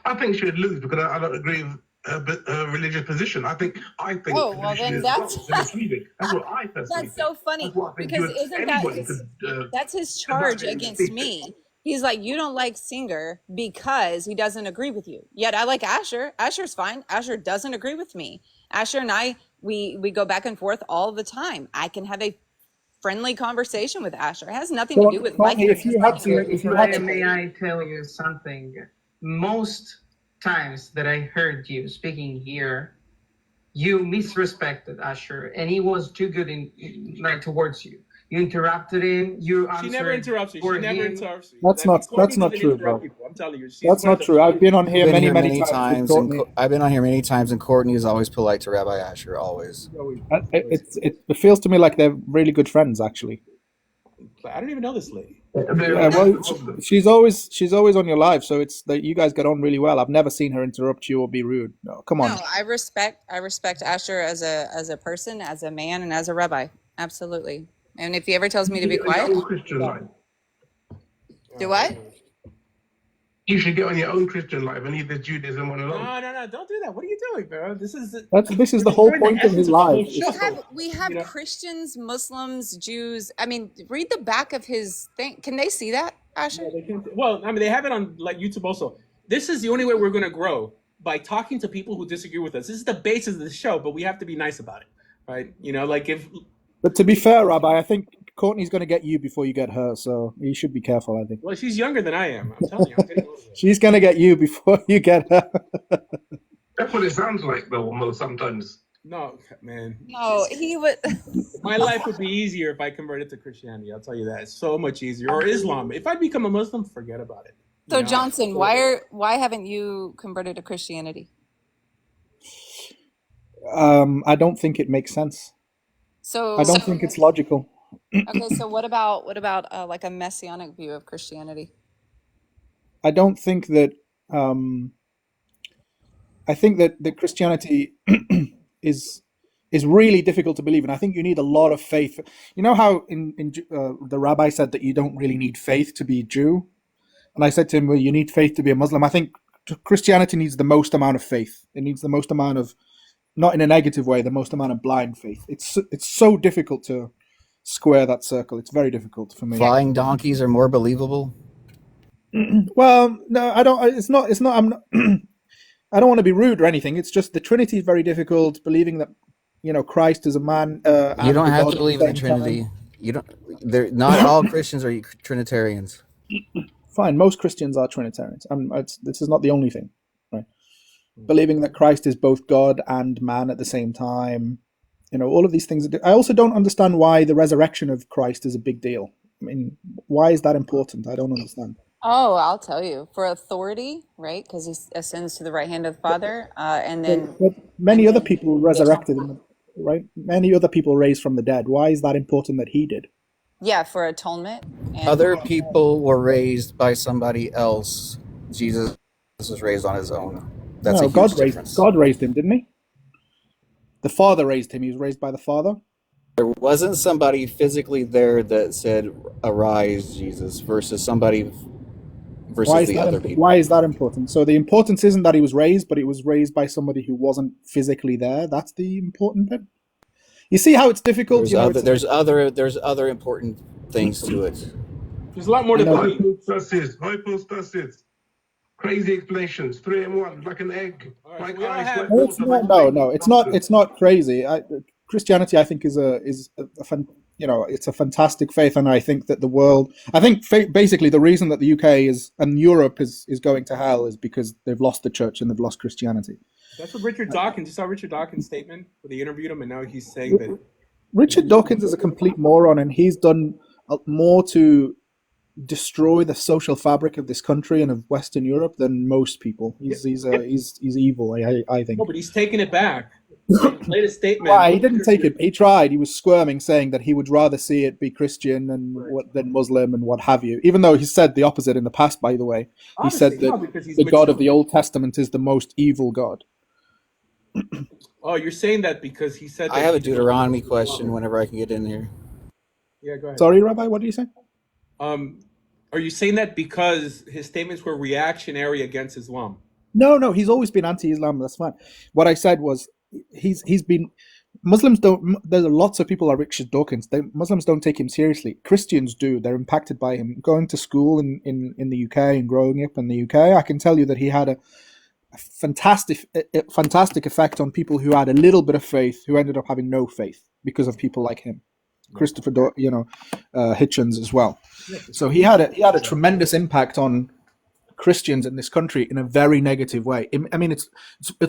I think she would lose because I don't agree with her religious position. I think. Oh, well, then that's misleading. That's what I personally that's so funny because isn't that that's his charge against me? He's like, you don't like Singer because he doesn't agree with you. Yet I like Asher. Asher's fine. Asher doesn't agree with me. Asher and I, we go back and forth all the time. I can have a friendly conversation with Asher. It has nothing to do with liking. May I tell you something? Most times that I heard you speaking here, you misrespected Asher, and he was too good towards you. You interrupted him. She never interrupts you. That's not true, bro. I'm telling you, that's not true. I've been on here many times. I've been on here many times, and Courtney is always polite to Rabbi Asher. Always. It feels to me like they're really good friends, actually. I don't even know this lady. Yeah, well, she's always on your live, so it's that you guys get on really well. I've never seen her interrupt you or be rude. No, come on. No, I respect Asher as a person, as a man, and as a rabbi. Absolutely. And if he ever tells me to be quiet, do what? You should get on your own Christian life and leave the Judaism one alone. No, don't do that. What are you doing, bro? This is the whole point of his life. We have Christians, Muslims, Jews. I mean, read the back of his thing. Can they see that, Asher? Yeah, well, I mean, they have it on like YouTube also. This is the only way we're going to grow, by talking to people who disagree with us. This is the basis of the show, but we have to be nice about it, right? Like if. But to be fair, Rabbi, I think Courtney's going to get you before you get her, so you should be careful, I think. Well, she's younger than I am. I'm telling you. I'm getting older. She's going to get you before you get her. That's what it sounds like, though, sometimes. No, man. No, he would. My life would be easier if I converted to Christianity. I'll tell you that. It's so much easier. Or Islam. If I become a Muslim, forget about it. So, Johnson, why haven't you converted to Christianity? I don't think it makes sense. I don't think it's logical. Okay, so what about like a messianic view of Christianity? I don't think that. I think that Christianity is really difficult to believe in. I think you need a lot of faith. You know how in the rabbi said that you don't really need faith to be Jew, and I said to him, well, you need faith to be a Muslim. I think Christianity needs the most amount of faith. It needs the most amount of, not in a negative way, the most amount of blind faith. It's so difficult to square that circle. It's very difficult for me. Flying donkeys are more believable? Well, no, I don't. It's not. I'm not. I don't want to be rude or anything. It's just the Trinity is very difficult. Believing that, Christ is a man. You don't have to believe in the Trinity. You don't. Not all Christians are Trinitarians. Fine, most Christians are Trinitarians. This is not the only thing, right? Believing that Christ is both God and man at the same time. All of these things. I also don't understand why the resurrection of Christ is a big deal. I mean, why is that important? I don't understand. Oh, I'll tell you. For authority, right? Because he ascends to the right hand of the Father, and then. But many other people resurrected, right? Many other people raised from the dead. Why is that important that he did? Yeah, for atonement. Other people were raised by somebody else. Jesus was raised on his own. That's a huge difference. God raised him, didn't he? The Father raised him. He was raised by the Father. There wasn't somebody physically there that said, "Arise, Jesus," versus somebody versus the other people. Why is that important? So the importance isn't that he was raised, but he was raised by somebody who wasn't physically there. That's the important bit. You see how it's difficult? There's other important things to it. There's a lot more to hypostasis. Crazy explanations, 3 in 1, like an egg. No, it's not crazy. Christianity, I think, is it's a fantastic faith, and I think that the world. I think basically the reason that the UK and Europe is going to hell is because they've lost the church and they've lost Christianity. That's what Richard Dawkins. You saw Richard Dawkins' statement when they interviewed him, and now he's saying that Richard Dawkins is a complete moron, and he's done more to destroy the social fabric of this country and of Western Europe than most people. He's evil. I think. No, but he's taking it back. His latest statement. Why? He didn't take it. He tried. He was squirming, saying that he would rather see it be Christian than Muslim and what have you. Even though he said the opposite in the past, by the way. He said that the God of the Old Testament is the most evil God. Oh, you're saying that because he said that I have a Deuteronomy question whenever I can get in here. Yeah, go ahead. Sorry, Rabbi, what did you say? Are you saying that because his statements were reactionary against Islam? No, he's always been anti-Islam. That's fine. What I said was he's been Muslims don't. There's lots of people like Richard Dawkins. Muslims don't take him seriously. Christians do. They're impacted by him. Going to school in the UK and growing up in the UK, I can tell you that he had a fantastic effect on people who had a little bit of faith, who ended up having no faith because of people like him. Christopher, Hitchens as well. So he had a tremendous impact on Christians in this country in a very negative way. I mean, it's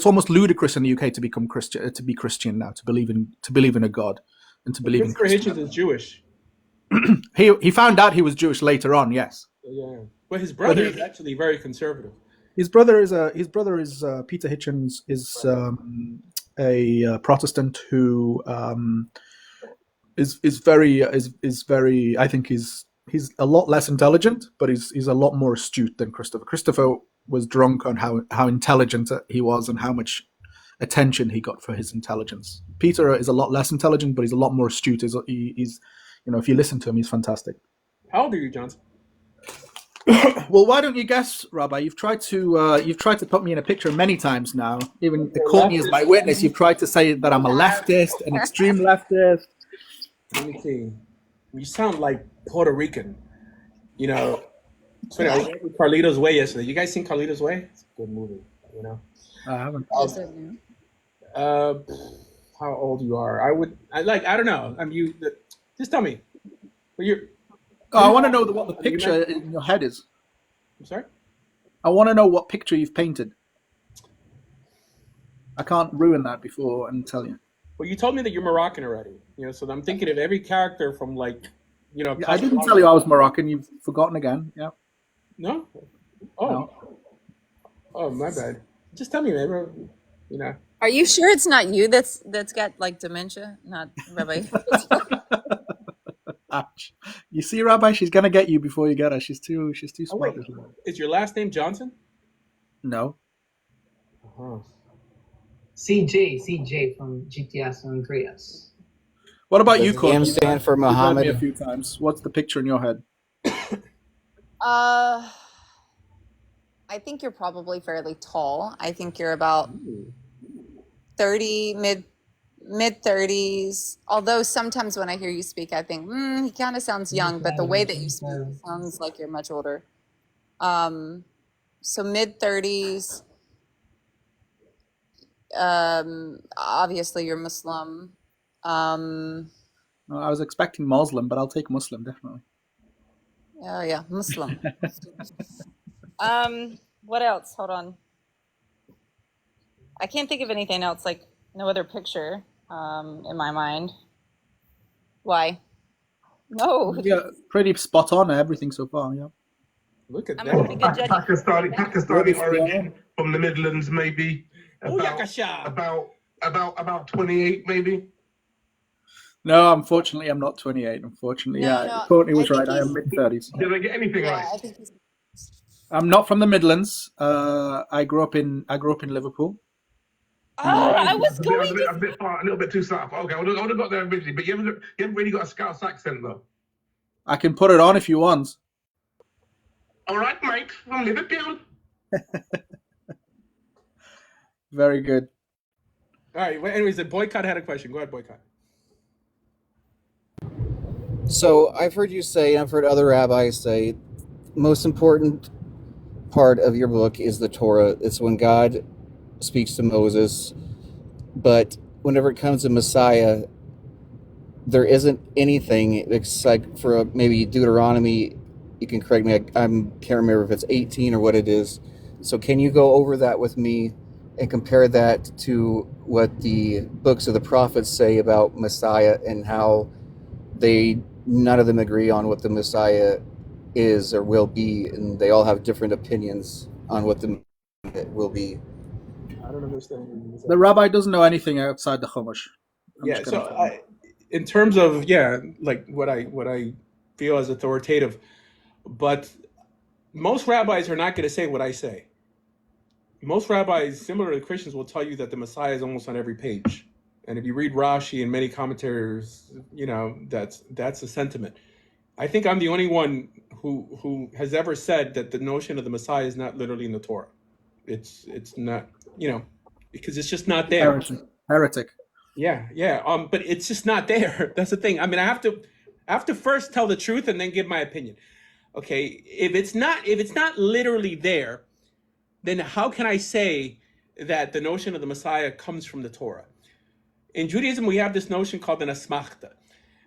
almost ludicrous in the UK to become Christian, to be Christian now, to believe in a God, and to believe in Christopher Hitchens is Jewish. He found out he was Jewish later on. Yes. Yeah, but his brother is actually very conservative. His brother is Peter Hitchens is a Protestant who is very I think he's a lot less intelligent, but he's a lot more astute than Christopher. Christopher was drunk on how intelligent he was and how much attention he got for his intelligence. Peter is a lot less intelligent, but he's a lot more astute. He's if you listen to him, he's fantastic. How old are you, Johnson? Well, why don't you guess, Rabbi? You've tried to put me in a picture many times now. Even call me as my witness. You've tried to say that I'm a leftist, an extreme leftist. Let me see. You sound like Puerto Rican. So I was watching Carlito's Way yesterday. You guys seen Carlito's Way? It's a good movie. I haven't. How old you are? I don't know. Just tell me. I want to know what the picture in your head is. I'm sorry? I want to know what picture you've painted. I can't ruin that before and tell you. Well, you told me that you're Moroccan already. So I'm thinking of every character from I didn't tell you I was Moroccan. You've forgotten again. Yeah. No? Oh. No. Oh, my bad. Just tell me, maybe. Are you sure it's not you that's got like dementia? Not Rabbi. Ouch. You see, Rabbi, she's gonna get you before you get her. She's too smart. Wait. Is your last name Johnson? No. Uh-huh. CJ from GTA San Andreas. What about you, Courtney? M stand for Muhammad. A few times. What's the picture in your head? I think you're probably fairly tall. I think you're about 30, mid 30s. Although sometimes when I hear you speak, I think he kind of sounds young, but the way that you speak sounds like you're much older. So mid 30s. Obviously you're Muslim. I was expecting Muslim, but I'll take Muslim definitely. Oh yeah, Muslim. What else? Hold on. I can't think of anything else. Like no other picture in my mind. Why? No. Yeah, pretty spot on everything so far. Yeah. Look at I'm that. a pretty good judge. Pakistani origin from the Midlands, maybe. About 28, maybe. No, unfortunately, I'm not 28. Unfortunately, No, Courtney was I think right. I am mid-30s. Did I get anything Yeah, right? I think he's. I'm not from the Midlands. I grew up in Liverpool. Oh, I was A going to. bit far, a little bit too south. Okay, I would have got there eventually, but you haven't really got a Scouse accent, though. I can put it on if you want. All right, mate, from Liverpool. Very good. All right. Well, anyways, the Boycott had a question. Go ahead, Boycott. So I've heard you say, and I've heard other rabbis say, most important part of your book is the Torah. It's when God speaks to Moses. But whenever it comes to Messiah, there isn't anything. It's like for maybe Deuteronomy. You can correct me. I can't remember if it's 18 or what it is. So can you go over that with me and compare that to what the books of the prophets say about Messiah and how none of them agree on what the Messiah is or will be, and they all have different opinions on what the Messiah will be. I don't understand. The rabbi doesn't know anything outside the Chumash. Yeah. So in terms of like what I feel as authoritative, but most rabbis are not going to say what I say. Most rabbis, similar to Christians, will tell you that the Messiah is almost on every page. And if you read Rashi and many commentators, that's a sentiment. I think I'm the only one who has ever said that the notion of the Messiah is not literally in the Torah. It's not, because it's just not there. Heretic. Yeah. But it's just not there. That's the thing. I mean, I have to first tell the truth and then give my opinion. Okay, if it's not literally there, then how can I say that the notion of the Messiah comes from the Torah? In Judaism, we have this notion called an asmachta,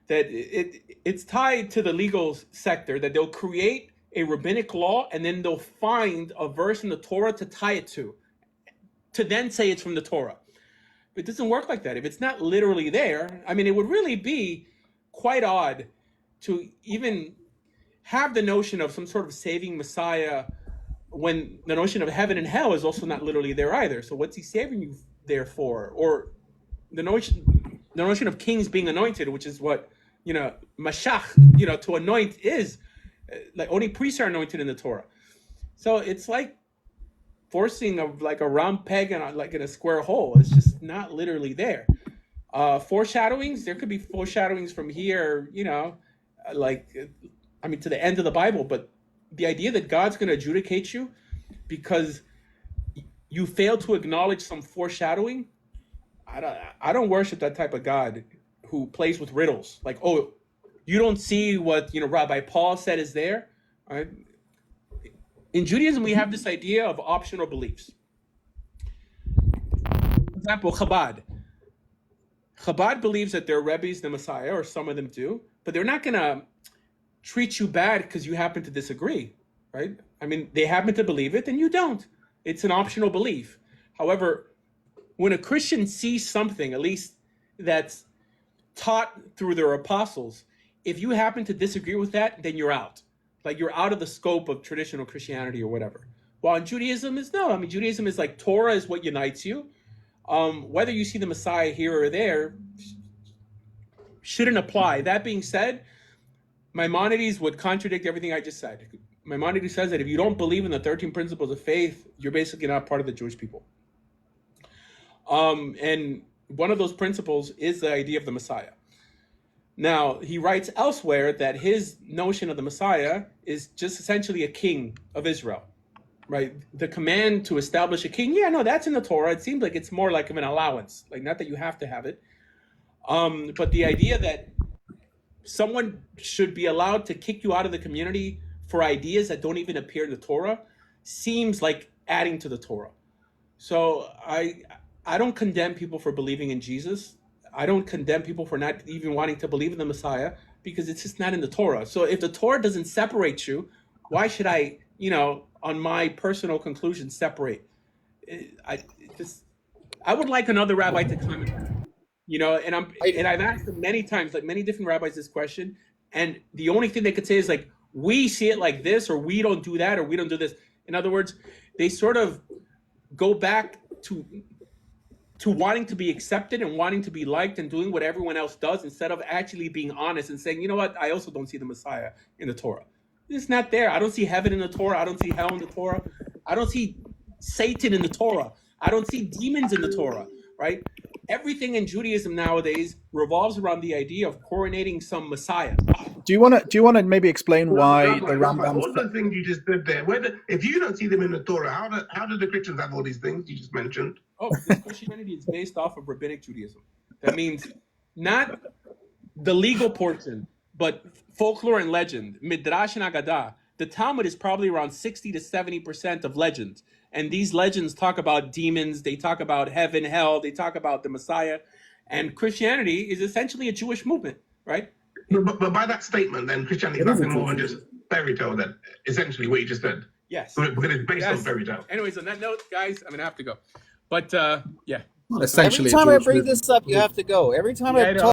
that it's tied to the legal sector, that they'll create a rabbinic law and then they'll find a verse in the Torah to tie it to then say it's from the Torah. It doesn't work like that. If it's not literally there, I mean, it would really be quite odd to even have the notion of some sort of saving Messiah when the notion of heaven and hell is also not literally there either. So what's he saving you there for? Or the notion of kings being anointed, which is what, Mashach, to anoint is, like only priests are anointed in the Torah. So it's like forcing a round peg in a square hole. It's just not literally there. Foreshadowings, there could be foreshadowings from here, to the end of the Bible, but the idea that God's going to adjudicate you because you fail to acknowledge some foreshadowing, I don't worship that type of God who plays with riddles. Like, oh, you don't see what Rabbi Paul said is there. All right? In Judaism, we have this idea of optional beliefs. For example, Chabad. Chabad believes that their Rebbe is the Messiah, or some of them do, but they're not going to treat you bad because you happen to disagree, right? I mean, they happen to believe it and you don't. It's an optional belief. However, when a Christian sees something, at least that's taught through their apostles, if you happen to disagree with that, then you're out. Like, you're out of the scope of traditional Christianity or whatever. While in Judaism is no. I mean, Judaism is like Torah is what unites you. Whether you see the Messiah here or there shouldn't apply. That being said, Maimonides would contradict everything I just said. Maimonides says that if you don't believe in the 13 principles of faith, you're basically not part of the Jewish people. And one of those principles is the idea of the Messiah. Now, he writes elsewhere that his notion of the Messiah is just essentially a king of Israel, right? The command to establish a king, that's in the Torah. It seems like it's more like of an allowance, like not that you have to have it. But the idea that someone should be allowed to kick you out of the community for ideas that don't even appear in the Torah seems like adding to the Torah. So I don't condemn people for believing in Jesus. I don't condemn people for not even wanting to believe in the Messiah because it's just not in the Torah. So if the Torah doesn't separate you, why should I, on my personal conclusion, separate? I would like another rabbi to comment. And I've asked them many times, like many different rabbis, this question, and the only thing they could say is like, we see it like this, or we don't do that, or we don't do this. In other words, they sort of go back to wanting to be accepted and wanting to be liked and doing what everyone else does instead of actually being honest and saying, you know what, I also don't see the Messiah in the Torah. It's not there. I don't see heaven in the Torah. I don't see hell in the Torah. I don't see Satan in the Torah. I don't see demons in the Torah, right? Everything in Judaism nowadays revolves around the idea of coronating some Messiah. Do you want to maybe explain why the Rambam? All the things you just did there. If you don't see them in the Torah, how do the Christians have all these things you just mentioned? Oh, because Christianity is based off of rabbinic Judaism. That means not the legal portion, but folklore and legend, midrash and agadah. the Talmud is probably around 60 to 70% of legends. And these legends talk about demons, they talk about heaven, hell, they talk about the Messiah. And Christianity is essentially a Jewish movement, right? But by that statement, then Christianity is nothing more than just fairy tale, then, essentially what you just said. Yes. Because it's based on fairy tale. Anyways, on that note, guys, I'm going to have to go. But, yeah. Every time I bring this up, you have to go. Every time I talk